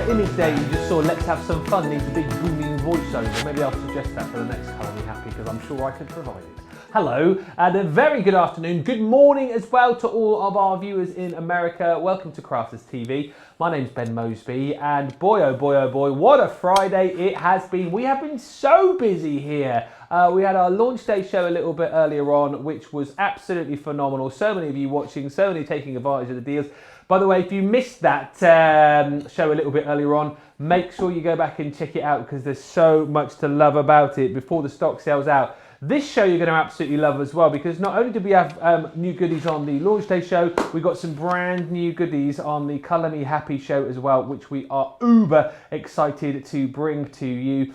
image there you just saw, let's have some fun, needs a big booming voiceover. Maybe I'll suggest that for the next Colour Me Happy because I'm sure I can provide it. Hello and a very good afternoon, good morning as well to all of our viewers in America. Welcome to Crafters TV. My name's Ben Mosby and boy oh boy oh boy, what a Friday it has been. We have been so busy here. We had our launch day show a little bit earlier on, which was absolutely phenomenal. So many of you watching, so many taking advantage of the deals. By the way, if you missed that show a little bit earlier on, make sure you go back and check it out because there's so much to love about it before the stock sells out. This show you're going to absolutely love as well because not only did we have new goodies on the launch day show, we got some brand new goodies on the Colour Me Happy show as well, which we are uber excited to bring to you.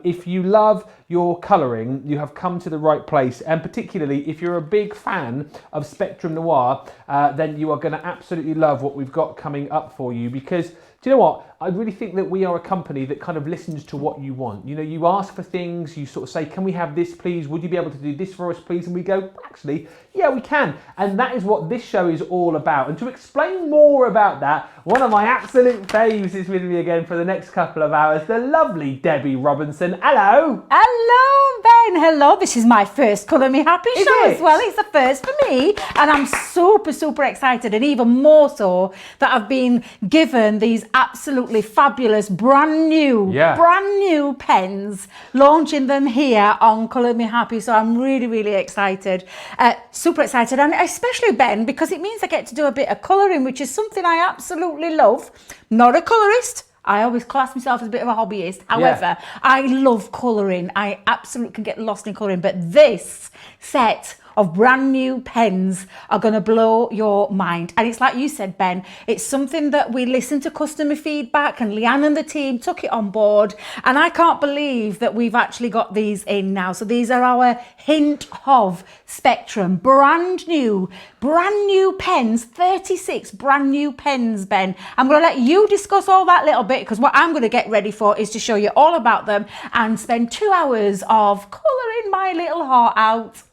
If you love your colouring, you have come to the right place, and particularly if you're a big fan of Spectrum Noir, then you are going to absolutely love what we've got coming up for you because do you know what? I really think that we are a company that kind of listens to what you want. You know, you ask for things, you sort of say, can we have this please? Would you be able to do this for us please? And we go, actually, yeah, we can. And that is what this show is all about. And to explain more about that, one of my absolute faves is with me again for the next couple of hours, the lovely Debbie Robinson. Hello. Hello, Ben. Hello. This is my first Colour Me Happy show as well. It's the first for me. And I'm super, super excited. And even more so that I've been given these absolutely fabulous brand new pens, launching them here on Colour Me Happy. So I'm really, really excited. Super excited. And especially, Ben, because it means I get to do a bit of colouring, which is something I absolutely love. Not a colourist. I always class myself as a bit of a hobbyist. However, I love colouring. I absolutely can get lost in colouring. But this set of brand new pens are going to blow your mind. And it's like you said, Ben, it's something that we listened to customer feedback and Leanne and the team took it on board. And I can't believe that we've actually got these in now. So these are our Hint of Spectrum, brand new pens, 36 brand new pens, Ben. I'm going to let you discuss all that little bit because what I'm going to get ready for is to show you all about them and spend 2 hours of colouring my little heart out.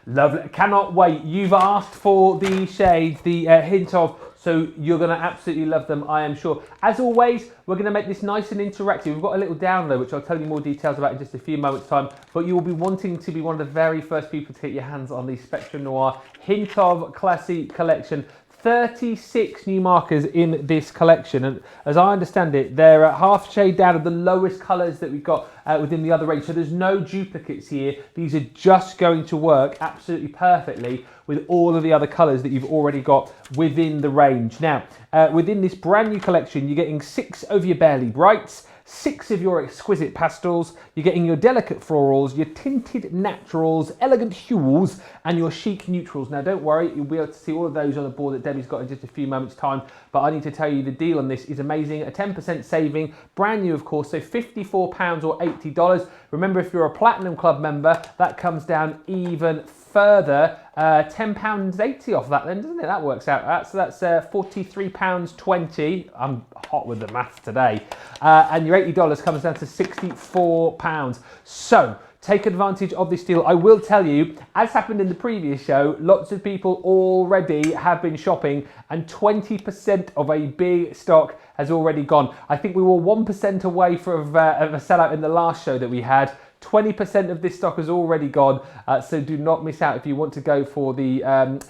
Lovely, cannot wait. You've asked for the shades, the hint of, so you're going to absolutely love them, I am sure. As always, we're going to make this nice and interactive. We've got a little download, which I'll tell you more details about in just a few moments' time, but you will be wanting to be one of the very first people to get your hands on the Spectrum Noir Hint of Classic collection. 36 new markers in this collection, and as I understand it, they're half shade down of the lowest colours that we've got within the other range, so there's no duplicates here. These are just going to work absolutely perfectly with all of the other colours that you've already got within the range. Now, within this brand new collection, you're getting 6 of your barely brights, 6 of your exquisite pastels, you're getting your delicate florals, your tinted naturals, elegant hues, and your chic neutrals. Now don't worry, you'll be able to see all of those on the board that Debbie's got in just a few moments' time, but I need to tell you the deal on this is amazing. A 10% saving, brand new of course, so £54 or $80. Remember, if you're a Platinum Club member, that comes down even further, £10.80 off that then, doesn't it? That works out. So that's £43.20. I'm hot with the maths today. And your $80 comes down to £64. So take advantage of this deal. I will tell you, as happened in the previous show, lots of people already have been shopping and 20% of a big stock has already gone. I think we were 1% away from of a sellout in the last show that we had. 20% of this stock has already gone, so do not miss out if you want to go for the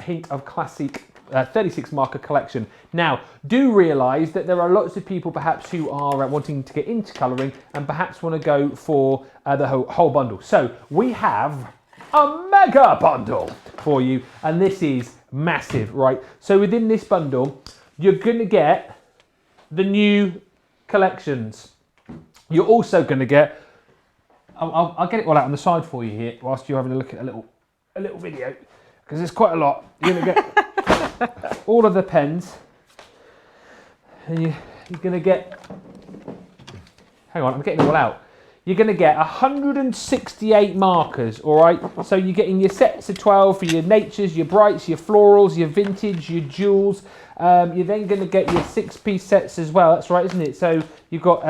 Hint of Classic 36 marker collection. Now, do realise that there are lots of people perhaps who are wanting to get into colouring and perhaps want to go for the whole bundle. So we have a mega bundle for you, and this is massive, right? So within this bundle, you're going to get the new collections. You're also going to get, I'll get it all out on the side for you here whilst you're having a look at a little video, because there's quite a lot. You're going to get all of the pens, and you're going to get, hang on, I'm getting it all out. You're going to get 168 markers, all right? So you're getting your sets of 12 for your natures, your brights, your florals, your vintage, your jewels. You're then going to get your 6-piece sets as well. That's right, isn't it? So you've got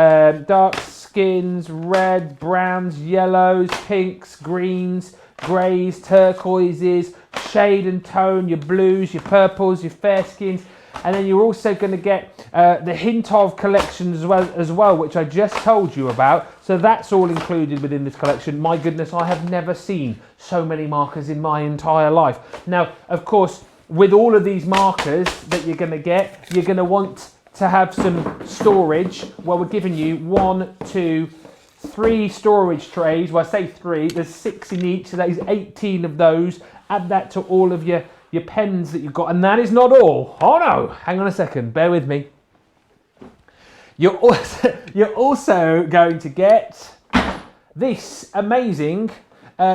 dark skins, red, browns, yellows, pinks, greens, greys, turquoises, shade and tone, your blues, your purples, your fair skins. And then you're also going to get the Hint of collection as well, which I just told you about. So that's all included within this collection. My goodness, I have never seen so many markers in my entire life. Now, of course, with all of these markers that you're going to get, you're going to want to have some storage. Well, we're giving you 1, 2, 3 storage trays. Well, I say 3, there's 6 in each, so that is 18 of those. Add that to all of your pens that you've got, and that is not all. Oh no, hang on a second, bear with me. You're also going to get this amazing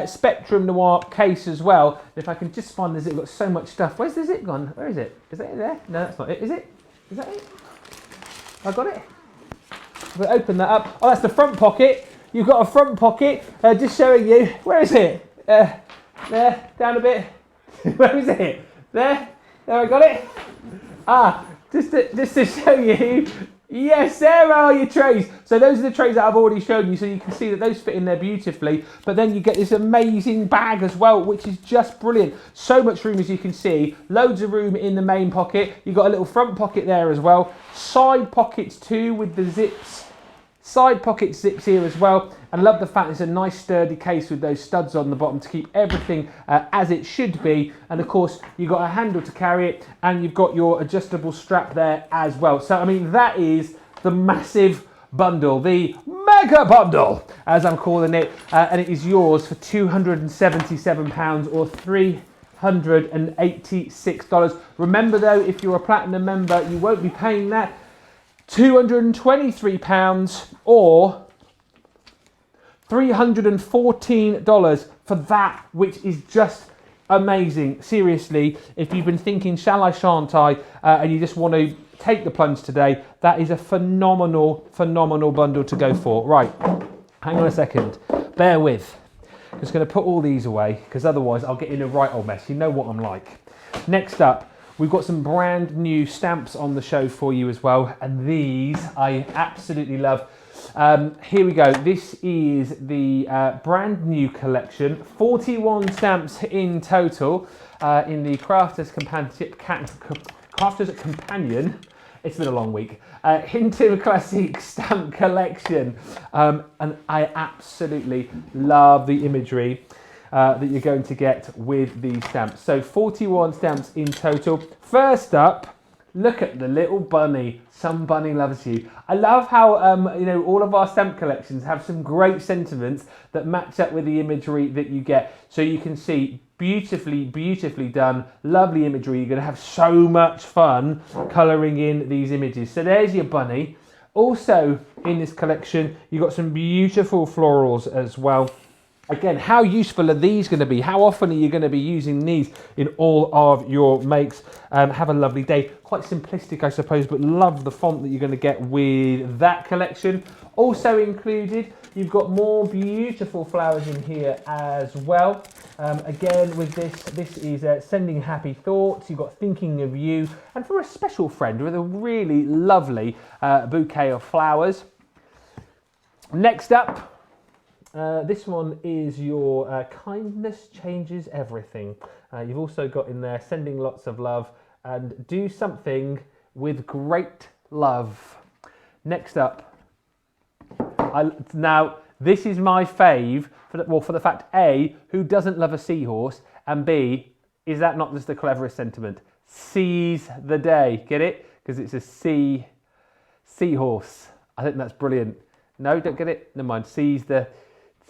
Spectrum Noir case as well. If I can just find the zip, got so much stuff. Where's the zip gone? Where is it? Is that in there? No, that's not it. Is it? Is that it? I got it. We'll open that up. Oh, that's the front pocket. You've got a front pocket. Just showing you. Where is it? There, down a bit. Where is it? There. There, I got it. Just to show you. Yes, there are your trays. So those are the trays that I've already shown you, so you can see that those fit in there beautifully. But then you get this amazing bag as well, which is just brilliant. So much room, as you can see. Loads of room in the main pocket. You've got a little front pocket there as well. Side pockets too, with the zips. Side pocket zips here as well. And love the fact it's a nice sturdy case with those studs on the bottom to keep everything as it should be. And of course, you've got a handle to carry it, and you've got your adjustable strap there as well. So, I mean, that is the massive bundle, the mega bundle, as I'm calling it. And it is yours for £277 or $386. Remember though, if you're a platinum member, you won't be paying that. £223 or $314 for that, which is just amazing. Seriously, if you've been thinking, shall I, shan't I, and you just want to take the plunge today, that is a phenomenal bundle to go for. Right, hang on a second, bear with. I'm just going to put all these away, because otherwise I'll get in a right old mess. You know what I'm like. Next up, we've got some brand new stamps on the show for you as well, and these I absolutely love. Here we go. This is the brand new collection. 41 stamps in total in the Crafters Companion. It's been a long week. Hint of Classiques stamp collection. And I absolutely love the imagery that you're going to get with these stamps. So 41 stamps in total. First up, look at the little bunny. Some bunny loves you. I love how all of our stamp collections have some great sentiments that match up with the imagery that you get. So you can see beautifully done, lovely imagery. You're going to have so much fun colouring in these images. So there's your bunny. Also in this collection, you've got some beautiful florals as well. Again, how useful are these going to be? How often are you going to be using these in all of your makes? Have a lovely day. Quite simplistic, I suppose, but love the font that you're going to get with that collection. Also included, you've got more beautiful flowers in here as well. Again, with this is sending happy thoughts. You've got thinking of you, and for a special friend with a really lovely bouquet of flowers. Next up, this one is your kindness changes everything. You've also got in there sending lots of love and do something with great love. Next up, now this is my fave for the fact A, who doesn't love a seahorse, and B, is that not just the cleverest sentiment? Seize the day, get it? Because it's a seahorse. I think that's brilliant. No, don't get it? Never mind. Seize the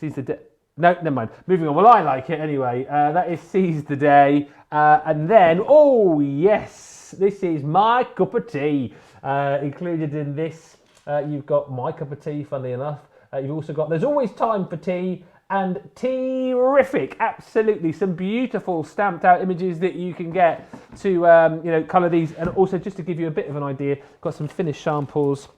day. No, never mind. Moving on. Well, I like it anyway. That is Seize the Day. And then, oh yes, this is My Cup of Tea. Included in this, you've got My Cup of Tea, funnily enough. You've also got There's Always Time for Tea and Tea-rific. Absolutely. Some beautiful stamped out images that you can get to, colour these. And also, just to give you a bit of an idea, got some finished samples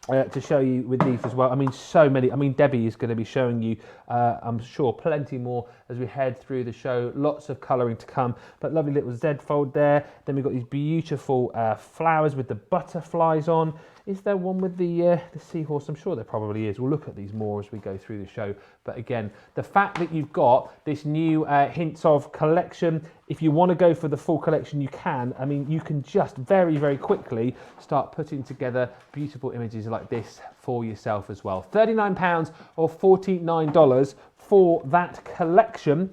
to show you with these as well. I mean, so many. I mean, Debbie is going to be showing you, I'm sure, plenty more as we head through the show. Lots of colouring to come, but lovely little Z fold there. Then we've got these beautiful flowers with the butterflies on. Is there one with the Seahorse? I'm sure there probably is. We'll look at these more as we go through the show. But again, the fact that you've got this new Hints of collection, if you want to go for the full collection, you can. I mean, you can just very, very quickly start putting together beautiful images like this for yourself as well. £39 or $49 for that collection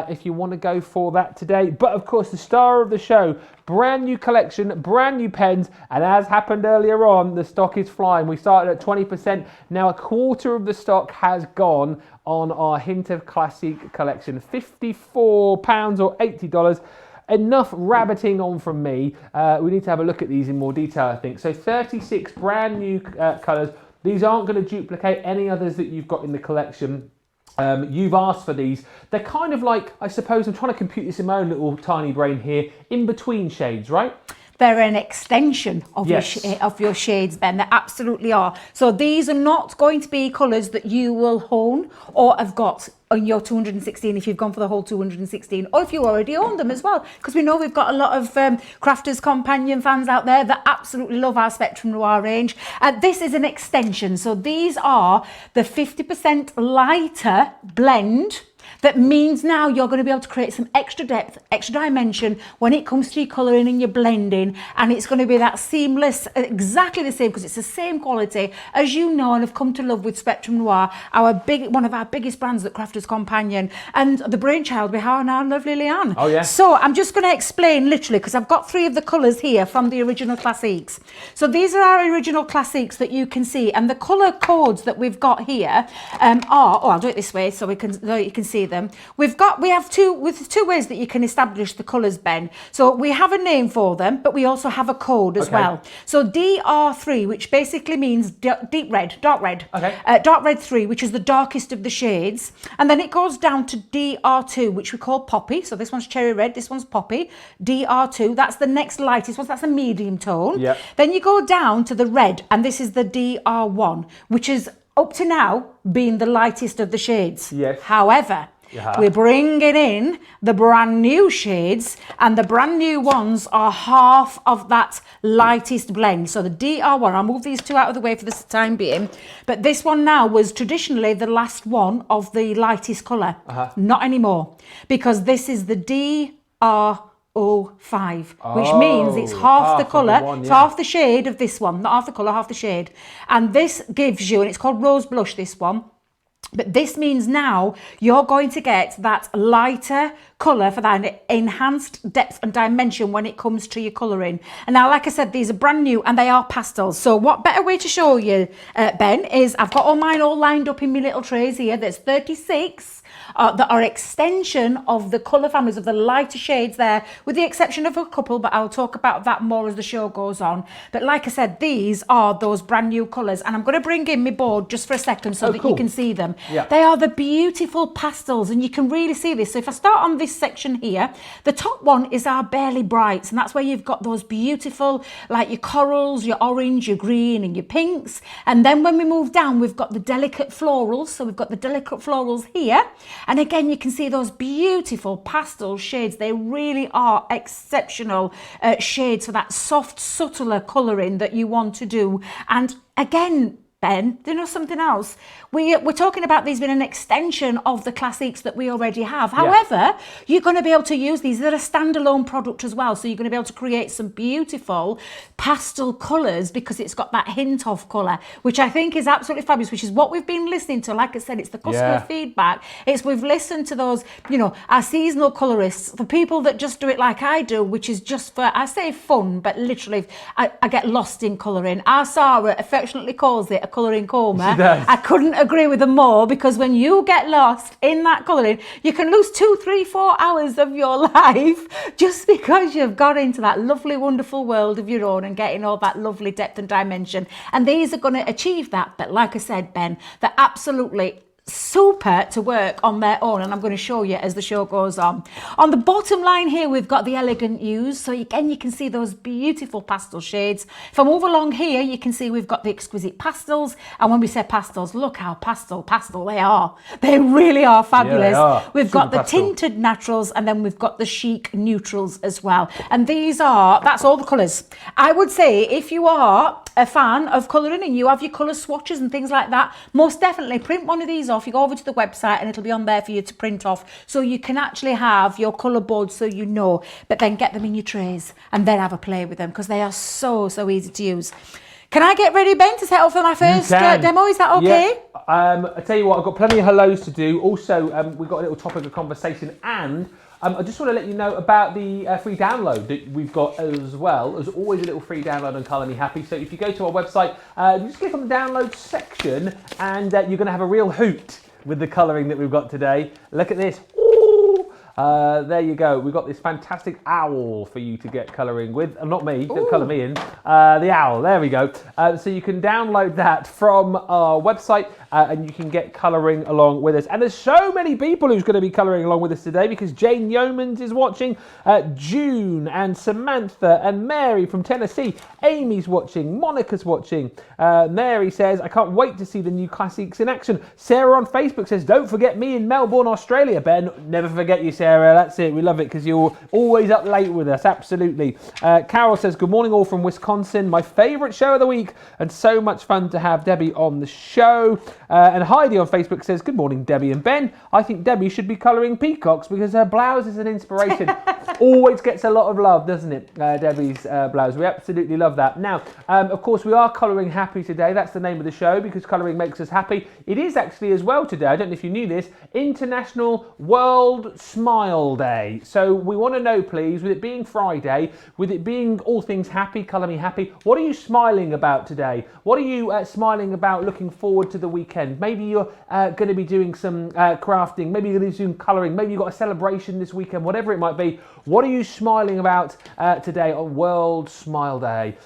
if you want to go for that today. But of course, the star of the show, brand new collection, brand new pens, and as happened earlier on, the stock is flying. We started at 20%, now a quarter of the stock has gone on our Hint of Classic collection. £54 or $80. Enough rabbiting on from me. We need to have a look at these in more detail, I think. So 36 brand new colours. These aren't going to duplicate any others that you've got in the collection. You've asked for these. They're kind of like, I suppose, I'm trying to compute this in my own little tiny brain here, in between shades, right? They're an extension of, your shades, Ben. They absolutely are. So these are not going to be colours that you will hone or have got on your 216 if you've gone for the whole 216, or if you already own them as well, because we know we've got a lot of Crafters Companion fans out there that absolutely love our Spectrum Noir range. This is an extension. So these are the 50% lighter blend. That means now you're going to be able to create some extra depth, extra dimension when it comes to your colouring and your blending, and it's going to be that seamless, exactly the same, because it's the same quality as you know and have come to love with Spectrum Noir, one of our biggest brands at Crafters Companion, and the brainchild behind our lovely Leanne. Oh yeah. So I'm just going to explain literally, because I've got 3 of the colours here from the original Classiques. So these are our original Classiques that you can see, and the colour codes that we've got here I'll do it this way so you can see them. We have two ways that you can establish the colours, Ben. So we have a name for them, but we also have a code as well. So DR3, which basically means deep red, dark red. Dark red 3, which is the darkest of the shades. And then it goes down to DR2, which we call poppy. So this one's cherry red, this one's poppy. DR2, that's the next lightest one, that's a medium tone. Yep. Then you go down to the red, and this is the DR1, which is up to now being the lightest of the shades. Yes. However, we're bringing in the brand new shades, and the brand new ones are half of that lightest blend. So the DR1, I'll move these 2 out of the way for this time being, but this one now was traditionally the last one of the lightest colour. Not anymore, because this is the DR05, which means it's half the colour, it's half the shade of this one, not half the colour, half the shade. And this gives you, and it's called Rose Blush, this one, but this means now you're going to get that lighter colour for that enhanced depth and dimension when it comes to your colouring. And now, like I said, these are brand new and they are pastels. So what better way to show you, Ben, is I've got all mine all lined up in my little trays here. There's 36 that are extension of the colour families of the lighter shades there, with the exception of a couple, but I'll talk about that more as the show goes on. But like I said, these are those brand new colours, and I'm going to bring in my board just for a second so that you can see them. They are the beautiful pastels, and you can really see this. So if I start on this section here, the top one is our Barely Brights, and that's where you've got those beautiful, like your corals, your orange, your green and your pinks. And then when we move down, we've got the delicate florals. So we've got the delicate florals here, and again you can see those beautiful pastel shades. They really are exceptional shades for that soft, subtler colouring that you want to do. And again, Ben, do you know something else? We're talking about these being an extension of the Classiques that we already have. However, you're going to be able to use these. They're a standalone product as well. So you're going to be able to create some beautiful pastel colours because it's got that hint of colour, which I think is absolutely fabulous, which is what we've been listening to. Like I said, it's the customer feedback. We've listened to those, our seasonal colourists, the people that just do it like I do, which is just for, I say fun, but literally I get lost in colouring. Our Sarah affectionately calls it a colouring coma. I couldn't agree with them more, because when you get lost in that colouring, you can lose 2, 3, 4 hours of your life just because you've got into that lovely, wonderful world of your own and getting all that lovely depth and dimension. And these are going to achieve that. But like I said, Ben, they're absolutely super to work on their own, and I'm going to show you as the show goes on. On the bottom line here, we've got the Elegant Hues. So again, you can see those beautiful pastel shades. If I move along here, you can see we've got the Exquisite Pastels. And when we say pastels, look how pastel they are. They really are fabulous. We've got the Tinted Naturals, and then we've got the Chic Neutrals as well. And that's all the colours. I would say if you are a fan of colouring and you have your colour swatches and things like that, most definitely print one of these off. You go over to the website and it'll be on there for you to print off, so you can actually have your colour boards, so you know, but then get them in your trays and then have a play with them, because they are so easy to use. Can I get ready, Ben, to set up for my first demo? Is that okay? Yeah. I tell you what, I've got plenty of hellos to do. Also, we've got a little topic of conversation, and I just want to let you know about the free download that we've got as well. There's always a little free download on Colour Me Happy. So if you go to our website, you just click on the download section, and you're going to have a real hoot with the colouring that we've got today. Look at this. There you go. We've got this fantastic owl for you to get colouring with. Not me, don't colour me in. The owl, there we go. So you can download that from our website and you can get colouring along with us. And there's so many people who's going to be colouring along with us today, because Jane Yeomans is watching, June and Samantha and Mary from Tennessee. Amy's watching, Monica's watching. Mary says, I can't wait to see the new Classiques in action. Sarah on Facebook says, don't forget me in Melbourne, Australia, Ben. Never forget you, Sarah. That's it. We love it because you're always up late with us. Absolutely. Carol says, good morning all from Wisconsin. My favourite show of the week, and so much fun to have Debbie on the show. And Heidi on Facebook says, good morning, Debbie and Ben. I think Debbie should be colouring peacocks because her blouse is an inspiration. Always gets a lot of love, doesn't it, Debbie's blouse? We absolutely love that. Now, of course, we are Colouring Happy today. That's the name of the show, because colouring makes us happy. It is actually as well today, I don't know if you knew this, International World Smile Day. So we want to know, please, with it being Friday, with it being all things happy, Colour Me Happy, what are you smiling about today? What are you smiling about, looking forward to the weekend? Maybe you're going to be doing some crafting, maybe you're going to do some colouring, maybe you've got a celebration this weekend, whatever it might be. What are you smiling about today on World Smile Day?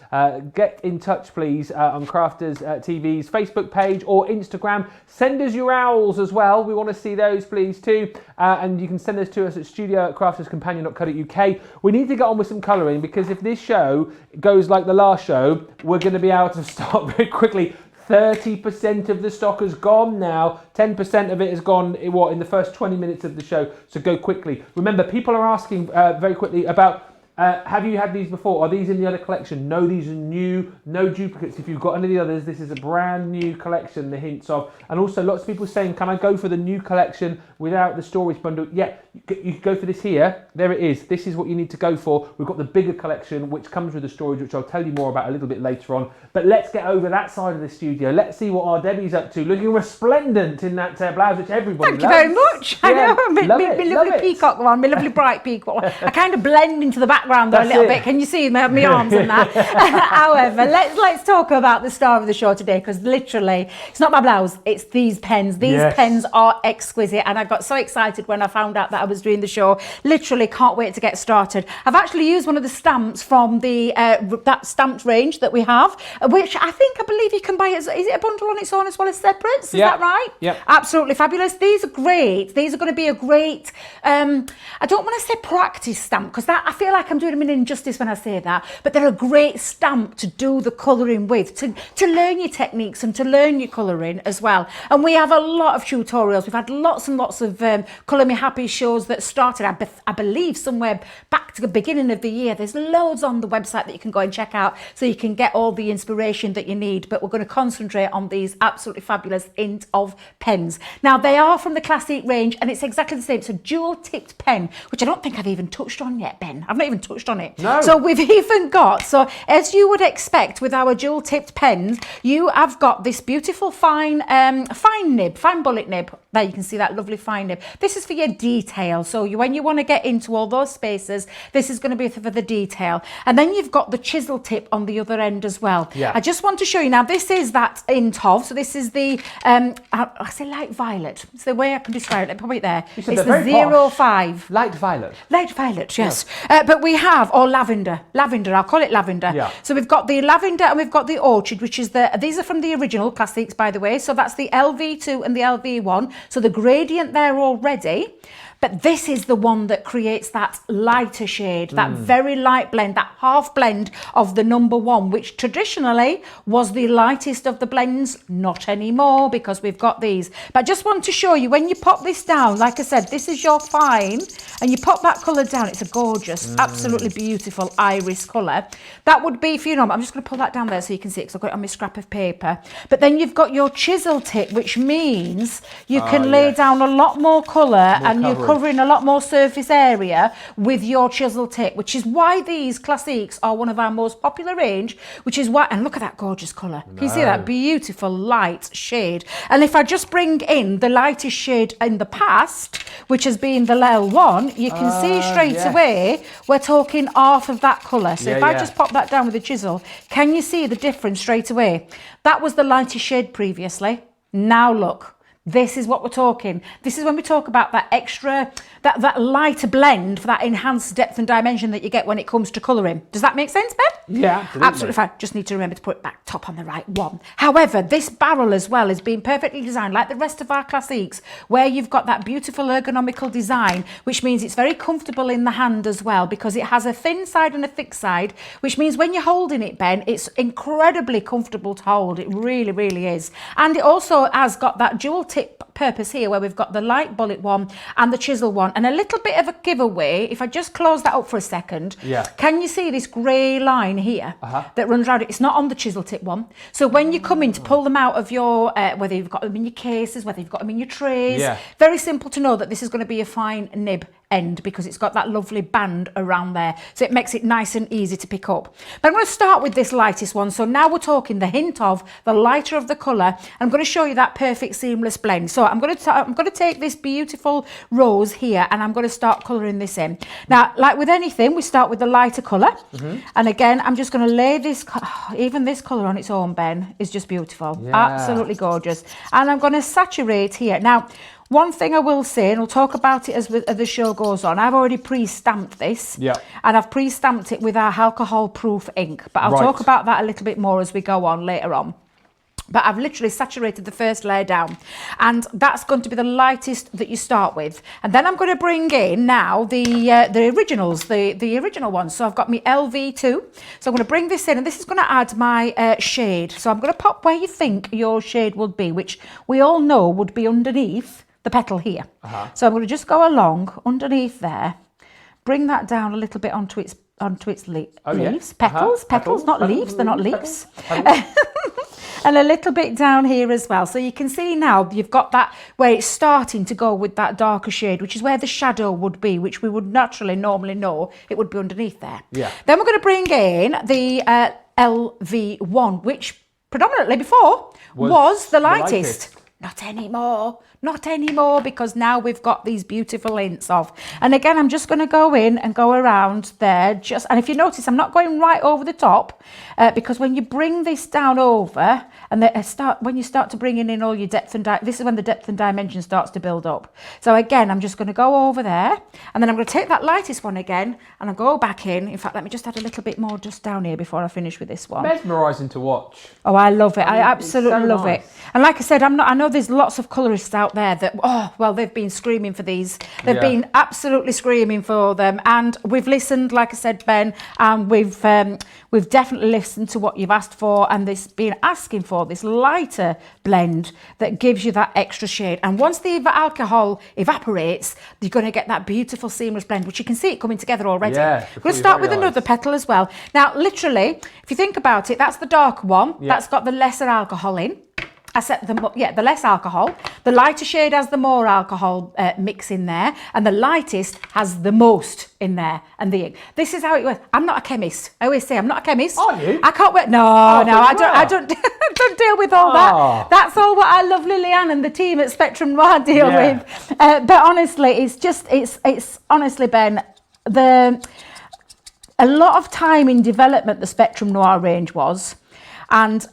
Get in touch, please, on Crafters TV's Facebook page or Instagram. Send us your owls as well. We want to see those, please, too. And you can send those to us at studio@crafterscompanion.co.uk. We need to get on with some colouring, because if this show goes like the last show, we're going to be out of stock very quickly. 30% of the stock has gone now. 10% of it has gone in the first 20 minutes of the show. So go quickly. Remember, people are asking very quickly about, have you had these before? Are these in the other collection? No, these are new, no duplicates. If you've got any of the others, this is a brand new collection, the hints of. And also lots of people saying, can I go for the new collection without the storage bundle? Yeah, you can go for this here. There it is. This is what you need to go for. We've got the bigger collection, which comes with the storage, which I'll tell you more about a little bit later on. But let's get over that side of the studio. Let's see what our Debbie's up to. Looking resplendent in that blouse, which everybody loves. Thank you very much. Yeah, I know, my love lovely it. peacock one, my lovely bright peacock one. I kind of blend into the background though a little bit. Can you see my arms and that? However, let's talk about the star of the show today, because literally, it's not my blouse, it's these pens. These pens are exquisite, and I got so excited when I found out that I was doing the show. Literally can't wait to get started. I've actually used one of the stamps from the that stamped range that we have, which I believe you can buy it. Is it a bundle on its own as well as separates? Is that right? Yeah. Absolutely fabulous. These are great. These are going to be a great, I don't want to say practice stamp, because that I feel like I'm doing them an injustice when I say that, but they're a great stamp to do the colouring with, to learn your techniques and to learn your colouring as well. And we have a lot of tutorials. We've had lots and lots of Colour Me Happy shows that started, I believe, somewhere back to the beginning of the year. There's loads on the website that you can go and check out, so you can get all the inspiration that you need. But we're going to concentrate on these absolutely fabulous Hint of pens. Now, they are from the Classic range, and it's exactly the same. It's a dual-tipped pen, which I don't think I've even touched on yet, Ben. I've not even touched on it. No. So we've even got, so as you would expect with our dual-tipped pens, you have got this beautiful fine bullet nib. There, you can see that lovely fine nib. This is for your detail. So when you want to get into all those spaces, this is going to be for the detail. And then you've got the chisel tip on the other end as well. Yeah. I just want to show you now, this is that Hint of, so this is the, I say light violet. It's the way I can describe it. Let me put it there. It's the 05. Light violet. Light violet, yes. Yeah. But we have, or lavender, I'll call it lavender. Yeah. So we've got the lavender and we've got the orchid, which is these are from the original Classics, by the way. So that's the LV2 and the LV1. So the gradient there already. But this is the one that creates that lighter shade, that very light blend, that half blend of the number one, which traditionally was the lightest of the blends. Not anymore, because we've got these. But I just want to show you, when you pop this down, like I said, this is your fine, and you pop that colour down, it's a gorgeous, absolutely beautiful iris colour. That would be, for you know, I'm just going to pull that down there so you can see it, because I've got it on my scrap of paper. But then you've got your chisel tip, which means you can lay down a lot more colour, and you're covering a lot more surface area with your chisel tip, which is why these Classiques are one of our most popular range, which is why, and look at that gorgeous colour. Can you see that beautiful light shade? And if I just bring in the lightest shade in the past, which has been the L1, you can see straight away we're talking half of that colour. So if I just pop that down with a chisel, can you see the difference straight away? That was the lightest shade previously. Now look. This is what we're talking. This is when we talk about that extra, that lighter blend for that enhanced depth and dimension that you get when it comes to colouring. Does that make sense, Ben? Yeah, absolutely. Absolutely fine. Just need to remember to put it back top on the right one. However, this barrel as well is being perfectly designed, like the rest of our Classiques, where you've got that beautiful ergonomical design, which means it's very comfortable in the hand as well, because it has a thin side and a thick side, which means when you're holding it, Ben, it's incredibly comfortable to hold. It really, really is. And it also has got that dual tip purpose here, where we've got the light bullet one and the chisel one, and a little bit of a giveaway. If I just close that up for a second, can you see this grey line here that runs around it? It's not on the chisel tip one. So when you come in to pull them out of your, whether you've got them in your cases, whether you've got them in your trays, very simple to know that this is going to be a fine nib end, because it's got that lovely band around there, so it makes it nice and easy to pick up. But I'm going to start with this lightest one. So now we're talking the hint of the lighter of the colour. I'm going to show you that perfect seamless blend. So I'm going to take this beautiful rose here, and I'm going to start colouring this in. Now, like with anything, we start with the lighter colour, and again, I'm just going to lay this, even this colour on its own, Ben, is just beautiful, absolutely gorgeous. And I'm going to saturate here. Now, one thing I will say, and we'll talk about it as the show goes on, I've already pre-stamped this, and I've pre-stamped it with our alcohol-proof ink, but I'll talk about that a little bit more as we go on later on. But I've literally saturated the first layer down, and that's going to be the lightest that you start with. And then I'm going to bring in now the originals, the original ones. So I've got my LV2. So I'm going to bring this in, and this is going to add my shade. So I'm going to pop where you think your shade would be, which we all know would be underneath the petal here. So I'm going to just go along underneath there, bring that down a little bit onto its leaves, petals, not leaves. They're not leaves. And a little bit down here as well. So you can see now you've got that where it's starting to go with that darker shade, which is where the shadow would be, which we would normally know it would be underneath there. Then we're going to bring in the LV1, which predominantly before was the lightest. Not anymore, because now we've got these beautiful hints of. And again, I'm just going to go in and go around there. And if you notice, I'm not going right over the top, because when you bring this down over, and when you start to bring in all your depth and this is when the depth and dimension starts to build up. So again, I'm just going to go over there, and then I'm going to take that lightest one again, and I'll go back in. In fact, let me just add a little bit more just down here before I finish with this one. Mesmerising to watch. Oh, I love it. I absolutely love it. And like I said, I know there's lots of colourists out there that, they've been screaming for these. They've been absolutely screaming for them. And we've listened, like I said, Ben, and we've definitely listened to what you've asked for, and this been asking for this lighter blend that gives you that extra shade. And once the alcohol evaporates, you're going to get that beautiful seamless blend, which you can see it coming together already. We're going to start with another petal as well. Now, literally, if you think about it, that's the darker one. That's got the lesser alcohol in. The less alcohol. The lighter shade has the more alcohol mix in there, and the lightest has the most in there. And this is how it works. I'm not a chemist. I always say I'm not a chemist. Are you? I can't work. No, I don't deal with all that. That's all what our lovely Leanne and the team at Spectrum Noir deal with. But honestly, it's honestly, Ben, a lot of time in development the Spectrum Noir range was. And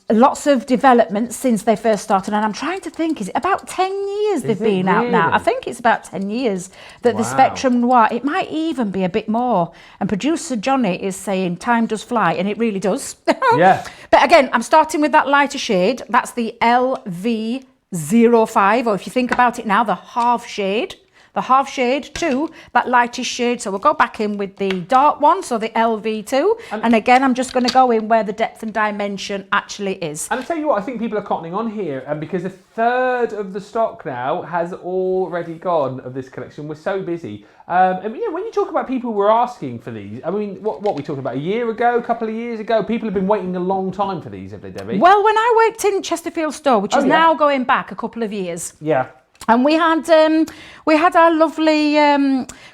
lots of development since they first started. And I'm trying to think, is it about 10 years they've been out now? I think it's about 10 years that the Spectrum Noir, it might even be a bit more. And producer Johnny is saying time does fly, and it really does. But again, I'm starting with that lighter shade. That's the LV05, or if you think about it now, the half shade. the half shade to that lightish shade. So we'll go back in with the dark one, so the LV2. And again, I'm just going to go in where the depth and dimension actually is. And I'll tell you what, I think people are cottoning on here, and because a third of the stock now has already gone of this collection. We're so busy. And you know, when you talk about people who were asking for these, I mean, what we talking about, a year ago, a couple of years ago? People have been waiting a long time for these, have they, Debbie? Well, when I worked in Chesterfield store, which is now going back a couple of years. Yeah. And we had our lovely,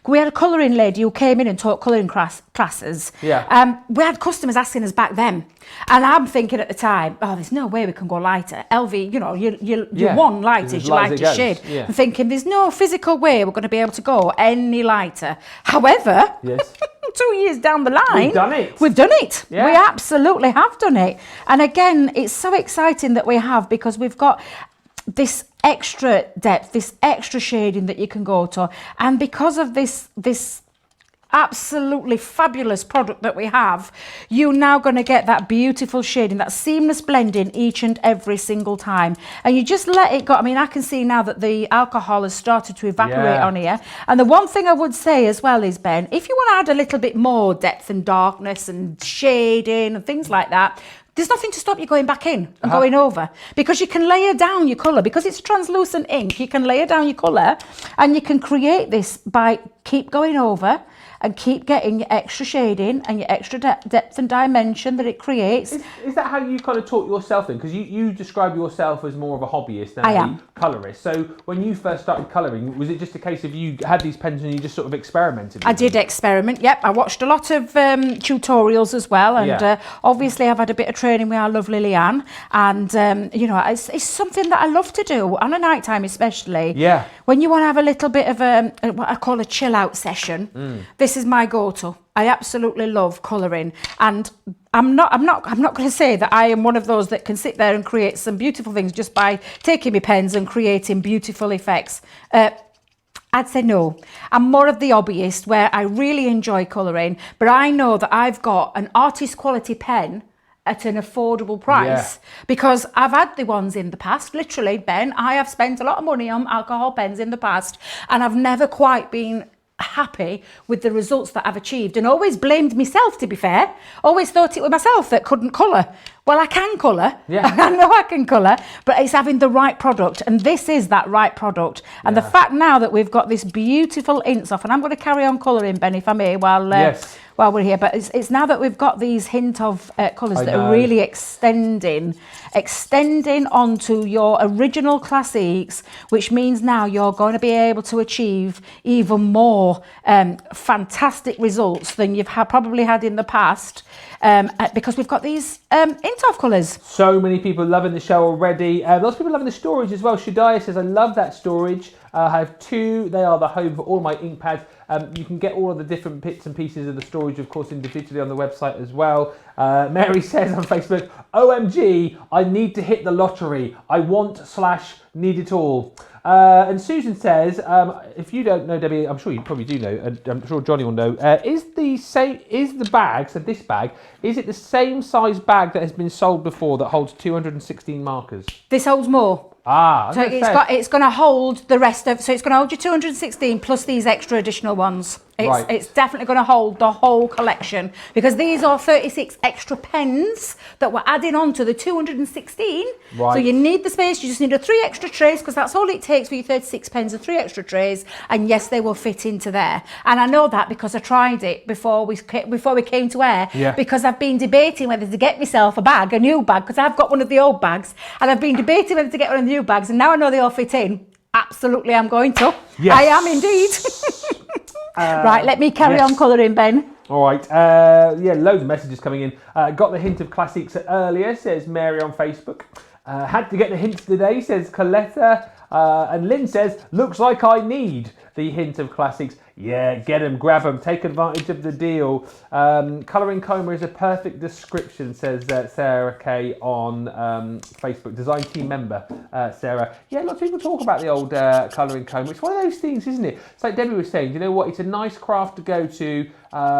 we had a colouring lady who came in and taught colouring classes. Yeah. We had customers asking us back then. And I'm thinking at the time, oh, there's no way we can go lighter. LV, you know, your one light is your lightest shade. Yeah. I'm thinking there's no physical way we're going to be able to go any lighter. However, yes. 2 years down the line, we've done it. We've done it. Yeah. We absolutely have done it. And again, it's so exciting that we have, because we've got this extra depth, this extra shading that you can go to, and because of this absolutely fabulous product that we have, you're now going to get that beautiful shading, that seamless blending each and every single time, and you just let it go. I mean, I can see now that the alcohol has started to evaporate on here. And the one thing I would say as well is, Ben, if you want to add a little bit more depth and darkness and shading and things like that, there's nothing to stop you going back in and going over, because you can layer down your colour. Because it's translucent ink, you can layer down your colour, and you can create this by keep going over and keep getting your extra shading and your extra depth and dimension that it creates. Is that how you kind of taught yourself then? Because you describe yourself as more of a hobbyist than a colourist. So when you first started colouring, was it just a case of you had these pens and you just sort of experimented with I did experiment, yep. I watched a lot of tutorials as well, and obviously I've had a bit of training with our lovely Leanne, and you know, it's something that I love to do on a night time, especially. Yeah. When you want to have a little bit of what I call a chill out session, this is my go-to. I absolutely love colouring, and I'm not going to say that I am one of those that can sit there and create some beautiful things just by taking my pens and creating beautiful effects. I'd say no. I'm more of the hobbyist, where I really enjoy colouring, but I know that I've got an artist quality pen at an affordable price, because I've had the ones in the past. Literally, Ben, I have spent a lot of money on alcohol pens in the past, and I've never quite been happy with the results that I've achieved, and always blamed myself, to be fair. Always thought it was myself that couldn't colour. Well, I can colour. I know I can colour, but it's having the right product, and this is that right product. And the fact now that we've got this beautiful inks off, and I'm going to carry on colouring, Ben, if I may, while we're here, but it's now that we've got these hint of colours that are really extending onto your original Classiques, which means now you're going to be able to achieve even more fantastic results than you've probably had in the past, because we've got these hint of colours. So many people loving the show already. Lots of people loving the storage as well. Shadiah says, I love that storage. I have two. They are the home for all my ink pads. You can get all of the different bits and pieces of the storage, of course, individually on the website as well. Mary says on Facebook, OMG, I need to hit the lottery. I want/need it all. And Susan says, if you don't know, Debbie, I'm sure you probably do know, and I'm sure Johnny will know, is the bag, so this bag, is it the same size bag that has been sold before that holds 216 markers? This holds more. So it's going to hold the rest of, so it's going to hold your 216 plus these extra additional ones. It's definitely going to hold the whole collection, because these are 36 extra pens that we're adding on to the 216. So you need the space, you just need 3 extra trays, because that's all it takes for your 36 pens, are 3 extra trays, and yes, they will fit into there. And I know that because I tried it before we came to air, because I've been debating whether to get myself a new bag, because I've got one of the old bags, and I've been debating whether to get one of the new bags, and now I know they all fit in. Absolutely, I'm going to. Yes. I am indeed. Right, let me carry on colouring, Ben. All right. Loads of messages coming in. Got the hint of Classiques earlier, says Mary on Facebook. Had to get the hints today, says Coletta. And Lynn says, looks like I need the hint of Classiques. Yeah, get them, grab them, take advantage of the deal. Colouring coma is a perfect description, says Sarah Kay on Facebook. Design team member, Sarah. Yeah, lots of people talk about the old colouring coma. It's one of those things, isn't it? It's like Debbie was saying, you know what? It's a nice craft to go to.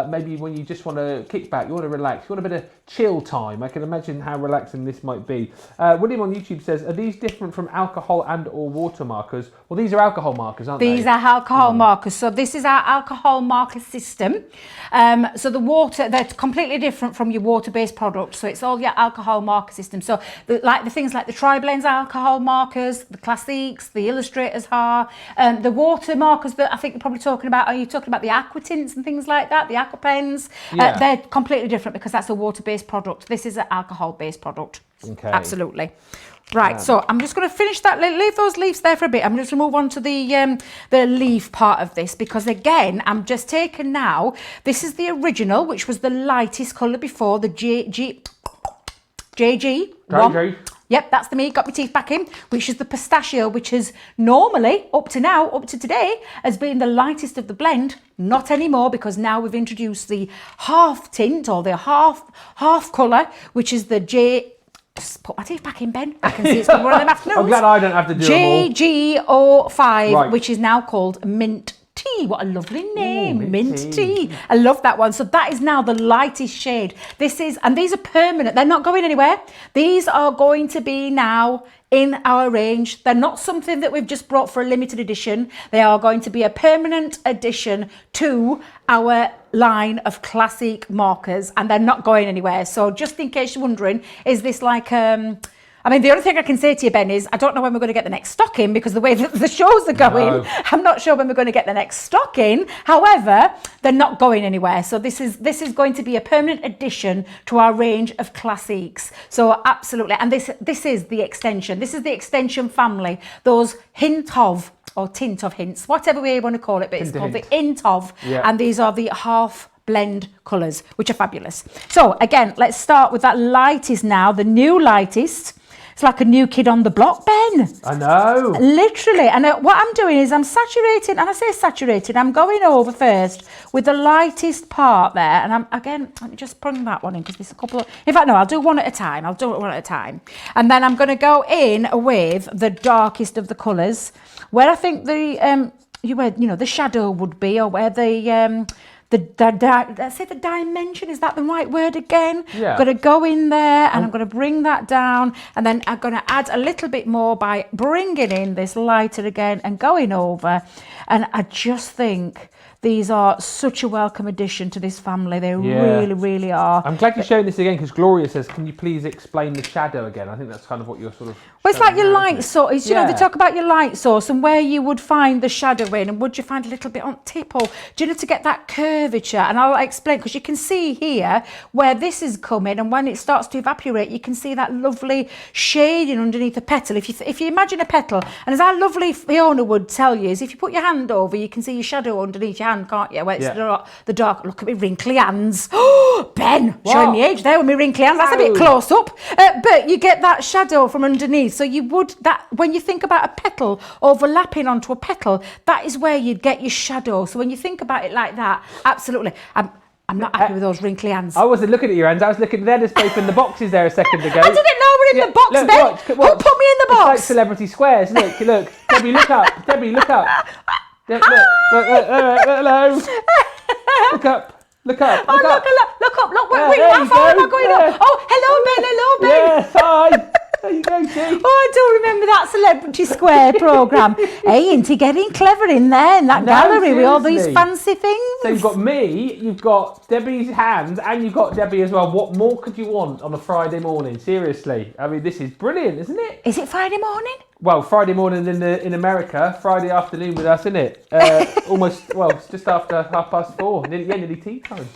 Maybe when you just want to kick back, you want to relax, you want a bit of chill time. I can imagine how relaxing this might be. William on YouTube says, are these different from alcohol and or water markers? Well, these are alcohol markers, aren't they? These are alcohol markers. So this is our alcohol marker system. So the water, they're completely different from your water-based products. So it's all your alcohol marker system. So the things like the Tri-Blends alcohol markers, the Classiques, the Illustrators are, the water markers that I think you're probably talking about. Are you talking about the aqua tints and things like that? The aqua pens? Yeah. They're completely different because that's a water-based product. This is an alcohol-based product. Okay. Absolutely. Right, so I'm just going to finish that, leave those leaves there for a bit. I'm just going to move on to the leaf part of this because, again, I'm just taking now, this is the original, which was the lightest colour before, the JG. Yep, that's the me, got my teeth back in, which is the pistachio, which is normally, up to today, has been the lightest of the blend. Not anymore, because now we've introduced the half tint or the half colour, which is the Just put my teeth back in, Ben. I can see it's been one of them afternoons. I'm glad I don't have to do them all. JG05, Right. which is now called Mint Tea. What a lovely name. Ooh, Mint tea. I love that one. So that is now the lightest shade. And these are permanent. They're not going anywhere. These are going to be now in our range. They're not something that we've just brought for a limited edition. They are going to be a permanent addition to our line of classic markers, and they're not going anywhere. So just in case you're wondering, is this like I mean, the only thing I can say to you, Ben, is I don't know when we're going to get the next stock in because the way that the shows are going, No. I'm not sure when we're going to get the next stock in. However, they're not going anywhere. So this is going to be a permanent addition to our range of classiques. So absolutely. And this is the extension. This is the extension family. Those hint of, or tint of hints, whatever way you want to call it, but it's called the hint of. Yeah. And these are the half blend colours, which are fabulous. So again, let's start with that lightest now, the new lightest. It's like a new kid on the block, Ben. I know. Literally. And what I'm doing is I'm saturating, and I say saturating, I'm going over first with the lightest part there. And let me just bring that one in because there's a couple of, in fact, no, I'll do one at a time. I'll do it one at a time. And then I'm going to go in with the darkest of the colours where I think the shadow would be, or where let's say the dimension, is that the right word again? Yeah. I'm going to go in there and I'm going to bring that down, and then I'm going to add a little bit more by bringing in this lighter again and going over. And I just think these are such a welcome addition to this family. They really, really are. I'm glad you're showing this again because Gloria says, can you please explain the shadow again? I think that's kind of what you're sort of... Well, it's like your now, light isn't it? source. You know, they talk about your light source and where you would find the shadow in, and would you find a little bit on tip, or do you know, to get that curvature? And I'll explain, because you can see here where this is coming, and when it starts to evaporate, you can see that lovely shading underneath the petal. If you imagine a petal, and as our lovely Fiona would tell you, is if you put your hand over, you can see your shadow underneath your hand, can't you? Where it's the dark. Look at me wrinkly hands. Oh, Ben, showing me age there with me wrinkly hands. That's a bit close up. But you get that shadow from underneath. So you would, when you think about a petal overlapping onto a petal, that is where you'd get your shadow. So when you think about it like that, absolutely. I'm not happy with those wrinkly hands. I wasn't looking at your hands. I was looking, they're just both in the boxes there a second ago. I didn't know we're in the box, look, Ben. watch. Who put me in the It's like box? Celebrity Squares. Look. Debbie, look up. Debbie, look up. Look, hello. Look up. Look up. Wait, There how you far am go. I going up? Oh, hello, Ben. Yes, hi. There you go, G. Oh, I do remember that Celebrity Square programme. Hey, ain't he getting clever in there, in that gallery with all these seriously. fancy things? So you've got me, you've got Debbie's hands, and you've got Debbie as well. What more could you want on a Friday morning? Seriously. I mean, this is brilliant, isn't it? Is it Friday morning? Well, Friday morning in America, Friday afternoon with us, isn't it? It's just after 4:30, nearly tea time.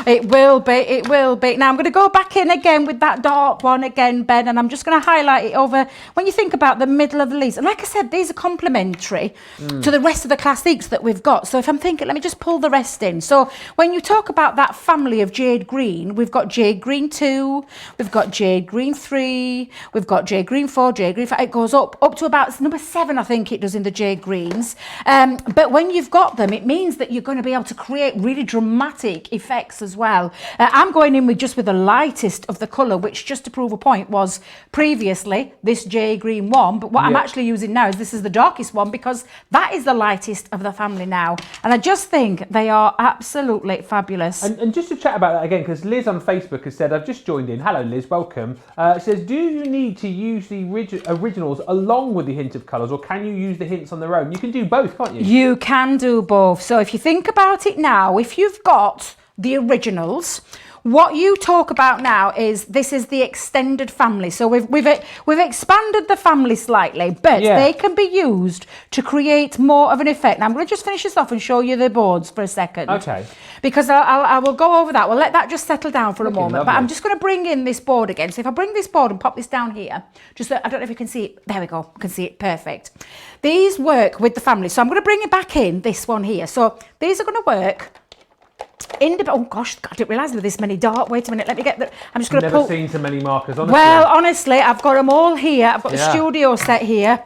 It will be. Now I'm going to go back in again with that dark one again, Ben, and I'm just going to highlight it over when you think about the middle of the leaves. And like I said, these are complementary to the rest of the classiques that we've got. So if I'm thinking, let me just pull the rest in. So when you talk about that family of jade green, we've got jade green 2, we've got jade green 3, we've got jade green 4, jade green 5. It goes up to about number 7, I think it does, in the jade greens. But when you've got them, it means that you're going to be able to create really dramatic effects as as well. I'm going in with the lightest of the colour, which, just to prove a point, was previously this jay green one, but what I'm actually using now is this is the darkest one, because that is the lightest of the family now, and I just think they are absolutely fabulous. And just to chat about that again, because Liz on Facebook has said, I've just joined in. Hello Liz, welcome. Says, do you need to use the originals along with the hint of colours, or can you use the hints on their own? You can do both, can't you? You can do both. So if you think about it now, if you've got the originals, what you talk about now is this is the extended family. So we've expanded the family slightly, but they can be used to create more of an effect. Now I'm going to just finish this off and show you the boards for a second. Okay. Because I will go over that. We'll let that just settle down for a moment. Lovely. But I'm just going to bring in this board again. So if I bring this board and pop this down here, just I don't know if you can see it. There we go. You can see it perfect. These work with the family. So I'm going to bring it back in, this one here. So these are going to work. Oh gosh, I didn't realise there were this many dark. Wait a minute, let me get the. I'm just going to Never seen so many markers, honestly. Well, honestly, I've got them all here. I've got the studio set here,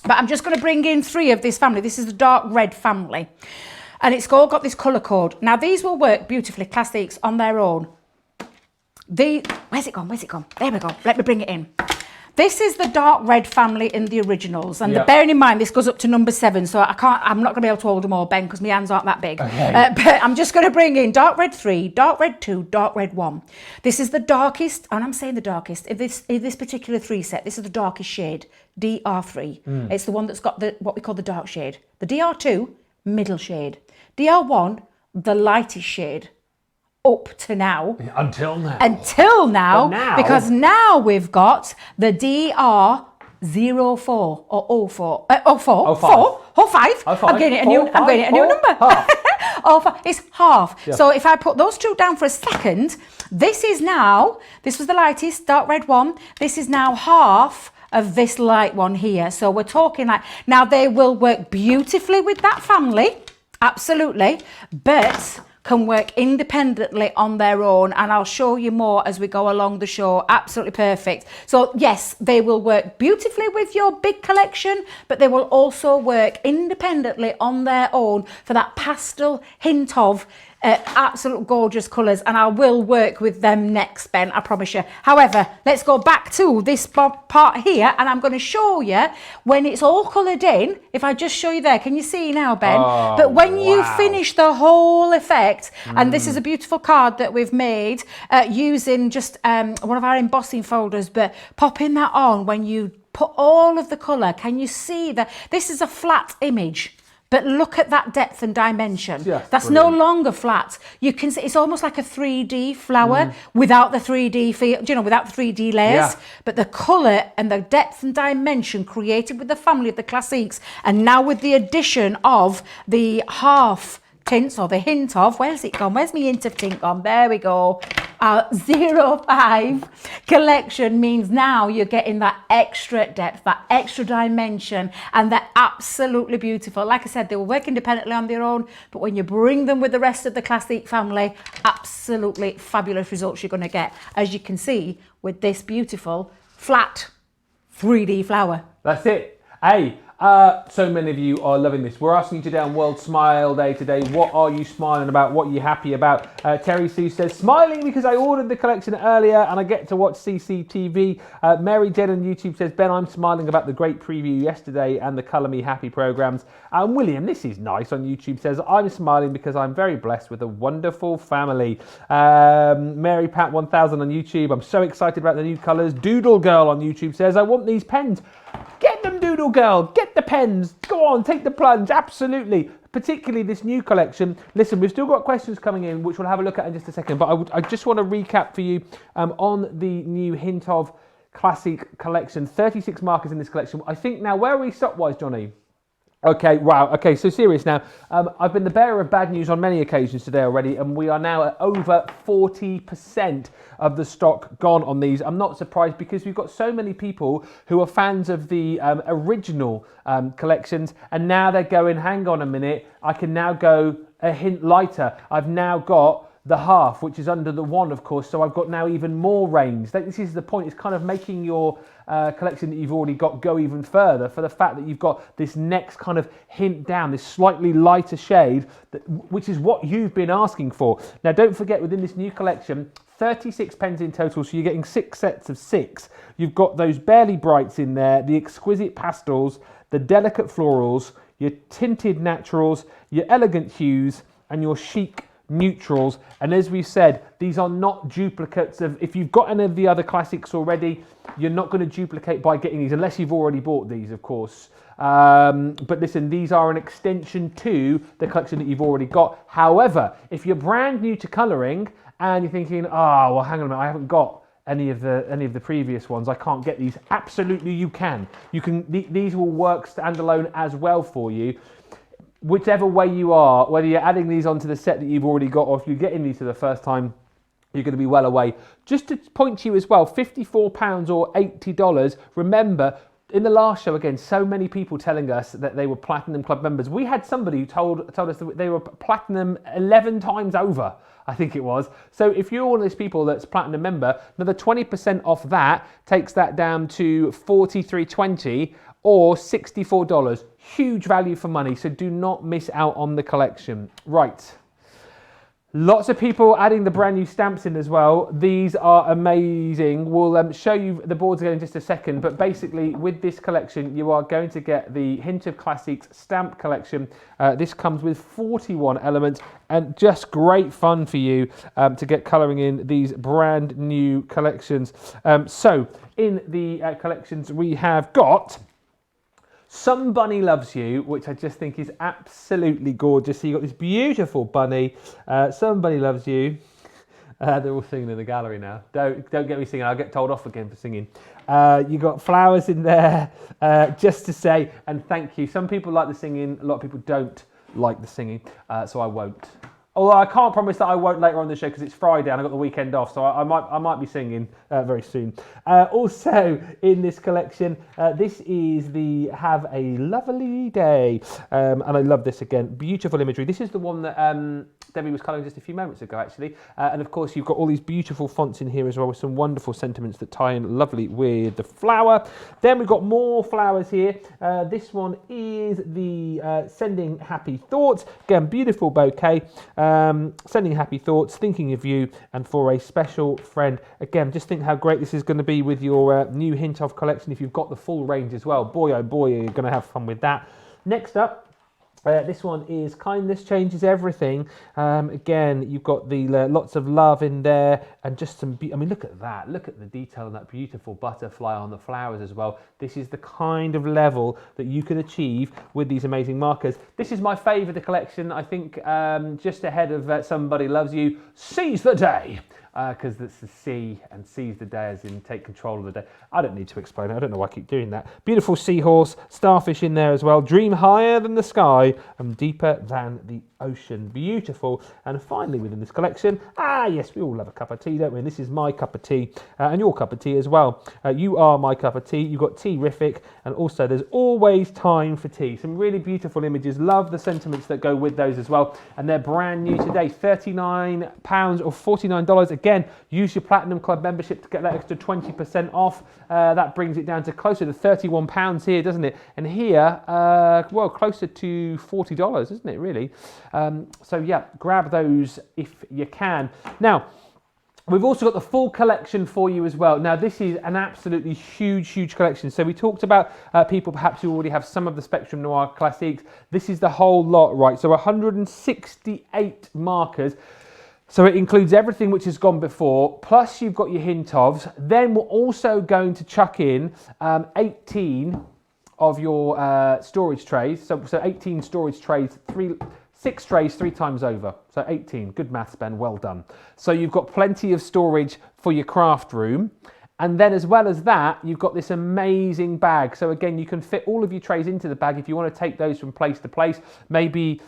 but I'm just going to bring in 3 of this family. This is the dark red family, and it's all got this colour code. Now these will work beautifully, Classiques, on their own. Where's it gone? Where's it gone? There we go. Let me bring it in. This is the dark red family in the originals, and bearing in mind this goes up to number 7, so I'm not going to be able to hold them all, Ben, because my hands aren't that big. Okay. But I'm just going to bring in dark red 3, dark red 2, dark red 1. This is the darkest, and I'm saying the darkest, in this particular 3 set, this is the darkest shade, DR3. It's the one that's got what we call the dark shade. The DR2, middle shade. DR1, the lightest shade. Up to now. Until now. Because now we've got the DR04 or 04. 05. I'm getting a new number. It's half. Yeah. So if I put those 2 down for a second, this was the lightest, dark red one. This is now half of this light one here. So we're talking like, now they will work beautifully with that family. Absolutely. But can work independently on their own, and I'll show you more as we go along the show. Absolutely perfect. So yes, they will work beautifully with your big collection, but they will also work independently on their own for that pastel hint of absolute gorgeous colours, and I will work with them next, Ben, I promise you. However, let's go back to this part here, and I'm going to show you when it's all coloured in. If I just show you there, can you see now, Ben? But when you finish the whole effect, and this is a beautiful card that we've made using just one of our embossing folders, but popping that on when you put all of the colour, can you see that this is a flat image? But look at that depth and dimension. That's brilliant. No longer flat. You can see it's almost like a 3D flower without the 3D feel, without the 3D layers. But the colour and the depth and dimension created with the family of the Classiques, and now with the addition of the half tints, or the hint of, where's it gone? Where's my hint of tint gone? There we go. 05 collection means now you're getting that extra depth, that extra dimension, and they're absolutely beautiful. Like I said, they will work independently on their own, but when you bring them with the rest of the Classique family, absolutely fabulous results you're going to get, as you can see with this beautiful flat 3D flower. That's it. Hey, so many of you are loving this. We're asking you today on World Smile Day today, what are you smiling about? What are you happy about? Terry Sue says, smiling because I ordered the collection earlier and I get to watch CCTV. Mary Jen on YouTube says, Ben, I'm smiling about the great preview yesterday and the Colour Me Happy programmes. And William, this is nice, on YouTube says, I'm smiling because I'm very blessed with a wonderful family. Mary Pat 1000 on YouTube, I'm so excited about the new colours. Doodle Girl on YouTube says, I want these pens. Get them, Doodle Girl. Get the pens. Go on, take the plunge. Absolutely. Particularly this new collection. Listen, we've still got questions coming in, which we'll have a look at in just a second. But I just want to recap for you on the new Hint of Classic collection. 36 markers in this collection. I think now, where are we stop-wise, Johnny? Okay, wow. Okay, so serious now. I've been the bearer of bad news on many occasions today already, and we are now at over 40% of the stock gone on these. I'm not surprised because we've got so many people who are fans of the original collections, and now they're going, hang on a minute, I can now go a hint lighter. I've now got the half, which is under the one, of course, so I've got now even more range. This is the point, it's kind of making your collection that you've already got go even further, for the fact that you've got this next kind of hint down, this slightly lighter shade, which is what you've been asking for. Now, don't forget, within this new collection, 36 pens in total, so you're getting 6 sets of 6. You've got those barely brights in there, the exquisite pastels, the delicate florals, your tinted naturals, your elegant hues, and your chic neutrals. And as we said, these are not duplicates of, if you've got any of the other classics already, you're not going to duplicate by getting these, unless you've already bought these, of course. But listen, these are an extension to the collection that you've already got. However, if you're brand new to colouring and you're thinking, oh, well, hang on a minute, I haven't got any of the previous ones, I can't get these. Absolutely, you can. These will work standalone as well for you. Whichever way you are, whether you're adding these onto the set that you've already got, or if you're getting these for the first time, you're going to be well away. Just to point to you as well, £54 or $80. Remember, in the last show, again, so many people telling us that they were Platinum Club members. We had somebody who told us that they were Platinum 11 times over, I think it was. So if you're one of those people that's Platinum member, another 20% off that takes that down to $43.20 or $64. Huge value for money, so do not miss out on the collection. Right. Lots of people adding the brand new stamps in as well. These are amazing. We'll show you the boards again in just a second, but basically with this collection, you are going to get the Hint of Classics stamp collection. This comes with 41 elements and just great fun for you to get colouring in these brand new collections. So in the collections, we have got Somebody Loves You, which I just think is absolutely gorgeous. So you've got this beautiful bunny, Somebody Loves You. They're all singing in the gallery now. Don't get me singing, I'll get told off again for singing. You've got flowers in there, just to say, and thank you. Some people like the singing, a lot of people don't like the singing, so I won't. Although I can't promise that I won't later on in the show because it's Friday and I've got the weekend off, so I might be singing very soon. Also in this collection, this is the Have a Lovely Day, and I love this again. Beautiful imagery. This is the one that Debbie was colouring just a few moments ago, actually. And of course, you've got all these beautiful fonts in here as well with some wonderful sentiments that tie in lovely with the flower. Then we've got more flowers here. This one is the Sending Happy Thoughts. Again, beautiful bouquet. Sending happy thoughts, thinking of you, and for a special friend. Again, just think how great this is going to be with your new Hint of collection if you've got the full range as well. Boy, oh boy, you're going to have fun with that. Next up, this one is Kindness Changes Everything. Again, you've got the lots of love in there and just some, I mean, look at that. Look at the detail on that beautiful butterfly on the flowers as well. This is the kind of level that you can achieve with these amazing markers. This is my favourite of the collection. I think just ahead of Somebody Loves You, Seize the Day. Because it's the sea and seize the day as in take control of the day. I don't need to explain it. I don't know why I keep doing that. Beautiful seahorse, starfish in there as well. Dream higher than the sky and deeper than the ocean. Beautiful. And finally within this collection, yes, we all love a cup of tea, don't we? And this is my cup of tea and your cup of tea as well. You are my cup of tea. You've got Tea-rific, and also there's always time for tea. Some really beautiful images. Love the sentiments that go with those as well. And they're brand new today. £39 or $49. Again, use your Platinum Club membership to get that extra 20% off. That brings it down to closer to £31 here, doesn't it? And here, well, closer to $40, isn't it, really? So yeah, grab those if you can. Now, we've also got the full collection for you as well. Now, this is an absolutely huge collection. So we talked about people perhaps who already have some of the Spectrum Noir Classiques. This is the whole lot, right? So 168 markers. So it includes everything which has gone before, plus you've got your hint ofs. Then we're also going to chuck in 18 of your storage trays. So 18 storage trays, 6 trays 3 times over. So 18, good maths, Ben, well done. So you've got plenty of storage for your craft room. And then as well as that, you've got this amazing bag. So again, you can fit all of your trays into the bag if you want to take those from place to place. Maybe,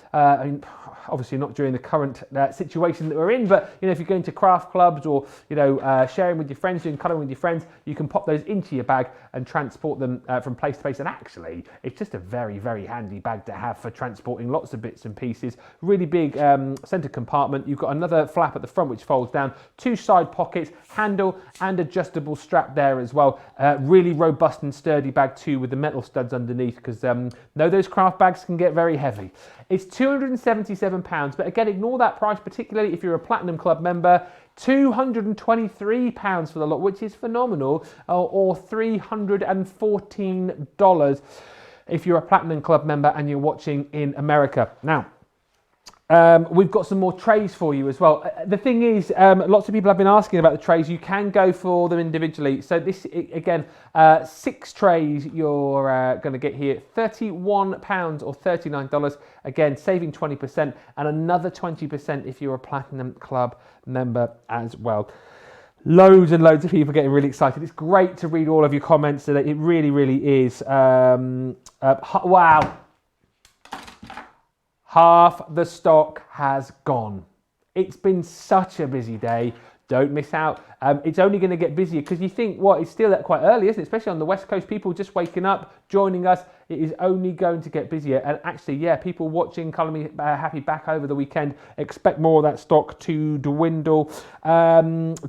obviously not during the current situation that we're in, but if you're going to craft clubs or sharing with your friends, doing colouring with your friends, you can pop those into your bag and transport them from place to place. And actually, it's just a very, very handy bag to have for transporting lots of bits and pieces. Really big centre compartment. You've got another flap at the front which folds down, 2 side pockets, handle and adjustable strap there as well. Really robust and sturdy bag too, with the metal studs underneath, because those craft bags can get very heavy. It's £277, but again, ignore that price, particularly if you're a Platinum Club member. £223 for the lot, which is phenomenal, or $314 if you're a Platinum Club member and you're watching in America. Now, we've got some more trays for you as well. The thing is, lots of people have been asking about the trays. You can go for them individually. So this, again, 6 trays you're going to get here, £31 or $39. Again, saving 20% and another 20% if you're a Platinum Club member as well. Loads and loads of people getting really excited. It's great to read all of your comments. So that it really, really is. Wow. Half the stock has gone. It's been such a busy day. Don't miss out. It's only going to get busier, because you think, it's still quite early, isn't it? Especially on the West Coast, people just waking up, joining us. It is only going to get busier. And actually, people watching Colour Me Happy back over the weekend, expect more of that stock to dwindle.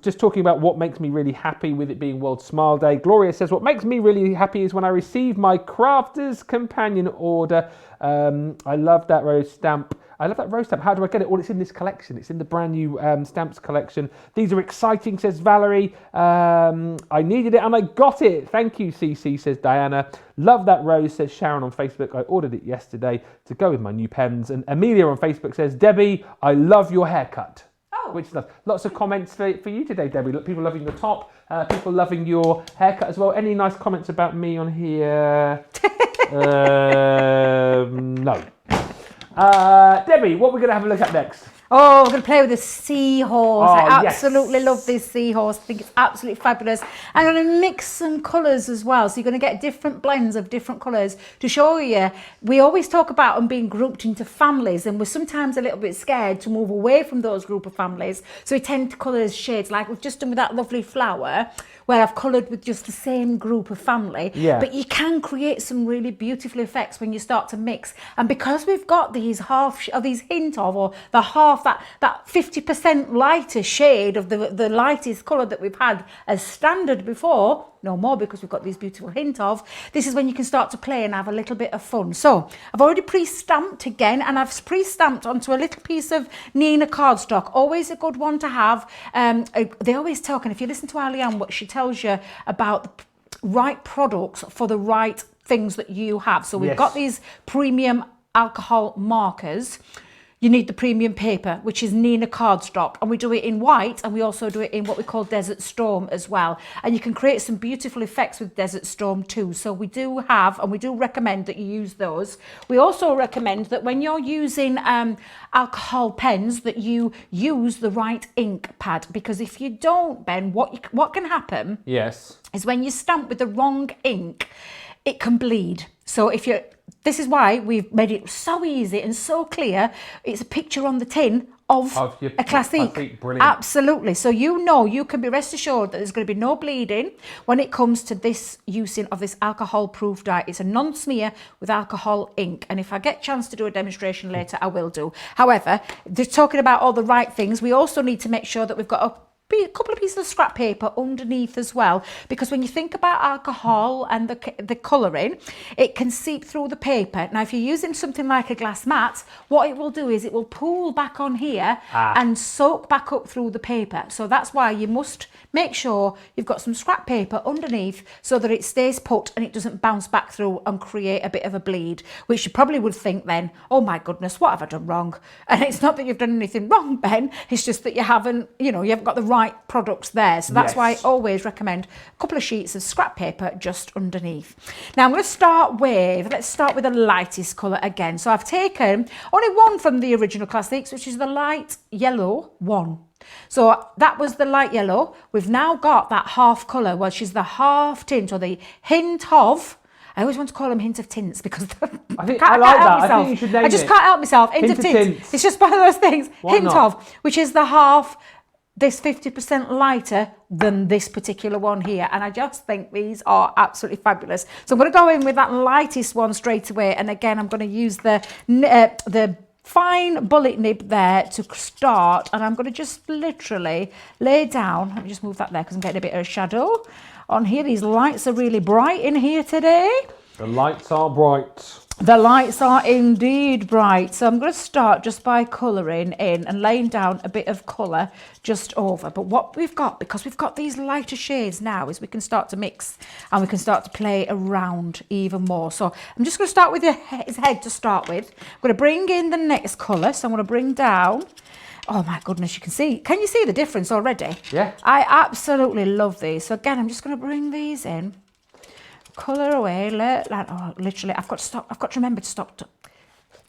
Just talking about what makes me really happy with it being World Smile Day. Gloria says, what makes me really happy is when I receive my Crafter's Companion order. I love that rose stamp. How do I get it? Well, it's in this collection. It's in the brand new stamps collection. These are exciting, says Valerie. I needed it and I got it. Thank you, CC, says Diana. Love that rose, says Sharon on Facebook. I ordered it yesterday to go with my new pens. And Amelia on Facebook says, Debbie, I love your haircut. Oh. Which is nice. Lots of comments for you today, Debbie. Look, people loving the top, people loving your haircut as well. Any nice comments about me on here? No. Debbie, what are we going to have a look at next? Oh, we're going to play with the Seahorse. I absolutely love this Seahorse. I think it's absolutely fabulous. I'm going to mix some colours as well. So you're going to get different blends of different colours to show you. We always talk about them being grouped into families, and we're sometimes a little bit scared to move away from those group of families. So we tend to colour shades like we've just done with that lovely flower, where I've coloured with just the same group of family. Yeah. But you can create some really beautiful effects when you start to mix. And because we've got these hint of, or the half, that 50% lighter shade of the lightest colour that we've had as standard before, no more, because we've got these beautiful hint of, this is when you can start to play and have a little bit of fun. So I've already pre-stamped again, and I've pre-stamped onto a little piece of Nina cardstock. Always a good one to have. They always talk, and if you listen to Alianne, what she tells you about the right products for the right things that you have. So we've got these premium alcohol markers. You need the premium paper, which is Nina cardstock, and we do it in white, and we also do it in what we call Desert Storm as well. And you can create some beautiful effects with Desert Storm too. So we do have, and we do recommend that you use those. We also recommend that when you're using alcohol pens, that you use the right ink pad, because if you don't, Ben, what can happen? Yes. Is when you stamp with the wrong ink, it can bleed. So this is why we've made it so easy and so clear. It's a picture on the tin of a Classique. Brilliant. Absolutely. So you can be rest assured that there's going to be no bleeding when it comes to this using of this alcohol-proof dye. It's a non-smear with alcohol ink. And if I get a chance to do a demonstration later, I will do. However, just talking about all the right things, we also need to make sure that we've got a couple of pieces of scrap paper underneath as well, because when you think about alcohol and the colouring, it can seep through the paper. Now, if you're using something like a glass mat, what it will do is it will pool back on here and soak back up through the paper. So that's why you must make sure you've got some scrap paper underneath so that it stays put and it doesn't bounce back through and create a bit of a bleed, which you probably would think then, oh my goodness, what have I done wrong? And it's not that you've done anything wrong, Ben, it's just that you haven't got the right products there. So that's why I always recommend a couple of sheets of scrap paper just underneath. Now I'm going to let's start with the lightest colour again. So I've taken only one from the original Classiques, which is the light yellow one. So that was the light yellow. We've now got that half colour, which is the half tint or the hint of I always want to call them hint of tints because I think I like that. I think you should name I just it. can't help myself. Hint of of tints. tints. It's just one of those things. Why Hint not? of, which is the half. This 50% lighter than this particular one here, and I just think these are absolutely fabulous. So I'm going to go in with that lightest one straight away, and again I'm going to use the fine bullet nib there to start, and I'm going to just literally lay down. Let me just move that there because I'm getting a bit of a shadow on here. These lights are really bright in here today. The lights are bright. The lights are indeed bright. So I'm going to start just by colouring in and laying down a bit of colour just over. But what we've got, because we've got these lighter shades now, is we can start to mix and we can start to play around even more. So I'm just going to start with his head to start with. I'm going to bring in the next colour. So I'm going to bring down... Oh my goodness, you can see. Can you see the difference already? Yeah. I absolutely love these. So again, I'm just going to bring these in. Colour away, literally, I've got to stop. I've got to remember to stop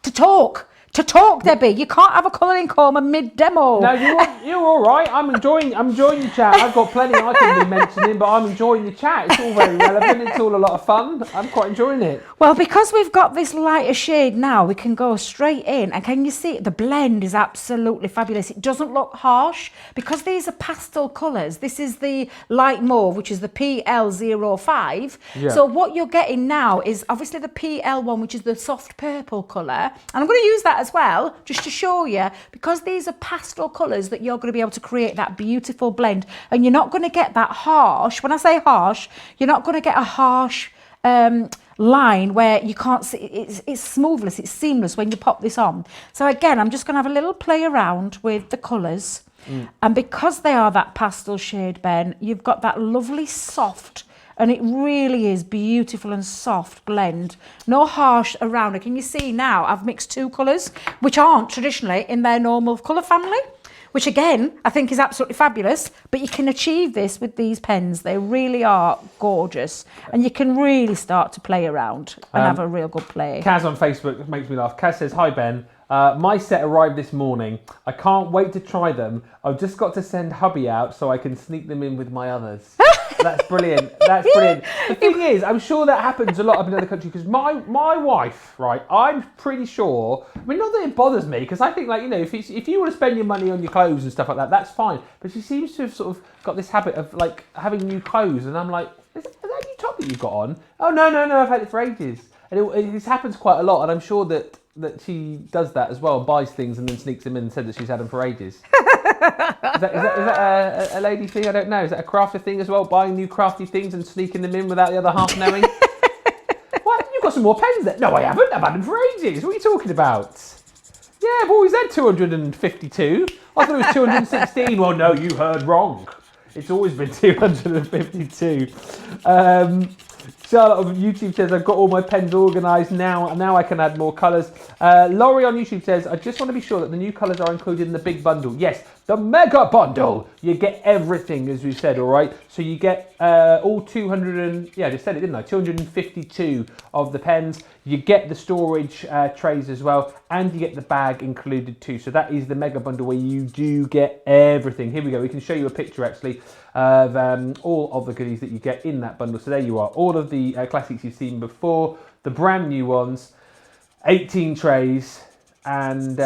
to talk. To talk, Debbie. You can't have a colouring coma mid-demo. No, you're all right. I'm enjoying the chat. I've got plenty I can be mentioning, but I'm enjoying the chat. It's all very relevant. It's all a lot of fun. I'm quite enjoying it. Well, because we've got this lighter shade now, we can go straight in. And can you see the blend is absolutely fabulous. It doesn't look harsh because these are pastel colours. This is the light mauve, which is the PL05. Yeah. So what you're getting now is obviously the PL1, which is the soft purple colour. And I'm going to use that as well, just to show you, because these are pastel colours that you're going to be able to create that beautiful blend. And you're not going to get that harsh. When I say harsh, you're not going to get a harsh line where you can't see. It's smoothless, it's seamless when you pop this on. So again, I'm just going to have a little play around with the colours. And because they are that pastel shade, Ben, you've got that lovely soft, and it really is beautiful and soft blend. No harsh around it. Can you see now I've mixed two colours, which aren't traditionally in their normal colour family, which again, I think is absolutely fabulous. But you can achieve this with these pens. They really are gorgeous. And you can really start to play around and have a real good play. Kaz on Facebook makes me laugh. Kaz says, "Hi Ben, my set arrived this morning. I can't wait to try them. I've just got to send hubby out so I can sneak them in with my others." That's brilliant. That's brilliant. The thing is, I'm sure that happens a lot up in other countries because my wife, right, I'm pretty sure, I mean, not that it bothers me because I think, like, you know, if you want to spend your money on your clothes and stuff like that, that's fine. But she seems to have sort of got this habit of, like, having new clothes, and I'm like, is that a new top that you've got on? Oh, no, I've had it for ages. And this happens quite a lot, and I'm sure that she does that as well, buys things and then sneaks them in and says that she's had them for ages. Is that a lady thing? I don't know. Is that a crafter thing as well? Buying new crafty things and sneaking them in without the other half knowing? What? You've got some more pens there? No, I haven't. I've had them for ages. What are you talking about? Yeah, I've always had 252. I thought it was 216. Well, no, you heard wrong. It's always been 252. Charlotte on YouTube says, "I've got all my pens organised now. Now I can add more colours." Laurie on YouTube says, "I just want to be sure that the new colours are included in the big bundle." Yes, the mega bundle. You get everything, as we said, all right? So you get all 200 and... Yeah, I just said it, didn't I? 252 of the pens. You get the storage trays as well, and you get the bag included too. So that is the mega bundle where you do get everything. Here we go. We can show you a picture, actually, of all of the goodies that you get in that bundle. So there you are. All of the classics you've seen before, the brand new ones, 18 trays, and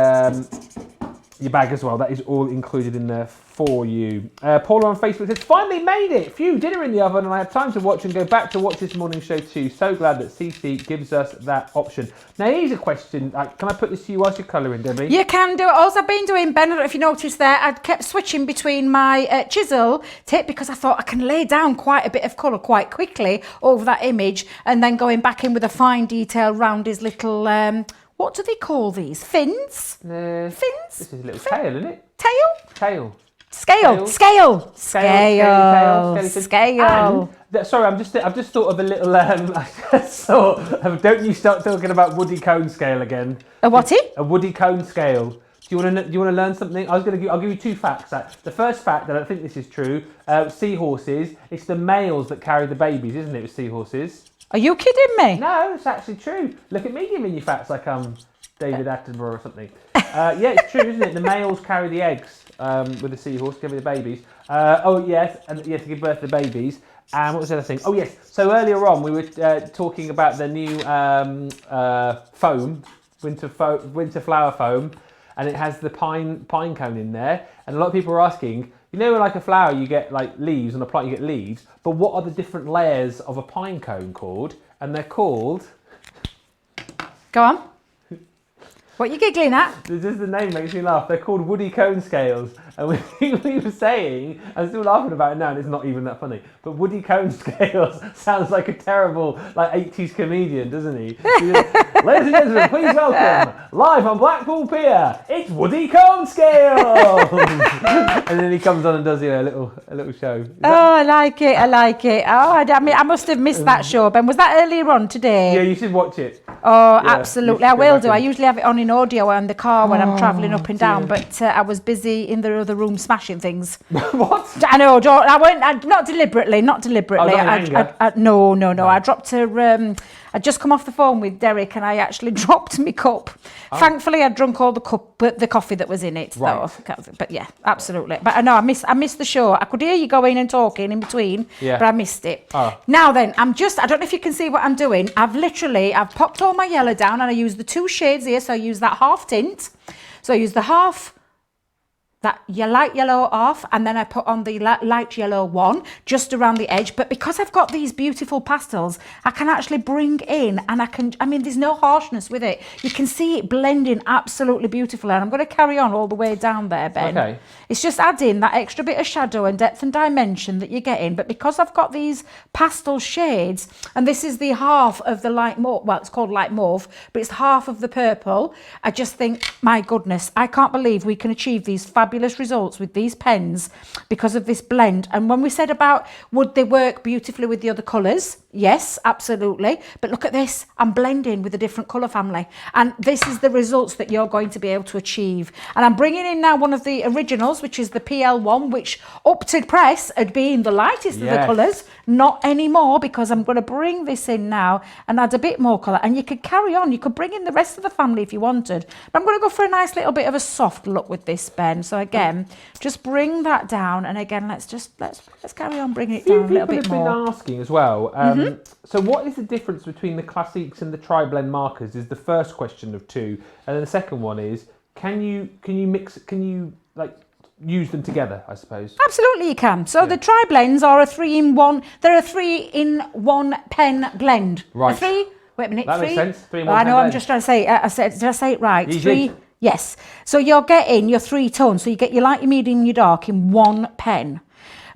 your bag as well. That is all included in there for you. Paula on Facebook says, "Finally made it. Phew, dinner in the oven, and I have time to watch and go back to watch this morning show too. So glad that CC gives us that option." Now, here's a question. Can I put this to you whilst you're colouring, Debbie? You can do it. All I've been doing, Ben, I don't know if you noticed there, I kept switching between my chisel tip because I thought I can lay down quite a bit of colour quite quickly over that image, and then going back in with a fine detail round his little... what do they call these? Fins? Fins? This is a little tail, isn't it? Tail? Tail. Scale. Sorry, I've just thought of a little. Don't you start talking about woody cone scale again? A whatty? A woody cone scale. Do you want to learn something? I'll give you 2 facts. The first fact, and I think this is true. Seahorses. It's the males that carry the babies, isn't it? With seahorses. Are you kidding me? No, it's actually true. Look at me giving you facts like I'm David Attenborough or something. Yeah, it's true, isn't it? The males carry the eggs with the seahorse, carry the babies. Oh, yes, and yes, to give birth to babies. And what was the other thing? Oh yes, so earlier on we were talking about the new foam, winter flower foam, and it has the pine cone in there. And a lot of people are asking, you know, like a flower you get like leaves, on a plant you get leaves, but what are the different layers of a pine cone called? And they're called... Go on. What are you giggling at? Just the name makes me laugh. They're called woody cone scales. And we were saying, I'm still laughing about it now, and it's not even that funny, but woody cone scales sounds like a terrible, like 80s comedian, doesn't he? Ladies and gentlemen, please welcome, live on Blackpool Pier, it's Woody Cone Scales! And then he comes on and does, you know, a little show. I like it. Oh, I mean, I must have missed that show, Ben. Was that earlier on today? Yeah, you should watch it. Oh, yeah, absolutely. I will do. I usually have it on in audio in the car when I'm travelling up and down, but I was busy in the other room smashing things. What? I know. I won't. Not deliberately. Oh, not in anger? No. I dropped her. I'd just come off the phone with Derek and I actually dropped my cup. Oh. Thankfully, I'd drunk all the coffee that was in it. Right. Though. But yeah, absolutely. But I know I missed the show. I could hear you going and talking in between, but I missed it. Oh. Now then, I don't know if you can see what I'm doing. I've popped all my yellow down and I use the 2 shades here. So I use that half tint. So I use the half, that light yellow off, and then I put on the light yellow one just around the edge. But because I've got these beautiful pastels, I can actually bring in, and there's no harshness with it. You can see it blending absolutely beautifully, and I'm going to carry on all the way down there, Ben. Okay. It's just adding that extra bit of shadow and depth and dimension that you're getting. But because I've got these pastel shades, and this is the half of the light mauve, well, it's called light mauve, but it's half of the purple, I just think, my goodness, I can't believe we can achieve these fabulous results with these pens because of this blend. And when we said about would they work beautifully with the other colours, yes, absolutely. But look at this, I'm blending with a different colour family, and this is the results that you're going to be able to achieve. And I'm bringing in now one of the originals, which is the PL1, which up to press had been the lightest of the colours, not anymore, because I'm going to bring this in now and add a bit more colour. And you could carry on, you could bring in the rest of the family if you wanted, but I'm going to go for a nice little bit of a soft look with this, Ben. So again, just bring that down, and again, let's carry on bringing it down a little bit more. People have been asking as well. So what is the difference between the Classiques and the tri-blend markers? Is the first question of 2, and then the second one is, can you use them together, I suppose? Absolutely you can. So the tri-blends are a 3-in-1. They're a 3-in-1 pen blend. Right. Wait a minute. That 3? makes sense. 3-in-1 I know. blend. I'm just trying to say. Did I say it right? You 3. did. Yes. So you're getting your 3 tones. So you get your light, your medium, your dark in one pen.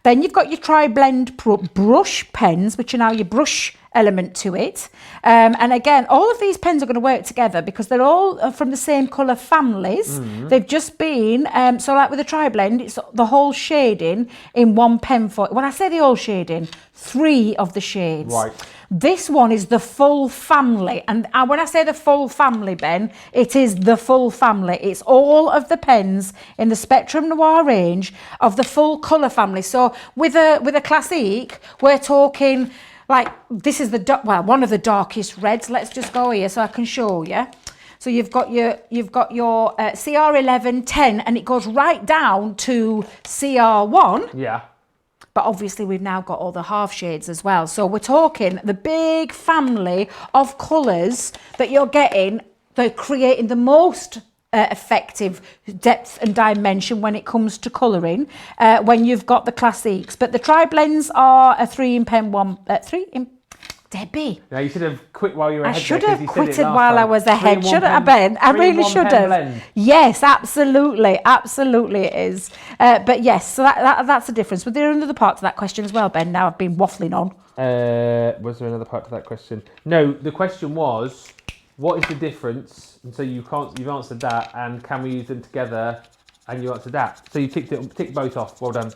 Then you've got your tri-blend brush pens, which are now your brush element to it. And again, all of these pens are going to work together because they're all from the same colour families. They've just been, so like with the tri-blend, it's the whole shading in one pen. When I say the whole shading, 3 of the shades. Right. This one is the full family. And when I say the full family, Ben, it is the full family. It's all of the pens in the Spectrum Noir range of the full colour family. So with a Classique, we're talking like, this is one of the darkest reds. Let's just go here so I can show you. So you've got your CR11, 10, and it goes right down to CR1. Yeah. But obviously we've now got all the half shades as well. So we're talking the big family of colours that you're getting. They're creating the most effective depth and dimension when it comes to colouring when you've got the Classiques. But the tri-blends are a 3-in-pen one. 3-in. Debbie. Yeah, you should have quit while you were ahead. I should have quitted while I was ahead, shouldn't I, Ben? I really should have. Blend. Yes, absolutely it is. But yes, so that's the difference. But there are another part to that question as well, Ben. Now I've been waffling on. Was there another part to that question? No, the question was, what is the difference? And so you've answered that, and can we use them together? And you answered that. So you ticked both off. Well done.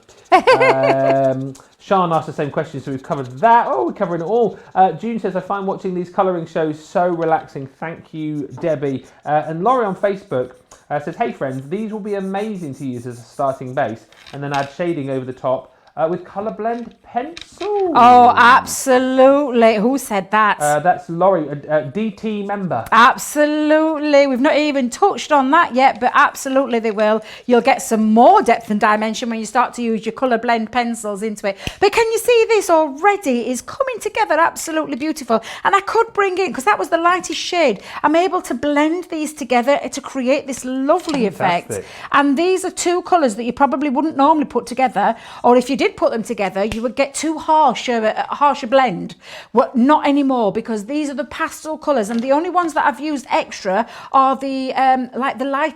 Sean asked the same question, so we've covered that. Oh, we're covering it all. June says, I find watching these colouring shows so relaxing. Thank you, Debbie. And Laurie on Facebook says, hey friends, these will be amazing to use as a starting base, and then add shading over the top. with colour blend pencils. Oh, absolutely. Who said that? That's Laurie, a DT member. Absolutely. We've not even touched on that yet, but absolutely they will. You'll get some more depth and dimension when you start to use your colour blend pencils into it. But can you see this already is coming together absolutely beautiful? And I could bring in, because that was the lightest shade, I'm able to blend these together to create this lovely effect. And these are two colours that you probably wouldn't normally put together, or if you did put them together, you would get too harsher blend. Well, not anymore, because these are the pastel colours, and the only ones that I've used extra are the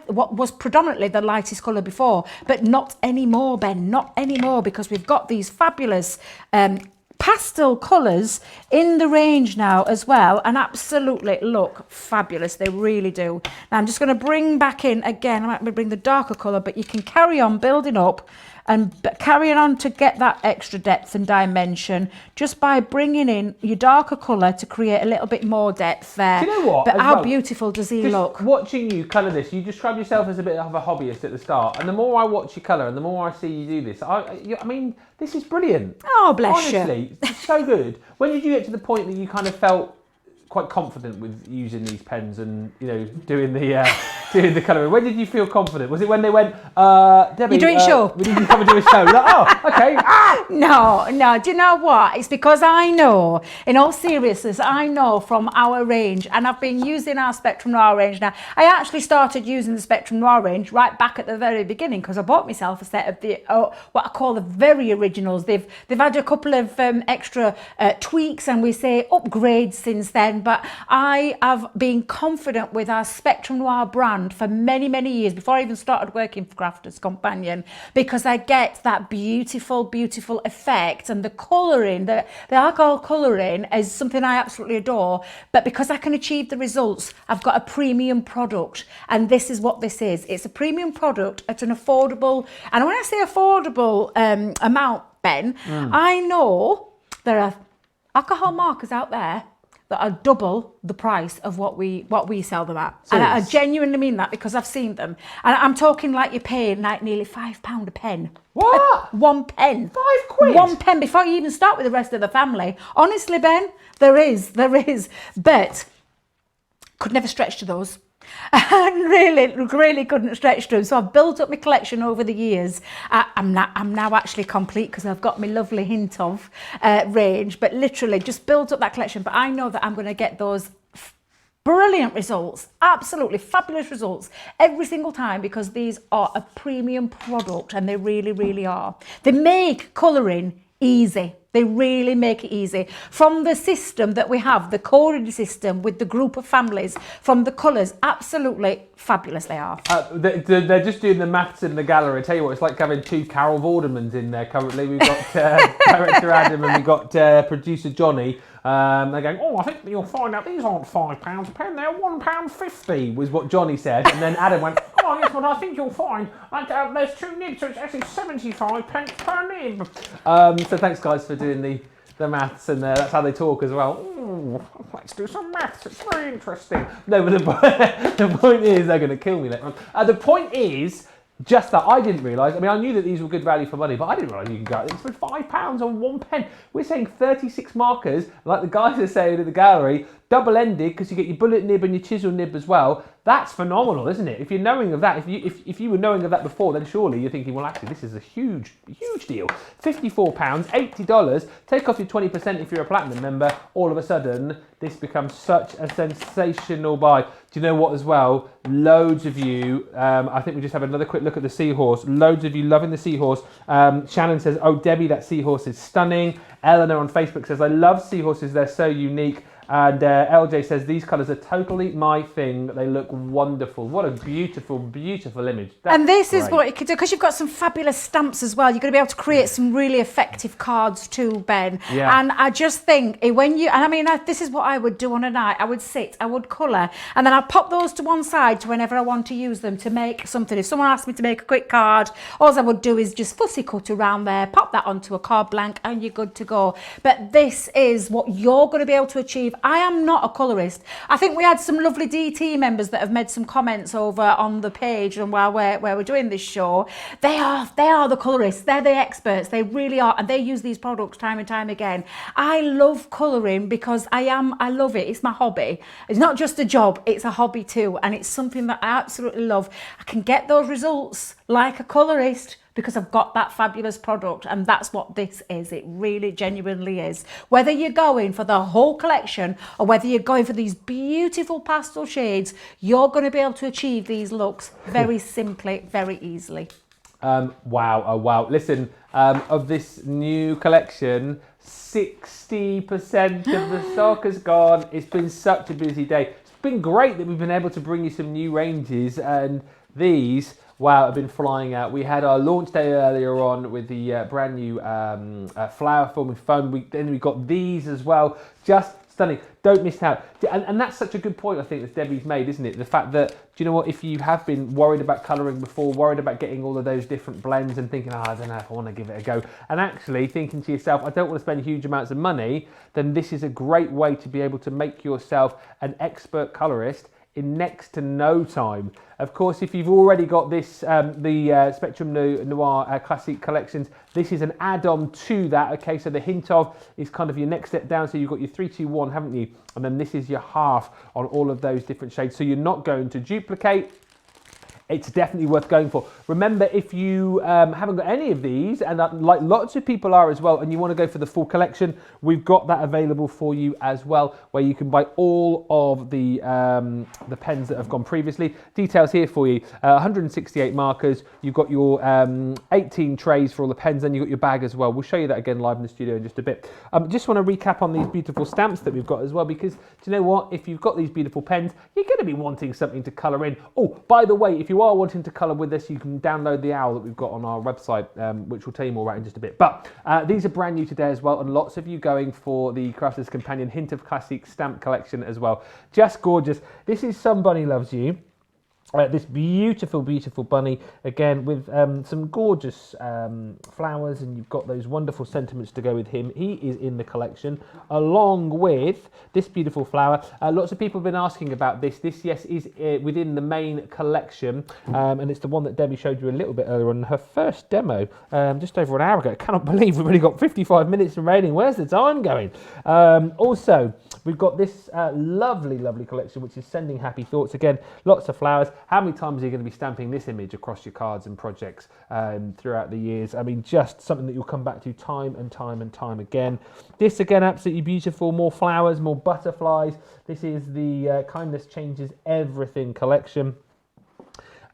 what was predominantly the lightest colour before, but not anymore, Ben, not anymore, because we've got these fabulous pastel colours in the range now as well, and absolutely look fabulous. They really do. Now I'm just going to bring back in again, I might bring the darker colour, but you can carry on building up and carrying on to get that extra depth and dimension just by bringing in your darker colour to create a little bit more depth there. Do you know what? But how beautiful does he look? Watching you colour this, you described yourself as a bit of a hobbyist at the start, and the more I watch you colour and the more I see you do this, I mean, this is brilliant. Oh, bless you. Honestly, it's so good. When did you get to the point that you kind of felt quite confident with using these pens and, you know, doing the colouring? When did you feel confident? Was it when they went, Debbie, you're doing a show? We need you to come and do a show. Like, oh, okay. No. Do you know what? It's because I know, in all seriousness, I know from our range, and I've been using our Spectrum Noir range now. I actually started using the Spectrum Noir range right back at the very beginning, because I bought myself a set of the what I call the very originals. They've had a couple of extra tweaks and we say upgrades since then. But I have been confident with our Spectrum Noir brand for many, many years before I even started working for Crafters Companion, because I get that beautiful, beautiful effect, and the colouring, the alcohol colouring is something I absolutely adore. But because I can achieve the results, I've got a premium product, and this is what this is. It's a premium product at an affordable, and when I say affordable amount, Ben, I know there are alcohol markers out there that are double the price of what we sell them at. And I genuinely mean that, because I've seen them. And I'm talking like you're paying like nearly £5 a pen. What? 1 pen. £5? 1 pen before you even start with the rest of the family. Honestly, Ben, there is. But could never stretch to those. And really couldn't stretch to them. So I've built up my collection over the years. I'm now actually complete, because I've got my lovely Hint of range, but literally just built up that collection. But I know that I'm going to get those brilliant results, absolutely fabulous results every single time, because these are a premium product, and they really are. They make colouring easy. They really make it easy. From the system that we have, the coded system with the group of families, from the colours, absolutely fabulous they are. They're just doing the maths in the gallery. I tell you what, it's like having two Carol Vordermans in there currently. We've got director Adam and we've got producer Johnny. They're going, oh, I think you'll find out these aren't £5 a pen, they're £1.50, was what Johnny said. And then Adam went, oh, yes, but I think you'll find there's 2 nibs, so it's actually 75 pence per nib. So thanks, guys, for doing the maths, and that's how they talk as well. Ooh, let's do some maths, it's very interesting. No, but the point is, they're going to kill me later on. The point is, just that I didn't realise, I mean, I knew that these were good value for money, but I didn't realise you can go, it's for £5 on 1 pen. We're saying 36 markers, like the guys are saying in the gallery, double-ended, because you get your bullet nib and your chisel nib as well. That's phenomenal, isn't it? If you're knowing of that, if you were knowing of that before, then surely you're thinking, well, actually, this is a huge deal. £54, $80. Take off your 20% if you're a platinum member. All of a sudden, this becomes such a sensational buy. Do you know what as well? Loads of you, I think we just have another quick look at the Seahorse. Loads of you loving the Seahorse. Shannon says, oh, Debbie, that Seahorse is stunning. Eleanor on Facebook says, I love Seahorses, they're so unique. And LJ says, these colours are totally my thing. They look wonderful. What a beautiful, beautiful image. And this is what you could do, because you've got some fabulous stamps as well. You're going to be able to create some really effective cards too, Ben. Yeah. And I just think when you, and I mean, this is what I would do on a night. I would sit, I would colour, and then I'd pop those to one side to whenever I want to use them to make something. If someone asked me to make a quick card, all I would do is just fussy cut around there, pop that onto a card blank, and you're good to go. But this is what you're going to be able to achieve I am not a colourist. I think we had some lovely DT members that have made some comments over on the page and while we're doing this show. They are the colourists. They're the experts. They really are, and they use these products time and time again. I love colouring because I love it. It's my hobby. It's not just a job, it's a hobby too, and it's something that I absolutely love. I can get those results like a colourist because I've got that fabulous product, and that's what this is. It really genuinely is. Whether you're going for the whole collection or whether you're going for these beautiful pastel shades, you're going to be able to achieve these looks very simply, very easily. Wow, oh wow. Listen, of this new collection, 60% of the stock has gone. It's been such a busy day. It's been great that we've been able to bring you some new ranges, and these, wow, have been flying out. We had our launch day earlier on with the brand new flower forming foam. Then we got these as well. Just stunning. Don't miss out. And that's such a good point, I think, that Debbie's made, isn't it? The fact that, do you know what, if you have been worried about colouring before, worried about getting all of those different blends and thinking, I don't know if I want to give it a go, and actually thinking to yourself, I don't want to spend huge amounts of money, then this is a great way to be able to make yourself an expert colourist in next to no time. Of course, if you've already got this, the Spectrum Noir Classic collections, this is an add-on to that. Okay, so the hint of is kind of your next step down. So you've got your 3, 2, 1, haven't you? And then this is your half on all of those different shades. So you're not going to duplicate. It's definitely worth going for. Remember, if you haven't got any of these, and like lots of people are as well, and you want to go for the full collection, we've got that available for you as well, where you can buy all of the pens that have gone previously. Details here for you, 168 markers, you've got your 18 trays for all the pens, and you've got your bag as well. We'll show you that again live in the studio in just a bit. Just want to recap on these beautiful stamps that we've got as well, because do you know what? If you've got these beautiful pens, you're going to be wanting something to colour in. Oh, by the way, if you are wanting to colour with us, you can download the owl that we've got on our website, which we'll tell you more about in just a bit. But these are brand new today as well, and lots of you going for the Crafter's Companion Hint of Classic stamp collection as well. Just gorgeous. This is Somebody Loves You. This beautiful, beautiful bunny, again, with some gorgeous flowers, and you've got those wonderful sentiments to go with him. He is in the collection, along with this beautiful flower. Lots of people have been asking about this. This, yes, is within the main collection, and it's the one that Debbie showed you a little bit earlier on her first demo, just over an hour ago. I cannot believe we've only got 55 minutes remaining. Where's the time going? Also, we've got this lovely, lovely collection, which is Sending Happy Thoughts. Again, lots of flowers. How many times are you going to be stamping this image across your cards and projects throughout the years? I mean, just something that you'll come back to time and time and time again. This, again, absolutely beautiful. More flowers, more butterflies. This is the Kindness Changes Everything collection.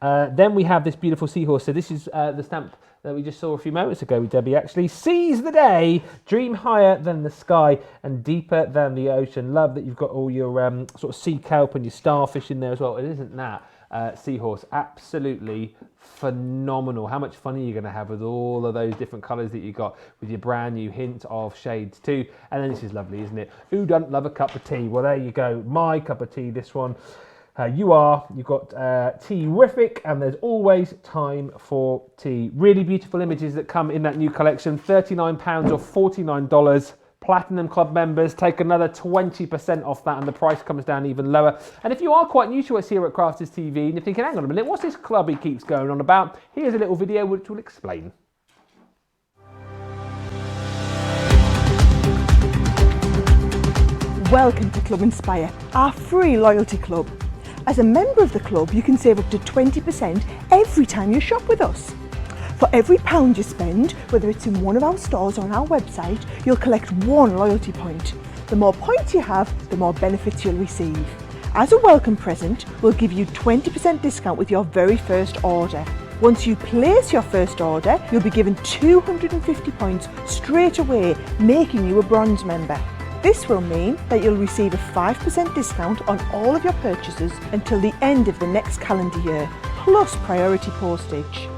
Then we have this beautiful seahorse. So this is the stamp that we just saw a few moments ago with Debbie, actually. Seize the day, dream higher than the sky and deeper than the ocean. Love that you've got all your sort of sea kelp and your starfish in there as well. It isn't that seahorse absolutely phenomenal. How much fun are you going to have with all of those different colours that you got with your brand new hint of shades too? And then this is lovely, isn't it? Who doesn't love a cup of tea? Well, there you go. My cup of tea, this one. You've got Tea-rific, and there's always time for tea. Really beautiful images that come in that new collection. £39 or $49. Platinum Club members take another 20% off that, and the price comes down even lower. And if you are quite new to us here at Crafters TV and you're thinking, hang on a minute, what's this club he keeps going on about? Here's a little video which will explain. Welcome to Club Inspire, our free loyalty club. As a member of the club, you can save up to 20% every time you shop with us. For every £1 you spend, whether it's in one of our stores or on our website, you'll collect 1 loyalty point. The more points you have, the more benefits you'll receive. As a welcome present, we'll give you 20% discount with your very first order. Once you place your first order, you'll be given 250 points straight away, making you a bronze member. This will mean that you'll receive a 5% discount on all of your purchases until the end of the next calendar year, plus priority postage.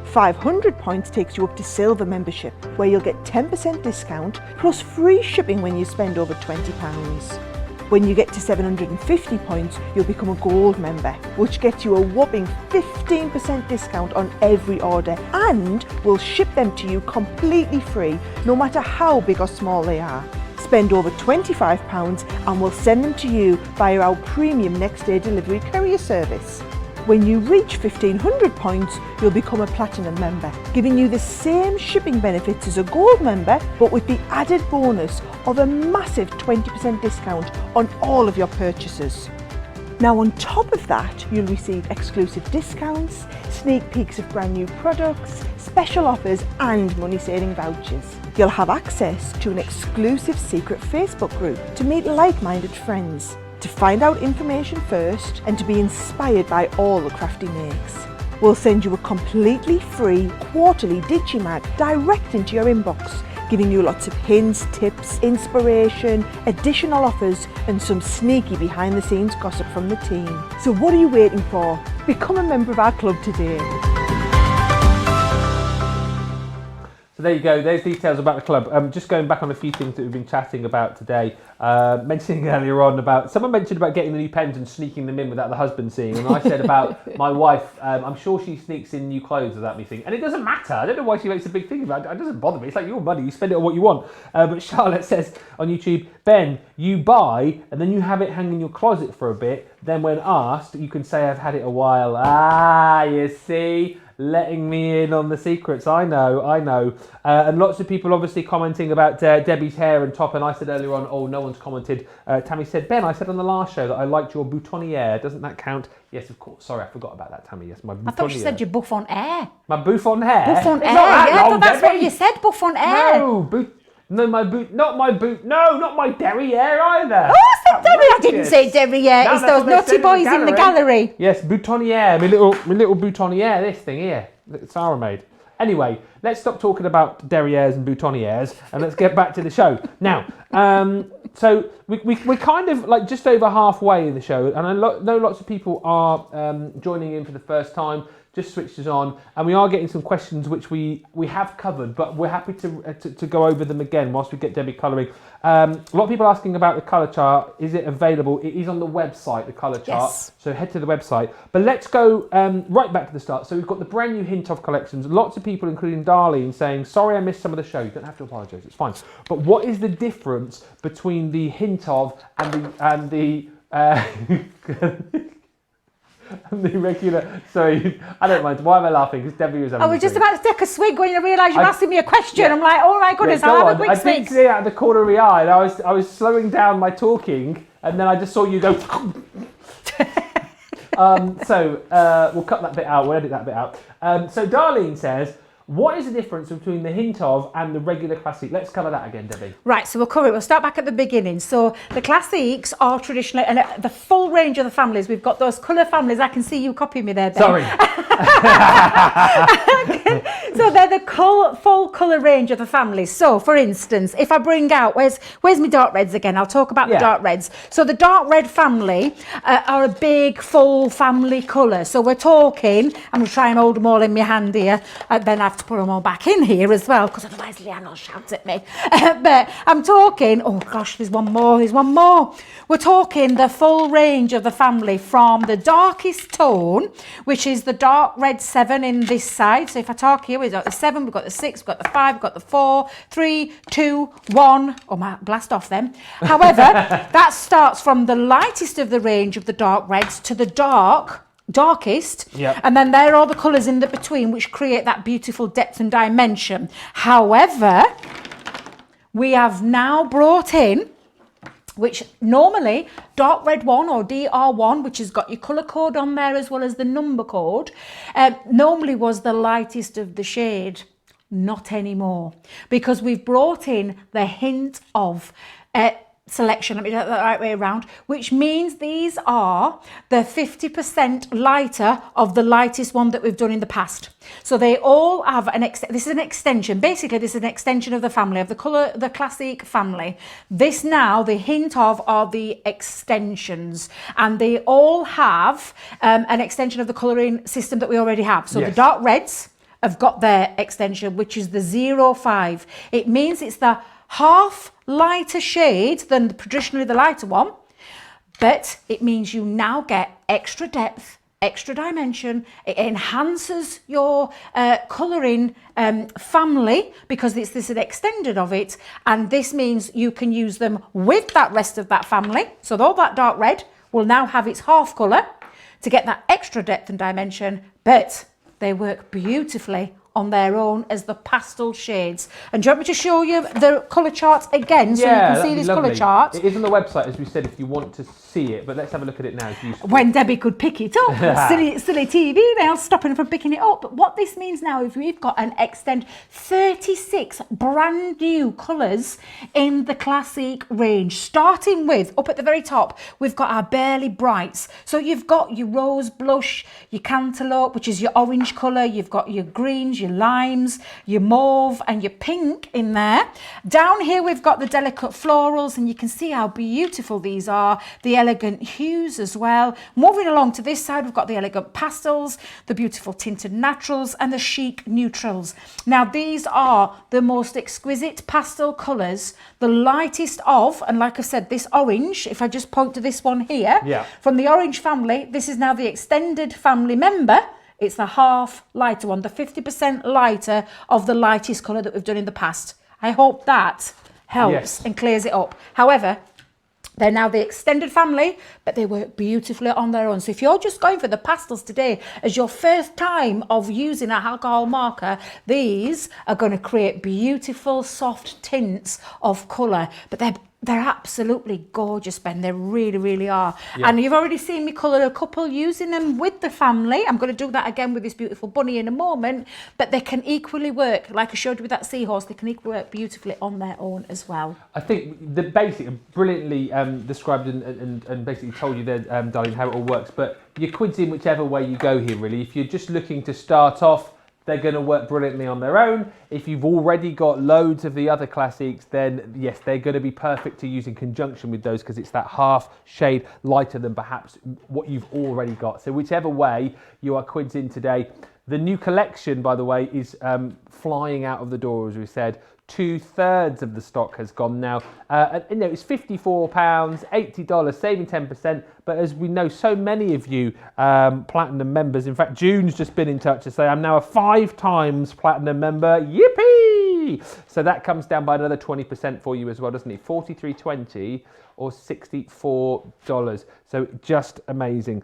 500 points takes you up to silver membership, where you'll get 10% discount plus free shipping when you spend over £20. When you get to 750 points, you'll become a gold member, which gets you a whopping 15% discount on every order, and we'll ship them to you completely free, no matter how big or small they are. Spend over £25 and we'll send them to you via our premium next day delivery courier service. When you reach 1500 points, you'll become a Platinum member, giving you the same shipping benefits as a Gold member, but with the added bonus of a massive 20% discount on all of your purchases. Now on top of that, you'll receive exclusive discounts, sneak peeks of brand new products, special offers and money saving vouchers. You'll have access to an exclusive secret Facebook group to meet like-minded friends, to find out information first and to be inspired by all the crafty makes. We'll send you a completely free quarterly Digimag direct into your inbox, giving you lots of hints, tips, inspiration, additional offers and some sneaky behind the scenes gossip from the team. So what are you waiting for? Become a member of our club today. So there you go, there's details about the club. Just going back on a few things that we've been chatting about today. Mentioning earlier on about, someone mentioned about getting the new pens and sneaking them in without the husband seeing. And I said about my wife, I'm sure she sneaks in new clothes without me seeing. And it doesn't matter. I don't know why she makes a big thing about it. It doesn't bother me. It's like your money, you spend it on what you want. But Charlotte says on YouTube, Ben, you buy and then you have it hang in your closet for a bit. Then when asked, you can say I've had it a while. Ah, you see? Letting me in on the secrets. I know. And lots of people obviously commenting about Debbie's hair and top. And I said earlier on, oh, no one's commented. Tammy said, Ben, I said on the last show that I liked your boutonniere. Doesn't that count? Yes, of course. Sorry, I forgot about that, Tammy. Yes, my boutonniere. I thought you said your bouffon air. My bouffon hair? Bouffon It's air, not that yeah. long, I thought that's Debbie. what you said, bouffon air. No, not my derriere either. Oh, I said derriere. I didn't say derriere. No, It's that's those what they naughty said boys in the gallery. Yes, boutonniere, my little boutonniere, this thing here that Sarah made. Anyway, let's stop talking about derrieres and boutonnieres and let's get back to the show. Now, so we're kind of like just over halfway in the show, and I know lots of people are joining in for the first time, just switched us on, and we are getting some questions which we have covered, but we're happy to go over them again whilst we get Debbie colouring. A lot of people asking about the colour chart. Is it available? It is on the website, the colour chart. Yes. So head to the website. But let's go right back to the start. So we've got the brand new Hint of collections. Lots of people, including Darlene, saying, sorry I missed some of the show. You don't have to apologise, it's fine. But what is the difference between the Hint of and the and the regular, sorry, I don't mind. Why am I laughing? Because Debbie was having I was just about to take a swig when I realised you were asking me a question. Yeah. I'm like, oh my goodness, Yeah, I'll have a quick I swig. did see out of the corner of my eye, and I was slowing down my talking, and then I just saw you go. So we'll cut that bit out. We'll edit that bit out. So Darlene says, what is the difference between the Hint of and the regular Classic? Let's cover that again, Debbie. Right, so we'll cover it. We'll start back at the beginning. So the Classiques are traditionally, and the full range of the families, we've got those colour families. I can see you copying me there, Ben. Sorry. So they're the full colour range of the families. So, for instance, if I bring out, where's my dark reds again? I'll talk about the dark reds. So the dark red family are a big, full family colour. So we're talking, I'm going to try and hold them all in my hand here, and then I have to put them all back in here as well, because otherwise Leanne will shout at me. But I'm talking, oh gosh, there's one more. We're talking the full range of the family, from the darkest tone, which is the dark red 7 in this side. So if I talk here, we've got the 7, we've got the 6, we've got the 5, we've got the 4, 3, 2, 1. Oh, my, blast off them. However, that starts from the lightest of the range of the dark reds to the darkest, and then there are all the colours in the between, which create that beautiful depth and dimension. However, we have now brought in, which normally dark red 1 or DR1, which has got your colour code on there as well as the number code, normally was the lightest of the shade. Not anymore, because we've brought in the Hint of selection, let me get that the right way around, which means these are the 50% lighter of the lightest one that we've done in the past. So they all have this is an extension. Basically, this is an extension of the family, of the Classic family. This now, the Hint of, are the extensions, and they all have an extension of the colouring system that we already have. So the dark reds have got their extension, which is the 05. It means it's the half lighter shade than traditionally the lighter one, but it means you now get extra depth, extra dimension. It enhances your colouring family because this is an extended of it, and this means you can use them with that rest of that family. So all that dark red will now have its half colour to get that extra depth and dimension, but they work beautifully on their own as the pastel shades. And do you want me to show you the colour charts again so you can see this colour chart? It is on the website, as we said, if you want to see it, but let's have a look at it now. It's useful. When Debbie could pick it up. silly TV now, stopping from picking it up. But what this means now is we've got an extend 36 brand new colours in the Classic range. Starting with, up at the very top, we've got our Barely Brights. So you've got your Rose Blush, your Cantaloupe, which is your orange colour. You've got your greens, your limes, your mauve and your pink in there. Down here we've got the delicate florals, and you can see how beautiful these are. The elegant hues as well. Moving along to this side, we've got the elegant pastels, the beautiful tinted naturals and the chic neutrals. Now these are the most exquisite pastel colours, the lightest of, and like I said, this orange, if I just point to this one here, from the orange family, this is now the extended family member. It's the half lighter one, the 50% lighter of the lightest colour that we've done in the past. I hope that helps and clears it up. However, they're now the extended family, but they work beautifully on their own. So if you're just going for the pastels today as your first time of using a alcohol marker, these are going to create beautiful soft tints of colour, but they're absolutely gorgeous, Ben. They really, really are. Yeah. And you've already seen me colour a couple using them with the family. I'm going to do that again with this beautiful bunny in a moment. But they can equally work, like I showed you with that seahorse, they can equally work beautifully on their own as well. I think the basic, brilliantly described and basically told you there, darling, how it all works. But your quids in whichever way you go here, really. If you're just looking to start off, they're going to work brilliantly on their own. If you've already got loads of the other Classiques, then yes, they're going to be perfect to use in conjunction with those because it's that half shade lighter than perhaps what you've already got. So whichever way you are quids in today. The new collection, by the way, is flying out of the door, as we said. 2/3 of the stock has gone now. It's £54, $80, saving 10%. But as we know, so many of you Platinum members, in fact, June's just been in touch to say, I'm now a 5 times Platinum member. Yippee! So that comes down by another 20% for you as well, doesn't it? $43.20 or $64. So just amazing.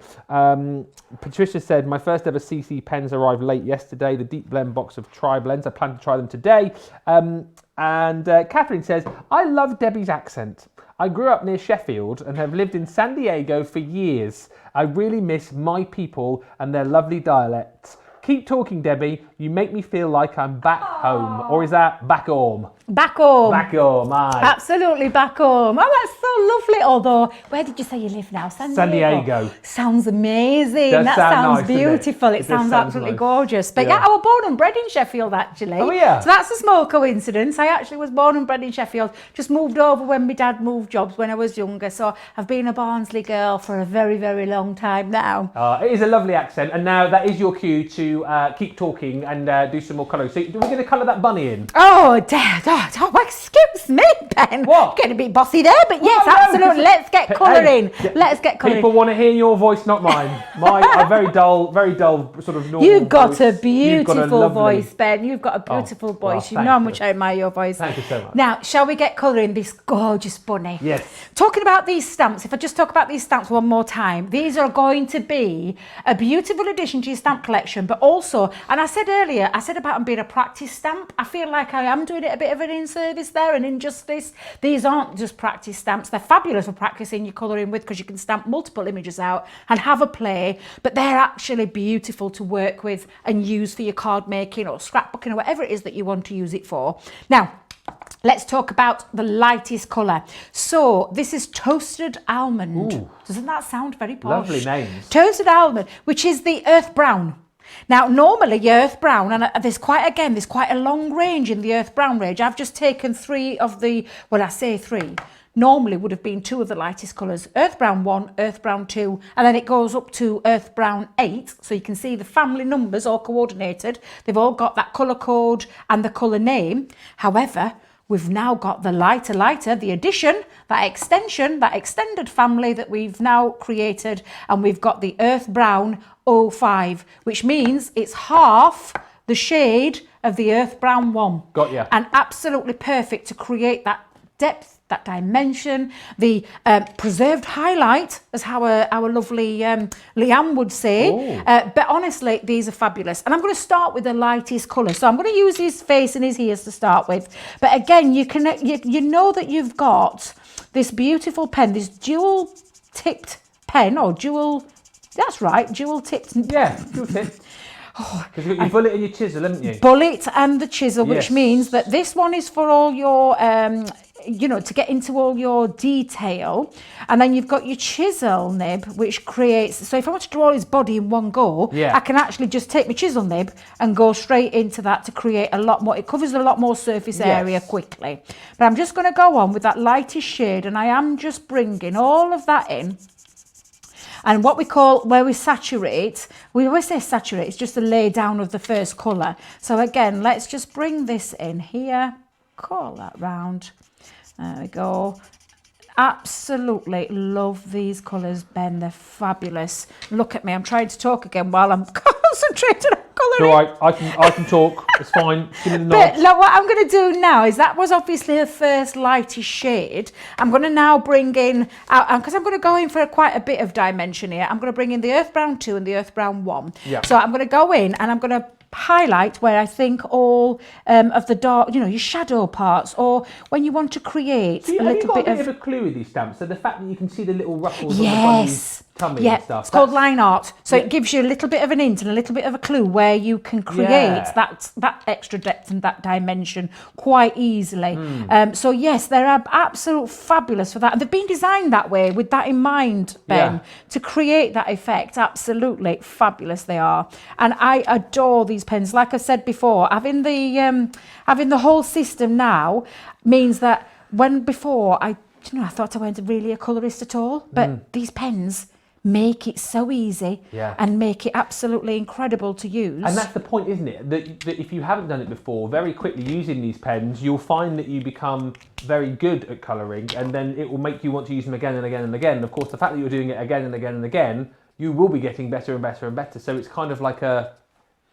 Patricia said, my first ever CC pens arrived late yesterday. The deep blend box of tri-blends. I plan to try them today. And Catherine says, I love Debbie's accent. I grew up near Sheffield and have lived in San Diego for years. I really miss my people and their lovely dialects. Keep talking, Debbie. You make me feel like I'm back home. Or is that back home? Back home. Back home, aye. Absolutely back home. Oh, that's so lovely. Although, where did you say you live now? San Diego. Sounds amazing. That sounds nice, beautiful. It sounds absolutely nice. Gorgeous. But yeah, I was born and bred in Sheffield, actually. Oh, yeah. So that's a small coincidence. I actually was born and bred in Sheffield. Just moved over when my dad moved jobs when I was younger. So I've been a Barnsley girl for a very, very long time now. It is a lovely accent. And now that is your cue to keep talking and do some more colouring. So we're going to colour that bunny in. Oh, Dad. Oh, excuse me, Ben. What? Getting a bit bossy there, but yes, absolutely. Let's get colouring. Let's get colouring. People want to hear your voice, not mine. Mine are very dull, sort of normal. You've got voice. a beautiful lovely voice, Ben. You've got a beautiful voice. Well, you know how much I admire your voice. Thank you so much. Now, shall we get colouring this gorgeous bunny? Yes. Talking about these stamps, if I just talk about these stamps one more time, these are going to be a beautiful addition to your stamp collection, but also, and I said earlier, I said about them being a practice stamp. I feel like I am doing it a bit of an in-service there and injustice. These aren't just practice stamps. They're fabulous for practicing your colouring with because you can stamp multiple images out and have a play, but they're actually beautiful to work with and use for your card making or scrapbooking or whatever it is that you want to use it for. Now, let's talk about the lightest colour. So this is Toasted Almond. Ooh. Doesn't that sound very posh? Lovely names. Toasted Almond, which is the earth brown. Now, normally your earth brown, and there's quite a long range in the earth brown range. I've just taken 3 of the, well, I say 3. Normally would have been 2 of the lightest colours. Earth brown 1, earth brown 2, and then it goes up to earth brown 8. So you can see the family numbers all coordinated. They've all got that colour code and the colour name. However, we've now got the lighter, the addition, that extension, that extended family that we've now created, and we've got the Earth Brown 05, which means it's half the shade of the Earth Brown 1. Got ya. And absolutely perfect to create that depth, that dimension, the preserved highlight, as how our lovely Leanne would say. But honestly, these are fabulous. And I'm going to start with the lightest colour. So I'm going to use his face and his ears to start with. But again, you know that you've got this beautiful pen, this dual-tipped pen, or that's right, dual-tipped. Yeah, dual-tipped. Because you've got your bullet and your chisel, haven't you? Bullet and the chisel, which means that this one is for all your, to get into all your detail. And then you've got your chisel nib, which creates, so if I want to draw his body in one go, I can actually just take my chisel nib and go straight into that to create a lot more. It covers a lot more surface area quickly. But I'm just going to go on with that lightest shade, and I am just bringing all of that in. And what we call, where we saturate, we always say saturate, it's just the lay down of the first colour. So again, let's just bring this in here, call that round. There we go. Absolutely love these colours, Ben. They're fabulous. Look at me, I'm trying to talk again while I'm concentrating on colouring. All right, I can talk. It's fine. Give me the nod. But look, what I'm going to do now is, that was obviously the first lightest shade. I'm going to now bring in, because I'm going to go in for quite a bit of dimension here. I'm going to bring in the Earth Brown 2 and the Earth Brown 1. Yeah. So I'm going to go in and I'm going to highlight where I think all of the dark, your shadow parts, or when you want to create a little bit of... a clue with these stamps? So the fact that you can see the little ruffles on the bunny's tummy and stuff. It's called line art. So it gives you a little bit of an hint and a little bit of a clue where you can create that extra depth and that dimension quite easily. So yes, they're absolute fabulous for that. And they've been designed that way with that in mind, Ben, to create that effect. Absolutely fabulous they are. And I adore these pens. Like I said before, having the whole system now means that when before I thought I wasn't really a colourist at all, but these pens make it so easy and make it absolutely incredible to use. And that's the point, isn't it? That if you haven't done it before, very quickly using these pens, you'll find that you become very good at colouring, and then it will make you want to use them again and again and again. And of course, the fact that you're doing it again and again and again, you will be getting better and better and better. So it's kind of like a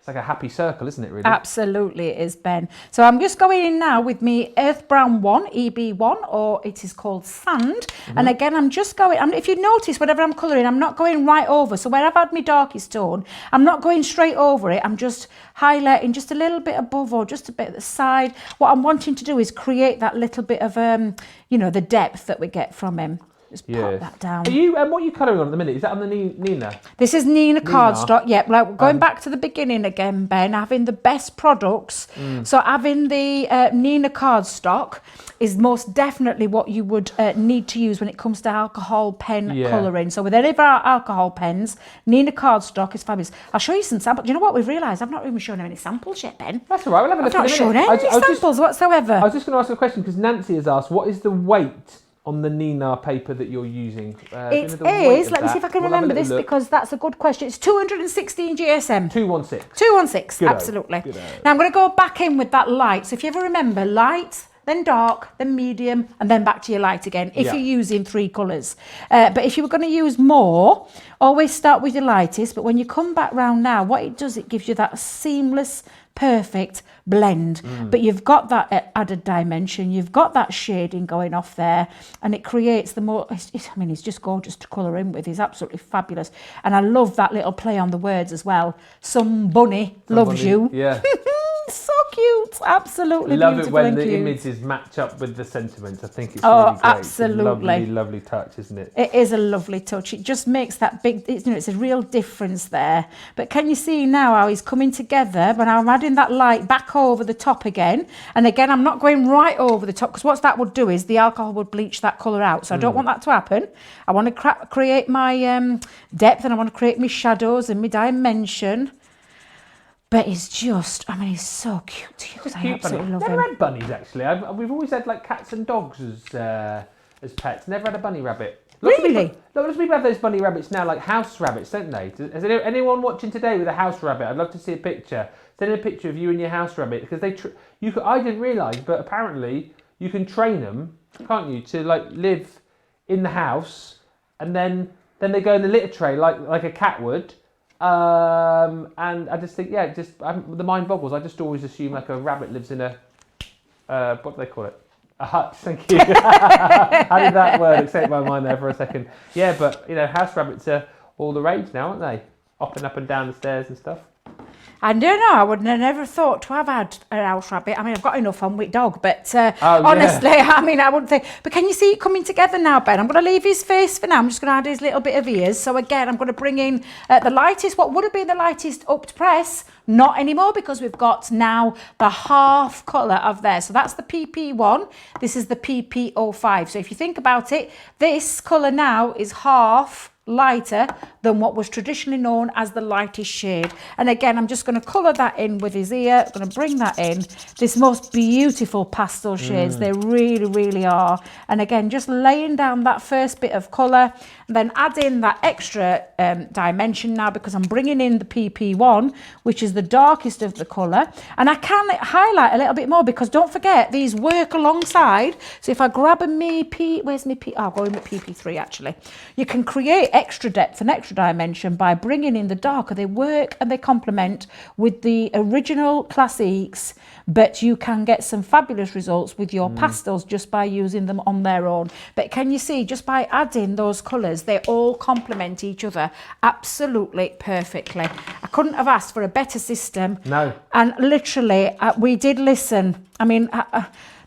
happy circle, isn't it, really? Absolutely it is, Ben. So I'm just going in now with me Earth Brown 1, EB1, or it is called Sand. And again, I'm just going, if you notice, whenever I'm colouring, I'm not going right over. So where I've had my darkest tone, I'm not going straight over it. I'm just highlighting just a little bit above or just a bit at the side. What I'm wanting to do is create that little bit of, the depth that we get from him. Just pop that down. What are you colouring on at the minute? Is that on the Nina? This is Nina cardstock. Yep. Like going back to the beginning again, Ben. Having the best products. So having the Nina cardstock is most definitely what you would need to use when it comes to alcohol pen colouring. So with any of our alcohol pens, Nina cardstock is fabulous. I'll show you some samples. Do you know what we've realised? I've not even shown any samples yet, Ben. That's all right. We'll have a look. I've not shown any samples whatsoever. I was just going to ask a question because Nancy has asked, what is the weight on the Nina paper that you're using? It is, let me see if I can remember this, because that's a good question. It's 216 GSM. 216. 216, absolutely. Now I'm going to go back in with that light. So if you ever remember, light, then dark, then medium, and then back to your light again, if you're using 3 colours. But if you were going to use more, always start with your lightest. But when you come back round now, what it does, it gives you that seamless, perfect blend. But you've got that added dimension, you've got that shading going off there, and it creates the more, it's just gorgeous to colour in with. He's absolutely fabulous. And I love that little play on the words as well. Some bunny loves you. Yeah. So cute, absolutely love beautiful. It when and the cute. Images match up with the sentiment. I think it's really great. Absolutely. It's a lovely touch, isn't it? It is a lovely touch. It just makes that big, it's a real difference there. But can you see now how he's coming together when I'm adding that light back over the top again? And again, I'm not going right over the top, because what that would do is the alcohol would bleach that colour out. So I don't want that to happen. I want to create my depth, and I want to create my shadows and my dimension. But he's just, he's so cute. I absolutely love him. Never had bunnies, actually. We've always had like cats and dogs as pets. Never had a bunny rabbit. Really? Lots of people have those bunny rabbits now, like house rabbits, don't they? Is there anyone watching today with a house rabbit? I'd love to see a picture. Send a picture of you and your house rabbit, because I didn't realise, but apparently you can train them, can't you, to like live in the house, and then they go in the litter tray like a cat would. And I just think, the mind boggles. I just always assume like a rabbit lives in a, what do they call it? A hut. Thank you. How did that word escape my mind there for a second? Yeah, but house rabbits are all the rage now, aren't they? Hopping up and down the stairs and stuff. I don't know. I would have never thought to have had a house rabbit. I mean, I've got enough on with dog, but honestly, I mean, I wouldn't think. But can you see it coming together now, Ben? I'm going to leave his face for now. I'm just going to add his little bit of ears. So again, I'm going to bring in the lightest, what would have been the lightest upped press. Not anymore, because we've got now the half colour of there. So that's the PP1. This is the PP05. So if you think about it, this colour now is half lighter than what was traditionally known as the lightest shade. And again, I'm just going to colour that in with his ear. I'm going to bring that in. This most beautiful pastel shades, they really, really are. And again, just laying down that first bit of colour, and then add in that extra dimension now, because I'm bringing in the PP1, which is the darkest of the colour. And I can highlight a little bit more, because don't forget, these work alongside. So if I grab a where's my P? I'll go in with PP3 actually. You can create extra depth and extra dimension by bringing in the darker. They work and they complement with the original Classiques, but you can get some fabulous results with your pastels just by using them on their own. But can you see, just by adding those colours, they all complement each other absolutely perfectly. I couldn't have asked for a better system. No. And literally, we did listen. I mean,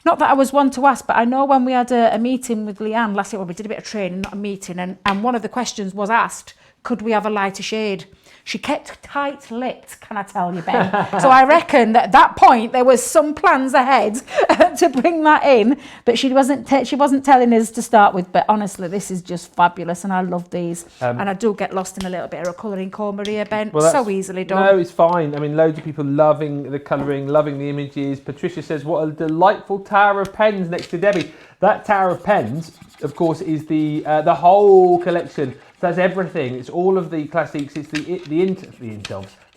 not that I was one to ask, but I know when we had a meeting with Leanne last year, well, we did a bit of training, not a meeting, and one of the questions was asked, could we have a lighter shade? She kept tight-lipped, can I tell you, Ben? So I reckon that at that point there was some plans ahead to bring that in, but she wasn't telling us to start with. But honestly, this is just fabulous, and I love these. And I do get lost in a little bit of a colouring coma here, Ben. Well, so easily done. No, it's fine. I mean, loads of people loving the colouring, loving the images. Patricia says, what a delightful tower of pens next to Debbie. That tower of pens, of course, is the whole collection. So that's everything. It's all of the Classiques. It's the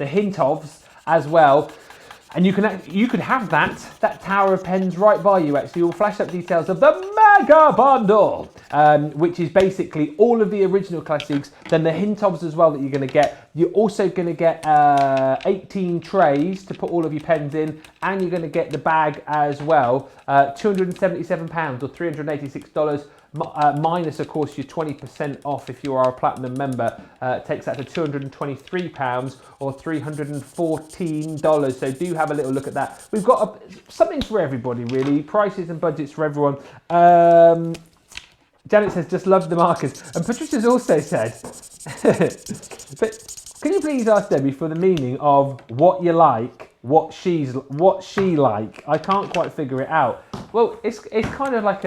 hint ofs as well. And you could have that tower of pens right by you. Actually, we'll flash up details of the mega bundle, which is basically all of the original Classiques. Then the hint ofs as well that you're going to get. You're also going to get 18 trays to put all of your pens in, and you're going to get the bag as well. £277 or $386. Minus, of course, your 20% off if you are a platinum member. Takes that to £223 or $314. So do have a little look at that. We've got something for everybody, really. Prices and budgets for everyone. Janet says, just love the markers. And Patricia's also said, but can you please ask Debbie for the meaning of what you like, what she like? I can't quite figure it out. Well, it's kind of like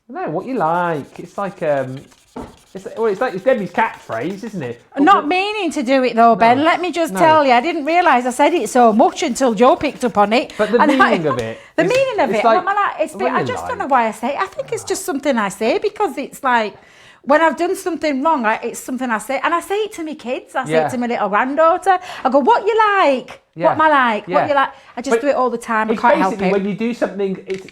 no, what you like. It's like it's Debbie's catchphrase, isn't it? I'm not meaning to do it though, Ben. Let me just tell you, I didn't realise I said it so much until Joe picked up on it. But the meaning of it. The meaning of it. Like, I just don't know why I say it. I think it's just something I say, because it's like, when I've done something wrong, it's something I say. And I say it to my kids. I say it to my little granddaughter. I go, what you like? Yeah. What am I like? Yeah. What you like? I just do it all the time. I can't help it. When you do something, it's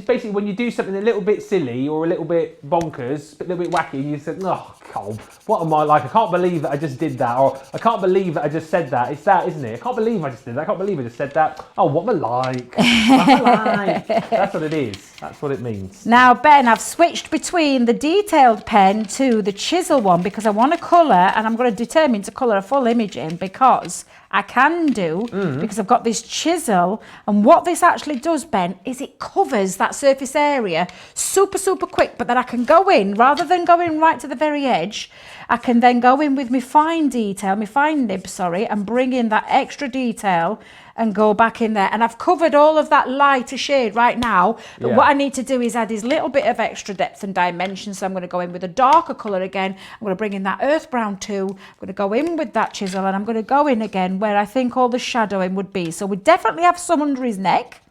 basically when you do something a little bit silly or a little bit bonkers, a little bit wacky, you say, oh, God, what am I like? I can't believe that I just did that. Or I can't believe that I just said that. It's that, isn't it? I can't believe I just did that. I can't believe I just said that. Oh, what am I like? What am I like? That's what it is. That's what it means. Now, Ben, I've switched between the detailed pen to the chisel one, because I want to colour, and I'm going to determine to colour a full image in, because I can do, because I've got this chisel, and what this actually does, Ben, is it covers that surface area super, super quick, but then I can go in, rather than going right to the very edge, I can then go in with my fine nib, and bring in that extra detail and go back in there. And I've covered all of that lighter shade right now, but what I need to do is add this little bit of extra depth and dimension. So I'm going to go in with a darker colour again. I'm going to bring in that earth brown too. I'm going to go in with that chisel, and I'm going to go in again where I think all the shadowing would be. So we definitely have some under his neck,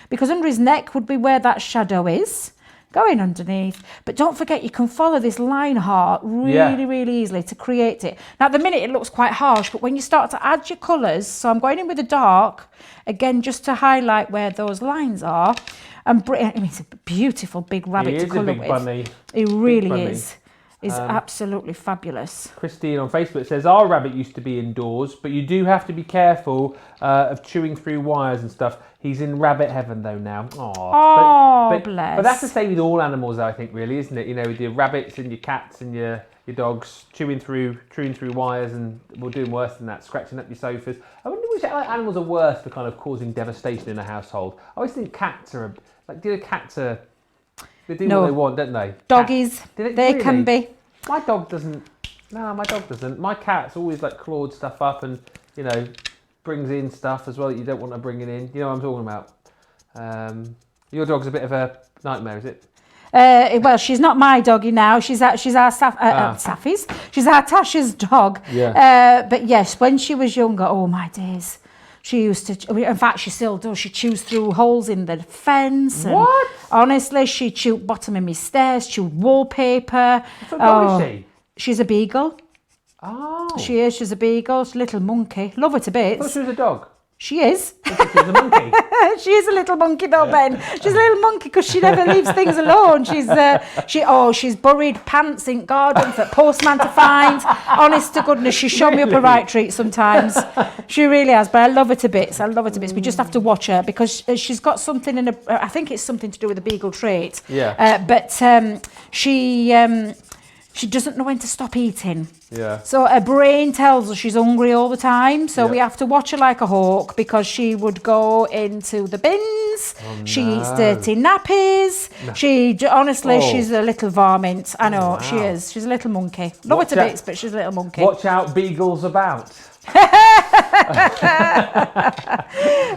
because under his neck would be where that shadow is. Go in underneath, but don't forget you can follow this line heart really easily to create it. Now at the minute it looks quite harsh, but when you start to add your colours, so I'm going in with the dark again just to highlight where those lines are, And I mean, it's a beautiful big rabbit to colour with. He is a big bunny. He really is. He's absolutely fabulous. Christine on Facebook says, our rabbit used to be indoors, but you do have to be careful of chewing through wires and stuff. He's in rabbit heaven though now. Aww. Bless. But that's the same with all animals, I think, really, isn't it? You know, with your rabbits and your cats and your dogs chewing through wires, and we're doing worse than that, scratching up your sofas. I wonder which animals are worse for kind of causing devastation in a household. I always think cats are they do what they want, don't they? Doggies, they can be. My dog doesn't. No, my dog doesn't. My cat's always like clawed stuff up and, you know, brings in stuff as well that you don't want to bring it in. You know what I'm talking about? Your dog's a bit of a nightmare, is it? Well, she's not my doggy now. She's our Safi's. She's our Tasha's dog. Yeah. But yes, when she was younger, oh my days. She used to, in fact, she still does. She chews through holes in the fence. And what? Honestly, she chewed bottom of my stairs, chewed wallpaper. What dog is she? She's a beagle. Oh. She is. She's a beagle. She's a little monkey. Love her to bits. I thought she was a dog. She is. I thought she was a monkey. She is a little monkey though, Ben. She's a little monkey because she never leaves things alone. She's buried pants in garden for postman to find. Honest to goodness, she showed me up a right treat sometimes. She really has, but I love her to bits. We just have to watch her because she's got something in her. I think it's something to do with the beagle trait. Yeah. But she doesn't know when to stop eating. Yeah. So her brain tells her she's hungry all the time. So we have to watch her like a hawk because she would go into the bins. Oh, She eats dirty nappies. No. She's a little varmint. I know, she is. She's a little monkey. Love her to bits, but she's a little monkey. Watch out, beagles about.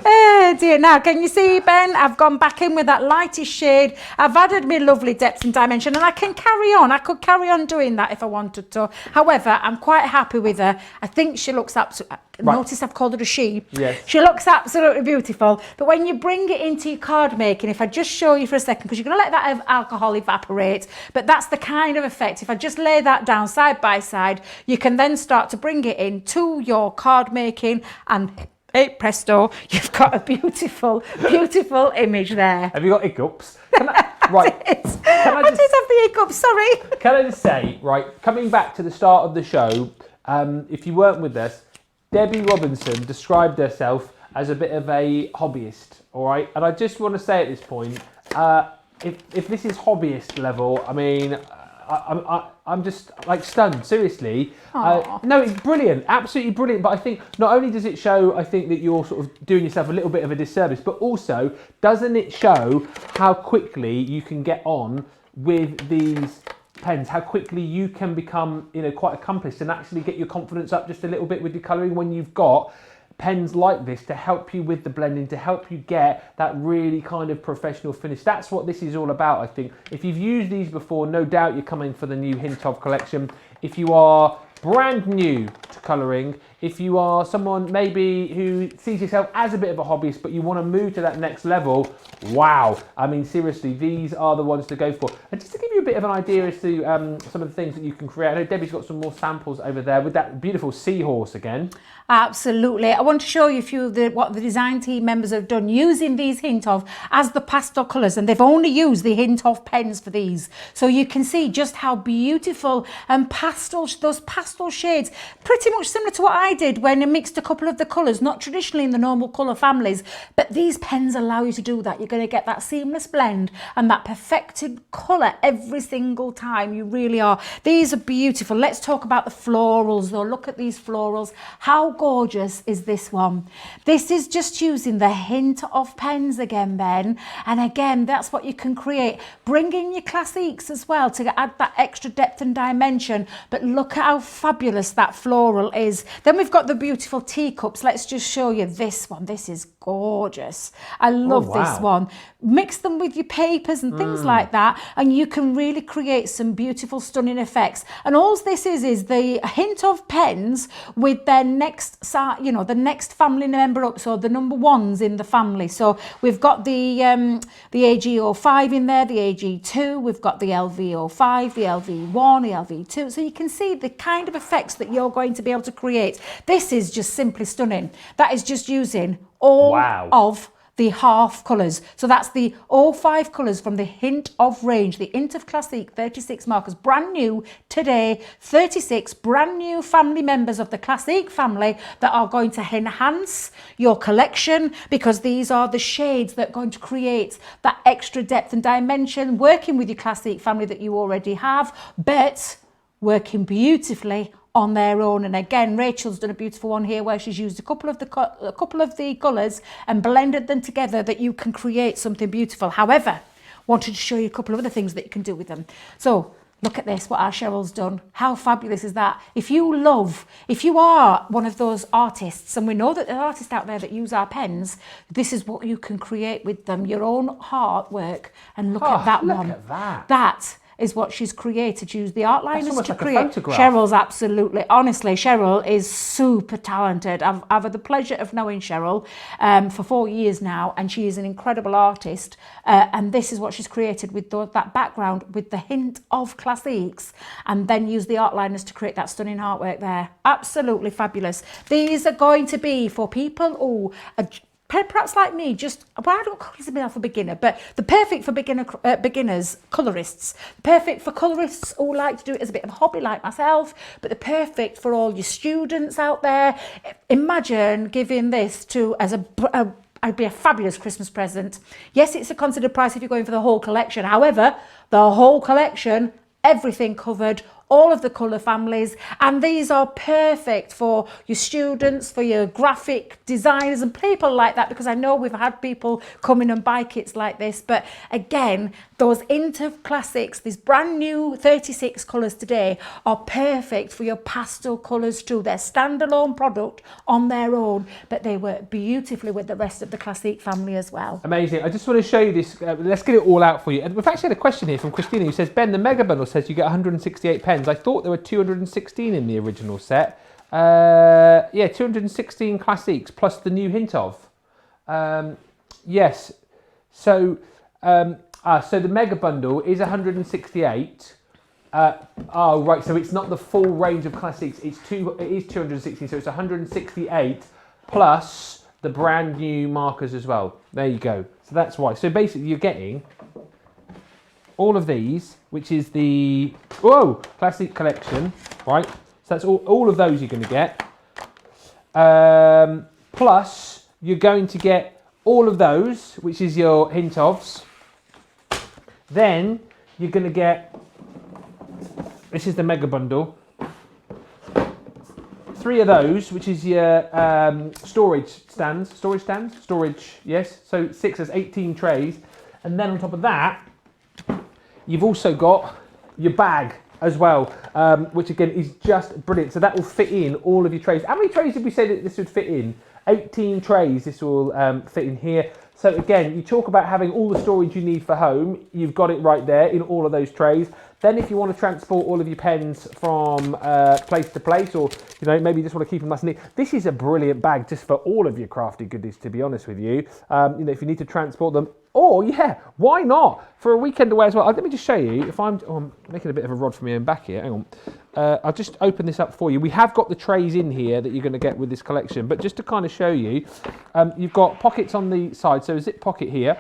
Oh dear. Now, can you see, Ben? I've gone back in with that lightish shade. I've added my lovely depth and dimension, and I can carry on. I could carry on doing that if I wanted to. However, I'm quite happy with her. I think she looks absolutely... Right. Notice I've called her a she. Yes. She looks absolutely beautiful. But when you bring it into your card making, if I just show you for a second, because you're going to let that alcohol evaporate, but that's the kind of effect. If I just lay that down side by side, you can then start to bring it into your card making, and hey, presto, you've got a beautiful, beautiful image there. Have you got hiccups? Right. I did have the hiccups, sorry. Can I just say, right, coming back to the start of the show, if you weren't with us, Debbie Robinson described herself as a bit of a hobbyist, all right? And I just want to say at this point, if this is hobbyist level, I mean, I'm just like stunned, seriously. No, it's brilliant, absolutely brilliant. But I think not only does it show, I think that you're sort of doing yourself a little bit of a disservice, but also doesn't it show how quickly you can get on with these pens, how quickly you can become, you know, quite accomplished and actually get your confidence up just a little bit with your colouring when you've got pens like this to help you with the blending, to help you get that really kind of professional finish. That's what this is all about, I think. If you've used these before, no doubt you're coming for the new Hint Of collection. If you are brand new to colouring, if you are someone maybe who sees yourself as a bit of a hobbyist but you want to move to that next level, wow, I mean seriously, these are the ones to go for. And just to give you a bit of an idea as to some of the things that you can create, I know Debbie's got some more samples over there with that beautiful Seahorse again. Absolutely. I want to show you a few of what the design team members have done using these Hint Of as the pastel colours, and they've only used the Hint Of pens for these. So you can see just how beautiful and those pastel shades, pretty much similar to what I did when I mixed a couple of the colours, not traditionally in the normal colour families, but these pens allow you to do that. You're going to get that seamless blend and that perfected colour every single time. You really are. These are beautiful. Let's talk about the florals though. Look at these florals. How gorgeous is this one? This is just using the Hint Of pens again, Ben. And again, that's what you can create. Bring in your Classiques as well to add that extra depth and dimension. But look at how fabulous that floral is. Then we've got the beautiful teacups. Let's just show you this one. This is gorgeous. I love this one. Mix them with your papers and things like that, and you can really create some beautiful, stunning effects. And all this is the Hint Of pens with their next, you know, the next family member up, so the number ones in the family. So we've got the AG05 in there, the AG2, we've got the LV05, the LV1, the LV2. So you can see the kind of effects that you're going to be able to create. This is just simply stunning. That is just using all of the half colours. So that's the all 5 colours from the Hint of range, the Hint of Classique 36 markers, brand new today, 36 brand new family members of the Classique family that are going to enhance your collection, because these are the shades that are going to create that extra depth and dimension, working with your Classique family that you already have, but working beautifully on their own. And again, Rachel's done a beautiful one here where she's used a couple of the colours and blended them together that you can create something beautiful. However, wanted to show you a couple of other things that you can do with them. So look at this, what our Cheryl's done. How fabulous is that? If you are one of those artists, and we know that there are artists out there that use our pens, this is what you can create with them, your own artwork. And look at that one. Look at that. That is what she's created. Use the art liners to like create. a photograph. Cheryl's absolutely, honestly, Cheryl is super talented. I've had the pleasure of knowing Cheryl for 4 years now, and she is an incredible artist. And this is what she's created with that background, with the Hint of Classiques, and then use the art liners to create that stunning artwork there. Absolutely fabulous. These are going to be for people who are perhaps like me, I don't consider myself a beginner, but the perfect for beginners, colourists, perfect for colourists who like to do it as a bit of a hobby like myself, but they're perfect for all your students out there. Imagine giving this I'd be a fabulous Christmas present. Yes, it's a considered price if you're going for the whole collection. However, the whole collection, everything covered, all of the colour families, and these are perfect for your students, for your graphic designers and people like that, because I know we've had people come in and buy kits like this. But again, those Hint of Classics, these brand new 36 colours today, are perfect for your pastel colours too. They're standalone product on their own, but they work beautifully with the rest of the Classique family as well. Amazing. I just want to show you this. Let's get it all out for you. And we've actually had a question here from Christina who says, Ben, the mega bundle says you get 168 pens. I thought there were 216 in the original set. Yeah, 216 Classiques plus the new Hint of. Yes. So, so the mega bundle is 168. Oh, right. So it's not the full range of Classiques. It is 216. So it's 168 plus the brand new markers as well. There you go. So that's why. So basically, you're getting all of these, which is the Classic collection, right? So that's all of those you're going to get. Plus, you're going to get all of those, which is your Hint ofs. Then you're going to get, this is the mega bundle, 3 of those, which is your storage, yes. So 6 as 18 trays. And then on top of that, you've also got your bag as well, which again is just brilliant. So that will fit in all of your trays. How many trays did we say that this would fit in? 18 trays this will fit in here. So again, you talk about having all the storage you need for home. You've got it right there in all of those trays. Then if you want to transport all of your pens from place to place, or maybe you just want to keep them nice and neat, this is a brilliant bag just for all of your crafty goodies, to be honest with you. If you need to transport them, or yeah, why not for a weekend away as well? Let me just show you. If I'm making a bit of a rod for my own back here. Hang on. I'll just open this up for you. We have got the trays in here that you're going to get with this collection, but just to kind of show you, you've got pockets on the side, so a zip pocket here.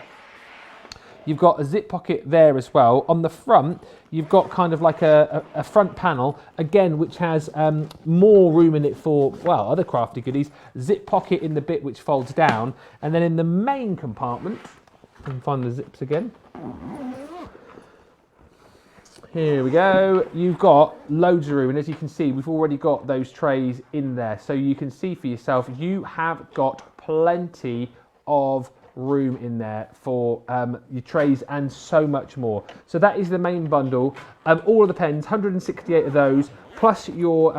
You've got a zip pocket there as well. On the front, you've got kind of like a front panel, again, which has more room in it for, well, other crafty goodies. Zip pocket in the bit which folds down. And then in the main compartment, I can find the zips again. Here we go. You've got loads of room. And as you can see, we've already got those trays in there. So you can see for yourself, you have got plenty of room in there for your trays and so much more. So that is the main bundle. All of the pens, 168 of those, plus your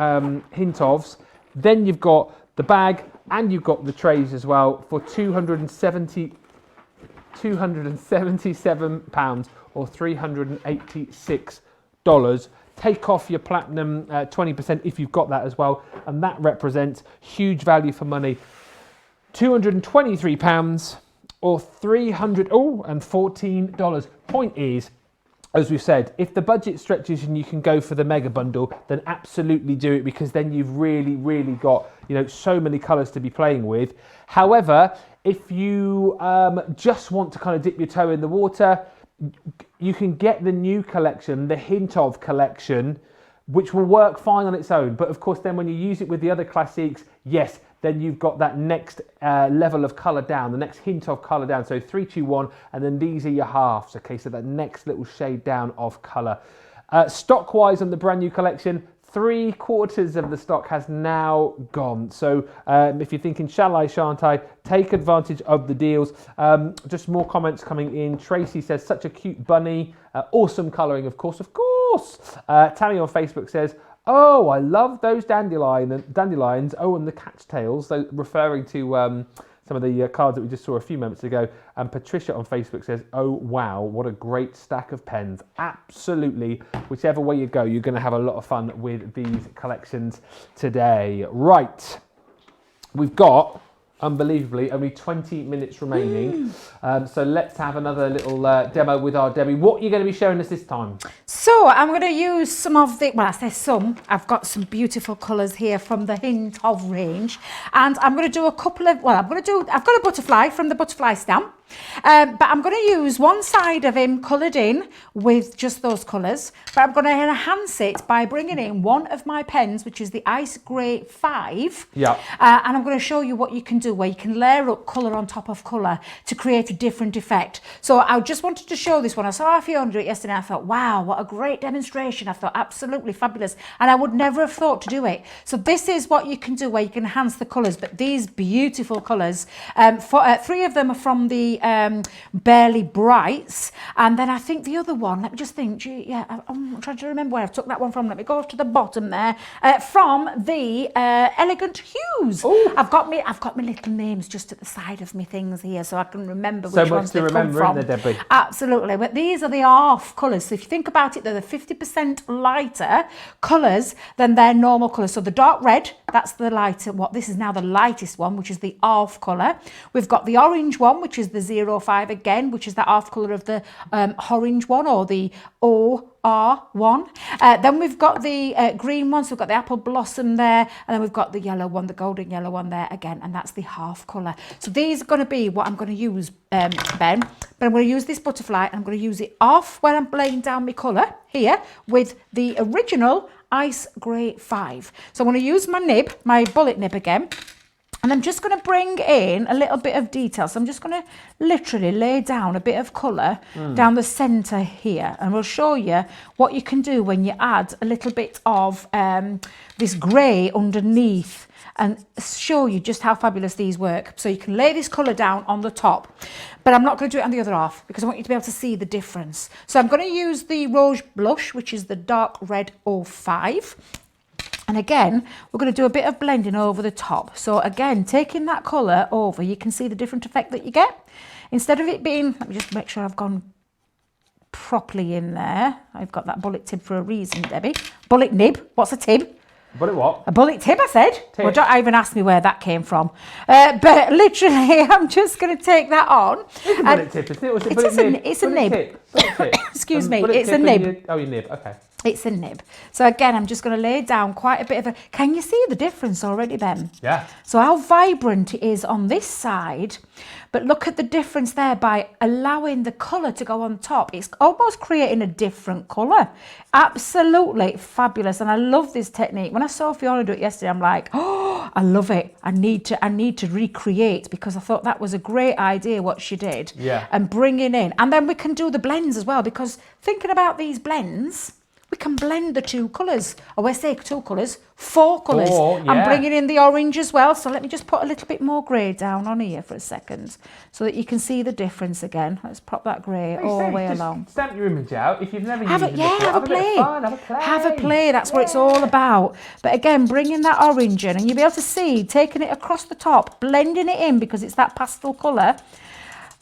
Hint ofs. Then you've got the bag and you've got the trays as well for £277 or $386. Take off your platinum 20% if you've got that as well, and that represents huge value for money. £223 or $314. Point is, as we've said, if the budget stretches and you can go for the mega bundle, then absolutely do it, because then you've really got so many colours to be playing with. However, If you just want to kind of dip your toe in the water, you can get the new collection, the Hint Of collection, which will work fine on its own. But of course, then when you use it with the other Classiques, yes, then you've got that next level of colour down, the next hint of colour down. So 3, 2, 1, and then these are your halves. Okay, so that next little shade down of colour. Stock-wise on the brand new collection, 3/4 of the stock has now gone. So if you're thinking, shall I, shan't I, take advantage of the deals. Just more comments coming in. Tracy says, such a cute bunny. Awesome colouring, of course, of course. Tammy on Facebook says, oh, I love those dandelions. Oh, and the catchtails, so referring to some of the cards that we just saw a few moments ago. And Patricia on Facebook says, oh, wow, what a great stack of pens. Absolutely. Whichever way you go, you're going to have a lot of fun with these collections today. Right. We've got, unbelievably, only 20 minutes remaining. So let's have another little demo with our Debbie. What are you going to be showing us this time? So I'm going to use some of the, well, I say some, I've got some beautiful colours here from the Hint Of range. And I'm going to do a couple of, well, I've got a butterfly from the butterfly stamp. But I'm going to use one side of him coloured in with just those colours, but I'm going to enhance it by bringing in one of my pens, which is the Ice Grey 5. Yeah. And I'm going to show you what you can do, where you can layer up colour on top of colour to create a different effect. So I just wanted to show this one. I saw Fiona do it yesterday and I thought, wow, what a great demonstration. I thought, absolutely fabulous. And I would never have thought to do it. So this is what you can do, where you can enhance the colours, but these beautiful colours, 3 of them are from the Barely Brights, and then I think the other one, let me just think, I'm trying to remember where I've took that one from. Let me go to the bottom there, from the Elegant Hues. Ooh. I've got my little names just at the side of me things here, so I can remember so which much ones to they remember, come from. isn't there, Debbie? Absolutely, but these are the half colours. So if you think about it, they're the 50% lighter colours than their normal colours. So the dark red, that's the lighter. This is now the lightest one, which is the half colour. We've got the orange one, which is the 05 again, which is the half colour of the orange one, or the OR1. Then we've got the green one, so we've got the apple blossom there, and then we've got the yellow one, the golden yellow one there again, and that's the half colour. So these are going to be what I'm going to use, Ben, but I'm going to use this butterfly, and I'm going to use it off when I'm laying down my colour here with the original Ice Grey 5. So I'm going to use my nib, my bullet nib again, and I'm just going to bring in a little bit of detail. So I'm just going to literally lay down a bit of colour down the centre here. And we'll show you what you can do when you add a little bit of this grey underneath, and show you just how fabulous these work. So you can lay this colour down on the top, but I'm not going to do it on the other half because I want you to be able to see the difference. So I'm going to use the Rouge Blush, which is the dark red 05. And again, we're going to do a bit of blending over the top. So again, taking that colour over, you can see the different effect that you get. Instead of it being, let me just make sure I've gone properly in there. I've got that bullet tib for a reason, Debbie. Bullet nib, what's a tib? Bullet what? A bullet tib, I said. Tib. Well, don't even ask me where that came from. But literally, I'm just going to take that on. It's a bullet tip, isn't it? Or is it It bullet is a- nib? it's a Bullet nib. tip. Bullet tip. Excuse me, bullet it's a tip nib. your nib, okay. It's a nib. So again, I'm just going to lay down quite a bit of a... Can you see the difference already, Ben? Yeah. So how vibrant it is on this side, but look at the difference there by allowing the colour to go on top. It's almost creating a different colour. Absolutely fabulous. And I love this technique. When I saw Fiona do it yesterday, I'm like, oh, I love it. I need to recreate, because I thought that was a great idea what she did. Yeah. And bringing in. And then we can do the blends as well, because thinking about these blends, we can blend the 2 colours, or I say 2 colours, 4 colours. Four, yeah. I'm bringing in the orange as well, so let me just put a little bit more grey down on here for a second, so that you can see the difference again. Let's pop that grey all the way Just along. Stamp your image out. If you've never used it before, Have a bit of play. fun, have a play. Have a play, that's what it's all about. But again, bringing that orange in, and you'll be able to see, taking it across the top, blending it in, because it's that pastel colour.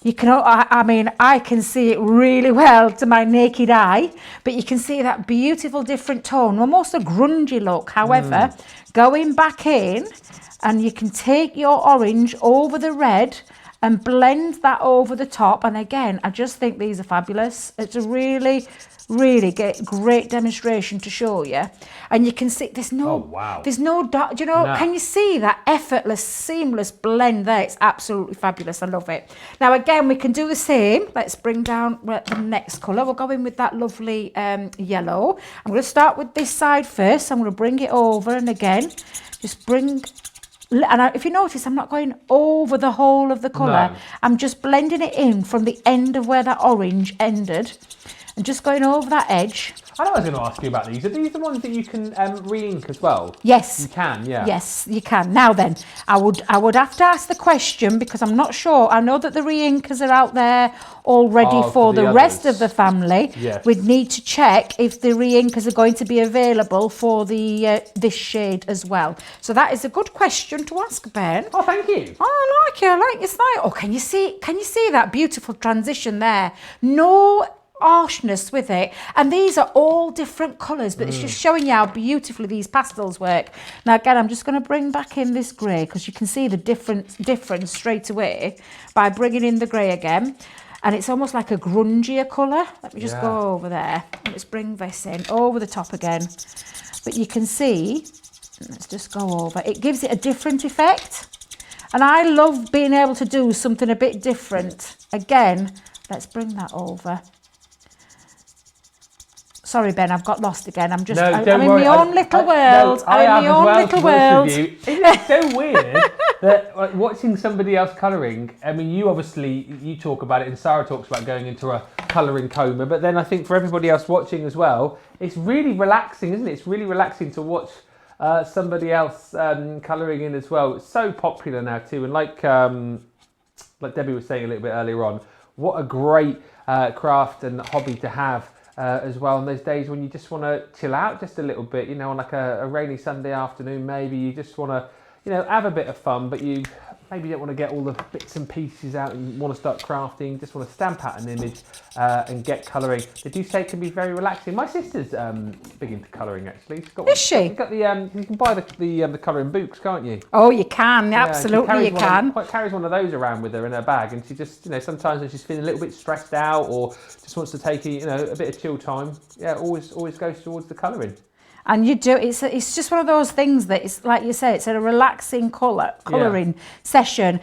You can, I can see it really well to my naked eye, but you can see that beautiful different tone, almost a grungy look. However, going back in, and you can take your orange over the red and blend that over the top. And again, I just think these are fabulous. It's a really great demonstration to show you. And you can see there's no dot, you know, can you see that effortless, seamless blend there? It's absolutely fabulous. I love it. Now again, we can do the same. Let's bring down the next colour. We'll go in with that lovely yellow. I'm going to start with this side first. I'm going to bring it over, and again, just bring. And if you notice, I'm not going over the whole of the colour. No. I'm just blending it in from the end of where that orange ended. And just going over that edge. I know I was going to ask you about these. Are these the ones that you can re-ink as well? Yes. You can, yeah. Yes, you can. Now then, I would have to ask the question, because I'm not sure. I know that the re-inkers are out there already for the rest of the family. Yes. We'd need to check if the re-inkers are going to be available for the this shade as well. So that is a good question to ask, Ben. Oh, thank you. Oh, I like your style. Oh, can you see that beautiful transition there? No harshness with it, and these are all different colours, but it's just showing you how beautifully these pastels work. Now again, I'm just going to bring back in this grey, because you can see the difference straight away by bringing in the grey again, and it's almost like a grungier colour. Let me just go over there. Let's bring this in over the top again, but you can see, let's just go over, it gives it a different effect, and I love being able to do something a bit different. Again, let's bring that over. Sorry, Ben, I've got lost again. I'm in my own little world. I'm in my own little world. Isn't it so weird that like, watching somebody else colouring, I mean, you talk about it, and Sarah talks about going into a colouring coma, but then I think for everybody else watching as well, it's really relaxing, isn't it? It's really relaxing to watch somebody else colouring in as well. It's so popular now too, and like Debbie was saying a little bit earlier on, what a great craft and hobby to have. As well on those days when you just want to chill out just a little bit, you know, on like a rainy Sunday afternoon, maybe you just want to, you know, have a bit of fun, but you maybe don't want to get all the bits and pieces out and want to start crafting, just want to stamp out an image and get colouring. They do say it can be very relaxing. My sister's big into colouring, actually. Is she? Got the you can buy the colouring books, can't you? Oh, you can, absolutely, you can. Carries one of those around with her in her bag, and she just, you know, sometimes when she's feeling a little bit stressed out or just wants to take a bit of chill time, always goes towards the colouring. And you do, it's just one of those things that it's like you say, it's a relaxing colouring session.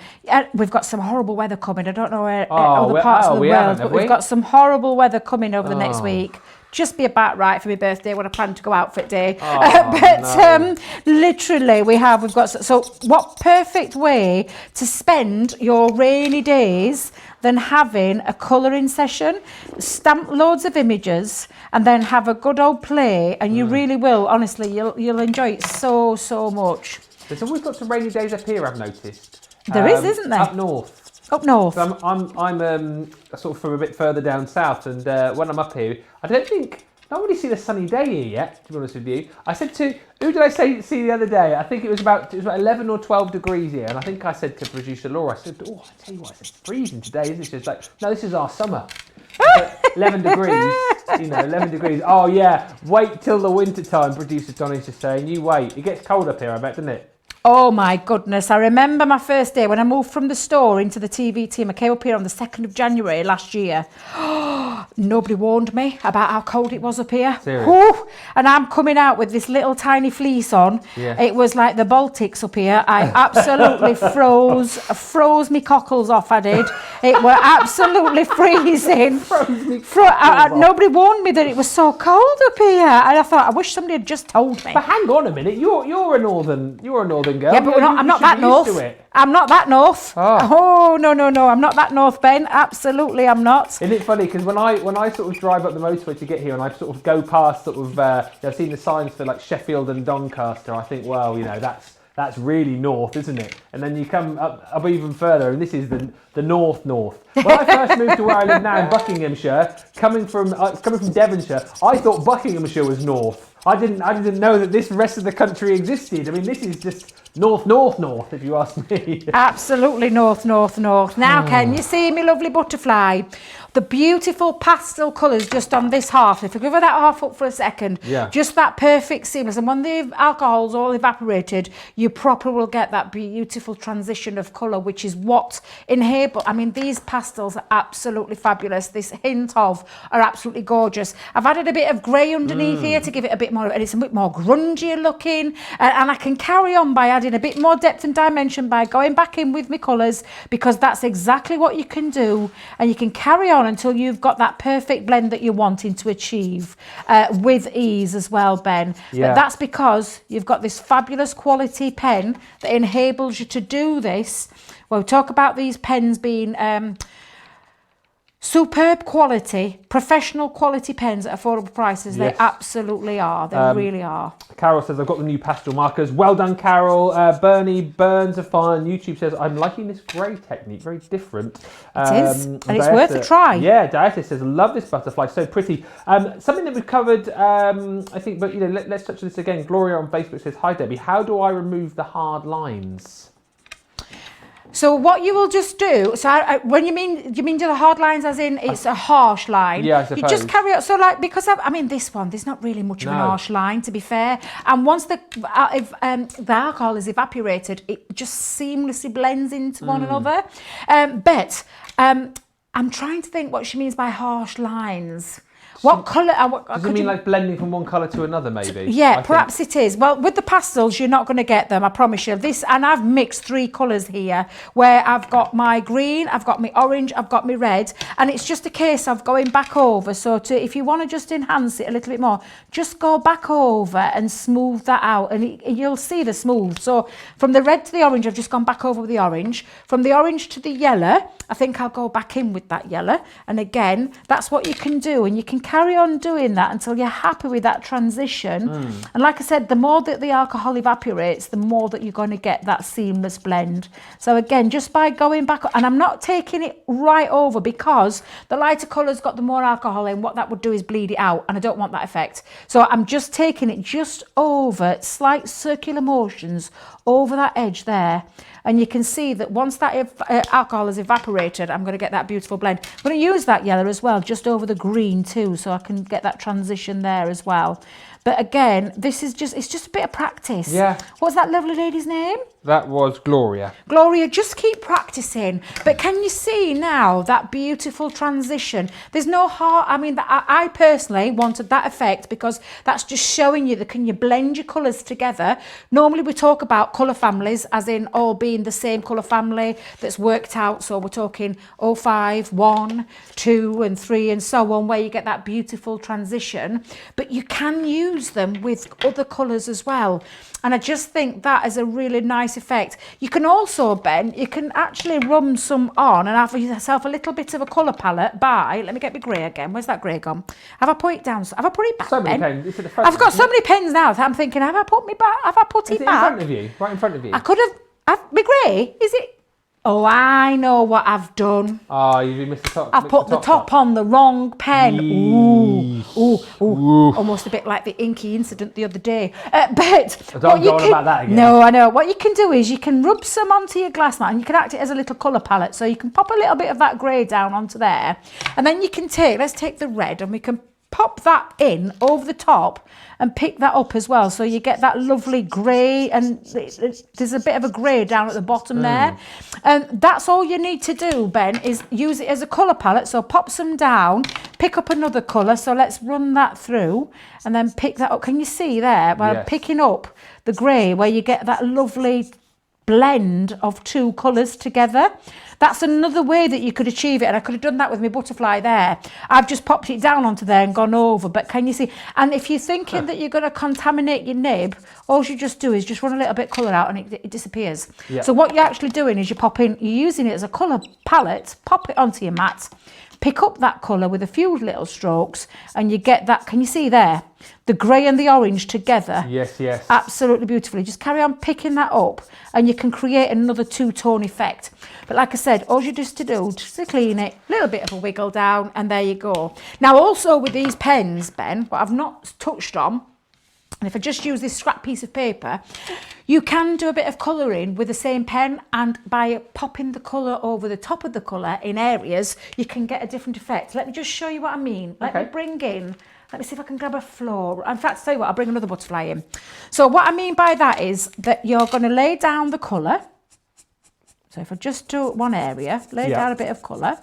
We've got some horrible weather coming. I don't know where other parts of the world, but we've got some horrible weather coming over the next week. Just be about right for my birthday when I plan to go out for a day. Literally we've got, so what perfect way to spend your rainy days than having a colouring session, stamp loads of images, and then have a good old play, and you really will, honestly, you'll enjoy it so much. There's always got some rainy days up here, I've noticed. There is, isn't there? Up north. Up north. So I'm sort of from a bit further down south, and when I'm up here, I don't really seen a sunny day here yet, to be honest with you. I said to, who did I see the other day? I think it was about 11 or 12 degrees here, and I think I said to producer Laura, I said, I tell you what, it's freezing today, isn't it? She's like, no, this is our summer. 11 degrees, 11 degrees. Oh yeah, wait till the winter time, producer Donnie's just saying, you wait. It gets cold up here, I bet, doesn't it? Oh my goodness, I remember my first day when I moved from the store into the TV team. I came up here on the 2nd of January last year. Nobody warned me about how cold it was up here. Serious? And I'm coming out with this little tiny fleece on. Yeah. It was like the Baltics up here. I absolutely froze me cockles off, I did. It were absolutely freezing. Nobody warned me that it was so cold up here. And I thought, I wish somebody had just told me. But hang on a minute, you're a northern girl. Yeah, but I'm not that north. I'm not that north. Oh, no, I'm not that north, Ben. Absolutely, I'm not. Isn't it funny? Because when I sort of drive up the motorway to get here, and I sort of go past sort of, I've seen the signs for like Sheffield and Doncaster. I think, well, that's really north, isn't it? And then you come up even further, and this is the north. When I first moved to where I live now in Buckinghamshire, coming from Devonshire, I thought Buckinghamshire was north. I didn't know that this rest of the country existed. I mean, this is just North, if you ask me. Absolutely north. Now, can you see me lovely butterfly? The beautiful pastel colours just on this half. If I give her that half up for a second, just that perfect seamless. And when the alcohol's all evaporated, you properly will get that beautiful transition of colour, which is what Inhable. I mean, these pastels are absolutely fabulous. This hint of are absolutely gorgeous. I've added a bit of grey underneath here to give it a bit more, and it's a bit more grungier looking. And I can carry on by adding a bit more depth and dimension by going back in with my colours, because that's exactly what you can do. And you can carry on until you've got that perfect blend that you're wanting to achieve with ease as well, Ben. But that's because you've got this fabulous quality pen that enables you to do this. We'll talk about these pens being superb quality, professional quality pens at affordable prices. They absolutely are. They really are. Carol says, I've got the new pastel markers. Well done, Carol. Bernie Burns of Fun YouTube says, I'm liking this grey technique. Very different. It is. And it's worth a try. Yeah, Dieta says, love this butterfly. So pretty. Something that we've covered, I think, but let's touch on this again. Gloria on Facebook says, hi, Debbie. How do I remove the hard lines? So what you will just do, so when you mean do the hard lines as in it's a harsh line? Yeah, I suppose. You just carry on. So like, because I mean this one, there's not really much of an harsh line, to be fair. And once the alcohol is evaporated, it just seamlessly blends into one another. But I'm trying to think what she means by harsh lines. What colour? Does it mean like blending from one colour to another, maybe? Yeah, perhaps it is. Well, with the pastels, you're not going to get them, I promise you. This, and I've mixed 3 colours here, where I've got my green, I've got my orange, I've got my red, and it's just a case of going back over. So if you want to just enhance it a little bit more, just go back over and smooth that out, and you'll see the smooth. So from the red to the orange, I've just gone back over with the orange. From the orange to the yellow, I think I'll go back in with that yellow. And again, that's what you can do, and you can carry on doing that until you're happy with that transition. And like I said, the more that the alcohol evaporates, the more that you're going to get that seamless blend. So again, just by going back, and I'm not taking it right over, because the lighter colour's got the more alcohol in, what that would do is bleed it out, and I don't want that effect. So I'm just taking it just over, slight circular motions over that edge there. And you can see that once that alcohol has evaporated, I'm going to get that beautiful blend. I'm going to use that yellow as well, just over the green too, so I can get that transition there as well. But again, this is just, it's just a bit of practice. Yeah. What's that lovely lady's name? That was Gloria. Gloria, just keep practicing. But can you see now that beautiful transition? There's no heart. I mean, I personally wanted that effect, because that's just showing you that can you blend your colours together. Normally we talk about colour families as in all being the same colour family that's worked out. So we're talking 05, 1, 2 and 3 and so on, where you get that beautiful transition. But you can use them with other colours as well. And I just think that is a really nice effect. You can also, Ben, you can actually rub some on and have yourself a little bit of a colour palette by, let me get my grey again. Where's that grey gone? Have I put it down? Have I put it back, so many Ben? pens. It's at the front. I've got so many pens now that I'm thinking, have I put me back? Have I put it back? Is it in front of you? Right in front of you? I could have, my grey, is it? Oh, I know what I've done. Oh, you missed the top. I've put the top on the wrong pen. Ooh. Almost a bit like the inky incident the other day. But don't go on about that again. No, I know. What you can do is you can rub some onto your glass mat, and you can act it as a little colour palette. So you can pop a little bit of that grey down onto there. And then you can let's take the red, and we can pop that in over the top and pick that up as well, so you get that lovely grey, and there's a bit of a grey down at the bottom there. And that's all you need to do, Ben, is use it as a colour palette. So pop some down, pick up another colour, so let's run that through and then pick that up. Can you see there, by picking up the grey, where you get that lovely blend of 2 colours together? That's another way that you could achieve it, and I could have done that with my butterfly there. I've just popped it down onto there and gone over, but can you see? And if you're thinking that you're going to contaminate your nib, all you just do is just run a little bit of colour out, and it disappears. Yeah. So what you're actually doing is you're using it as a colour palette, pop it onto your mat, pick up that colour with a few little strokes, and you get that, can you see there? The grey and the orange together. Yes, yes. Absolutely beautifully. Just carry on picking that up, and you can create another 2-tone effect. But like I said, all you just to do, just to clean it, a little bit of a wiggle down, and there you go. Now also with these pens, Ben, what I've not touched on, and if I just use this scrap piece of paper, You can do a bit of colouring with the same pen, and by popping the colour over the top of the colour in areas, you can get a different effect. Let me just show you what I mean. Let me bring in, let me see if I can grab a floor. In fact, I'll tell you what, I'll bring another butterfly in. So what I mean by that is that you're going to lay down the colour. So if I just do one area, lay down a bit of colour.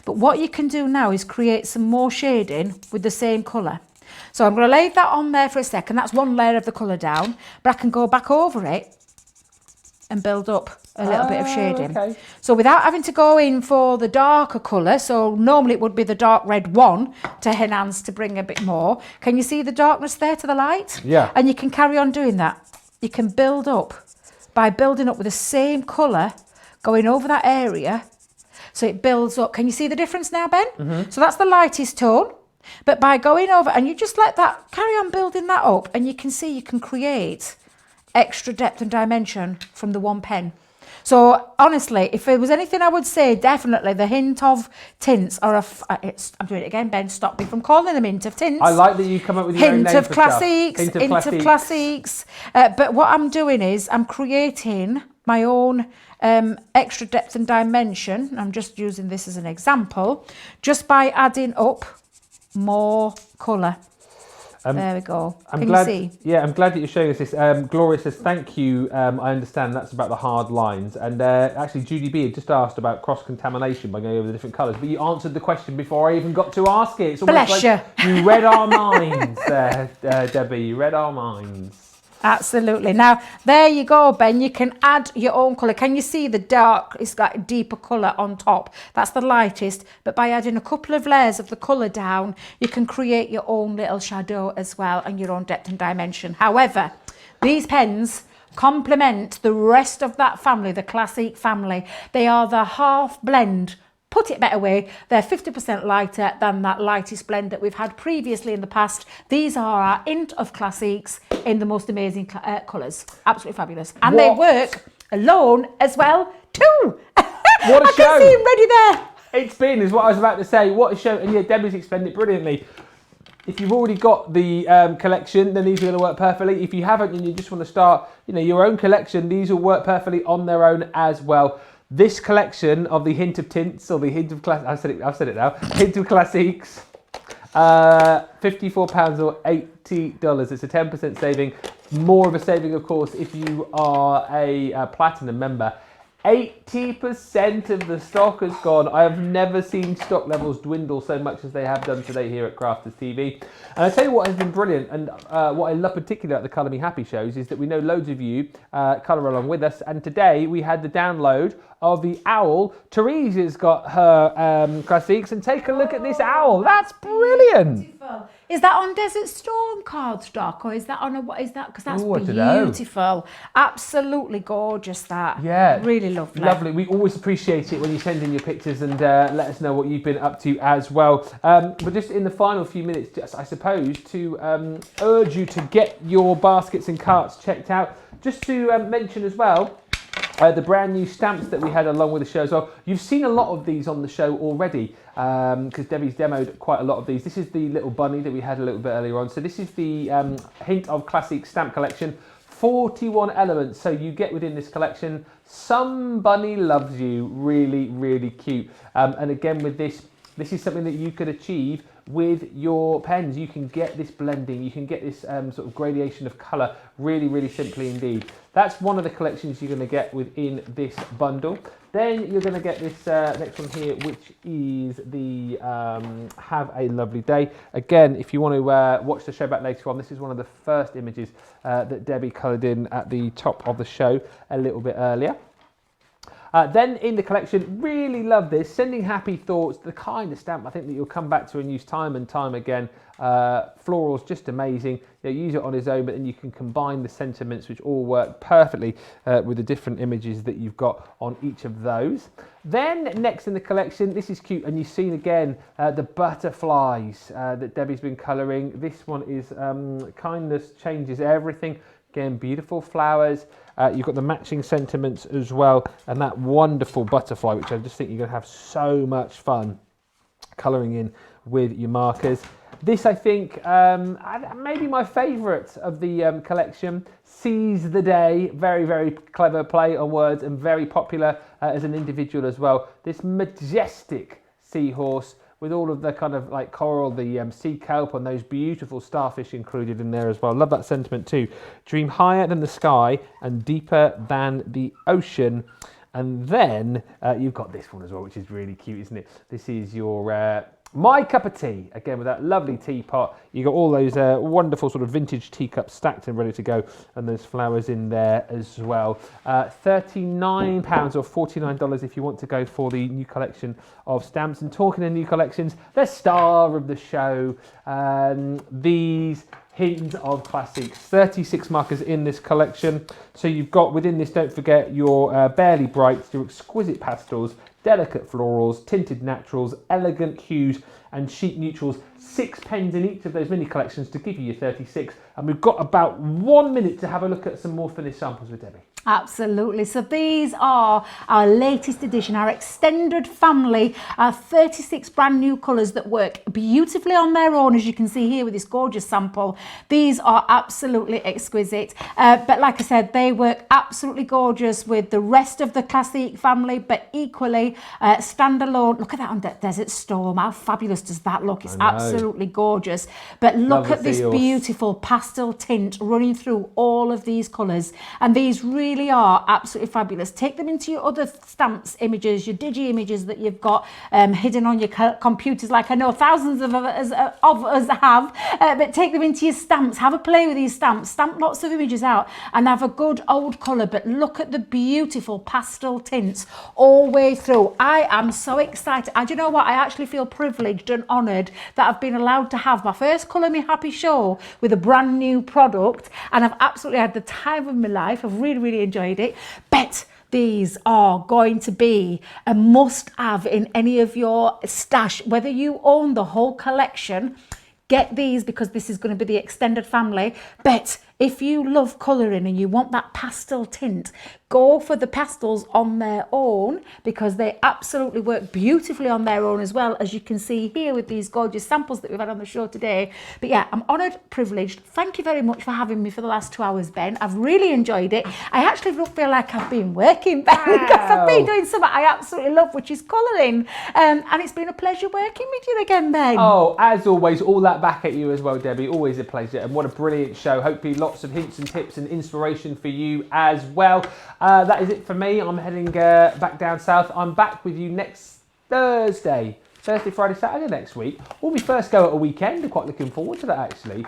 But what you can do now is create some more shading with the same colour. So I'm going to lay that on there for a second. That's one layer of the colour down, but I can go back over it and build up a little bit of shading. Okay. So without having to go in for the darker colour, so normally it would be the dark red one to enhance, to bring a bit more. Can you see the darkness there to the light? Yeah. And you can carry on doing that. You can build up by building up with the same colour, going over that area, so it builds up. Can you see the difference now, Ben? Mm-hmm. So that's the lightest tone. But by going over, and you just let that, carry on building that up, and you can see you can create extra depth and dimension from the one pen. So honestly, if there was anything I would say, definitely the Hint of tints are I'm doing it again, Ben, stop me from calling them Hint of tints. I like that you come up with your own name Hint for of Classiques, stuff. Hint of Classiques. But what I'm doing is I'm creating my own extra depth and dimension. I'm just using this as an example, just by adding up more colour. There we go. Can you see? Yeah, I'm glad that you're showing us this. Gloria says, thank you. I understand that's about the hard lines. And actually, Judy B had just asked about cross-contamination by going over the different colours. But you answered the question before I even got to ask it. It's almost Bless like you read our minds there, Debbie. You read our minds. Absolutely. Now, there you go, Ben. You can add your own colour. Can you see the dark? It's got a deeper colour on top. That's the lightest. But by adding a couple of layers of the colour down, you can create your own little shadow as well and your own depth and dimension. However, these pens complement the rest of that family, the Classique family. They are the half blend. Put it a better way, they're 50% lighter than that lightest blend that we've had previously in the past. These are our Hint of Classiques in the most amazing colours. Absolutely fabulous. And they work alone as well too. What a show. I can see him ready there. It's been, is what I was about to say. What a show. And yeah, Debbie's explained it brilliantly. If you've already got the collection, then these are going to work perfectly. If you haven't and you just want to start, your own collection, these will work perfectly on their own as well. This collection of the Hint of Tints, or the Hint of I've said it now, Hint of Classiques, £54 or $80. It's a 10% saving. More of a saving, of course, if you are a Platinum member. 80% of the stock has gone. I have never seen stock levels dwindle so much as they have done today here at Crafters TV. And I tell you what has been brilliant, and what I love particularly at the Colour Me Happy shows is that we know loads of you colour along with us. And today we had the download of the owl. Therese has got her Classiques, and take a look at this owl. That's brilliant. Beautiful. Is that on Desert Storm cardstock, or is that on a, what is that? Because that's beautiful. Absolutely gorgeous, that. Yeah. Really lovely. Lovely. We always appreciate it when you send in your pictures and let us know what you've been up to as well. But just in the final few minutes, I suppose, to urge you to get your baskets and carts checked out. Just to mention as well, the brand new stamps that we had along with the show as well. You've seen a lot of these on the show already because Debbie's demoed quite a lot of these. This is the little bunny that we had a little bit earlier on. So this is the Hint of Classic stamp collection. 41 elements, so you get within this collection Somebody Loves You. Really, really cute. And again with this is something that you could achieve with your pens. You can get this blending, you can get this sort of gradation of colour really, really simply indeed. That's one of the collections you're going to get within this bundle. Then you're going to get this next one here, which is the Have a Lovely Day. Again, if you want to watch the show back later on, this is one of the first images that Debbie coloured in at the top of the show a little bit earlier. Then in the collection, really love this, Sending Happy Thoughts, the kind of stamp I think that you'll come back to and use time and time again. Florals, just amazing. Use it on its own, but then you can combine the sentiments, which all work perfectly with the different images that you've got on each of those. Then next in the collection, this is cute, and you've seen again the butterflies that Debbie's been colouring. This one is Kindness Changes Everything. Again, beautiful flowers. You've got the matching sentiments as well, and that wonderful butterfly, which I just think you're going to have so much fun colouring in with your markers. This, I think, maybe my favourite of the collection. Seize the Day, very, very clever play on words and very popular as an individual as well. This majestic seahorse with all of the kind of like coral, the sea kelp and those beautiful starfish included in there as well. Love that sentiment too. Dream higher than the sky and deeper than the ocean. And then you've got this one as well, which is really cute, isn't it? This is your My Cup of Tea, again with that lovely teapot. You got all those wonderful sort of vintage teacups stacked and ready to go, and there's flowers in there as well. £39 or $49 if you want to go for the new collection of stamps. And talking of new collections, the star of the show, these Hint of Classics, 36 markers in this collection. So you've got within this, don't forget, your Barely Brights, your exquisite pastels, delicate florals, tinted naturals, elegant hues and chic neutrals. 6 pens in each of those mini collections to give you your 36. And we've got about 1 minute to have a look at some more finished samples with Debbie. Absolutely. So these are our latest edition, our extended family, our 36 brand new colours that work beautifully on their own, as you can see here with this gorgeous sample. These are absolutely exquisite. But like I said, they work absolutely gorgeous with the rest of the Classique family, but equally standalone. Look at that on Desert Storm. How fabulous does that look? It's absolutely gorgeous. But look at this beautiful pastel tint running through all of these colours. And these really are absolutely fabulous. Take them into your other stamps images, your digi images that you've got hidden on your computers, like I know thousands of us have, but take them into your stamps, have a play with these stamps, stamp lots of images out and have a good old colour, but look at the beautiful pastel tints all the way through. I am so excited. And you know what? I actually feel privileged and honoured that I've been allowed to have my first Colour Me Happy show with a brand new product, and I've absolutely had the time of my life. I've really enjoyed it. Bet these are going to be a must-have in any of your stash, whether you own the whole collection. Get these because this is going to be the extended family. Bet if you love colouring and you want that pastel tint, go for the pastels on their own because they absolutely work beautifully on their own as well, as you can see here with these gorgeous samples that we've had on the show today. But yeah, I'm honoured, privileged. Thank you very much for having me for the last 2 hours, Ben. I've really enjoyed it. I actually don't feel like I've been working, Ben, because I've been doing something I absolutely love, which is colouring. And it's been a pleasure working with you again, Ben. Oh, as always, all that back at you as well, Debbie. Always a pleasure. And what a brilliant show. Hopefully lots of hints and tips and inspiration for you as well. That is it for me. I'm heading back down south. I'm back with you next Thursday, Friday, Saturday next week. Will be first go at a weekend. I'm quite looking forward to that actually.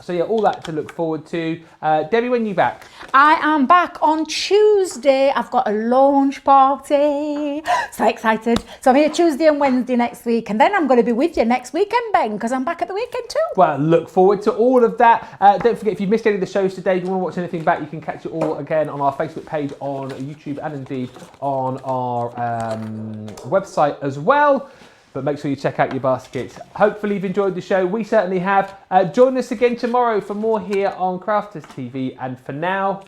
So yeah, all that to look forward to. Debbie, when are you back? I am back on Tuesday. I've got a launch party. So excited. So I'm here Tuesday and Wednesday next week, and then I'm going to be with you next weekend, Ben, because I'm back at the weekend too. Well, look forward to all of that. Don't forget, if you've missed any of the shows today, if you want to watch anything back, you can catch it all again on our Facebook page, on YouTube, and indeed on our website as well. But make sure you check out your baskets. Hopefully you've enjoyed the show. We certainly have. Join us again tomorrow for more here on Crafters TV. And for now,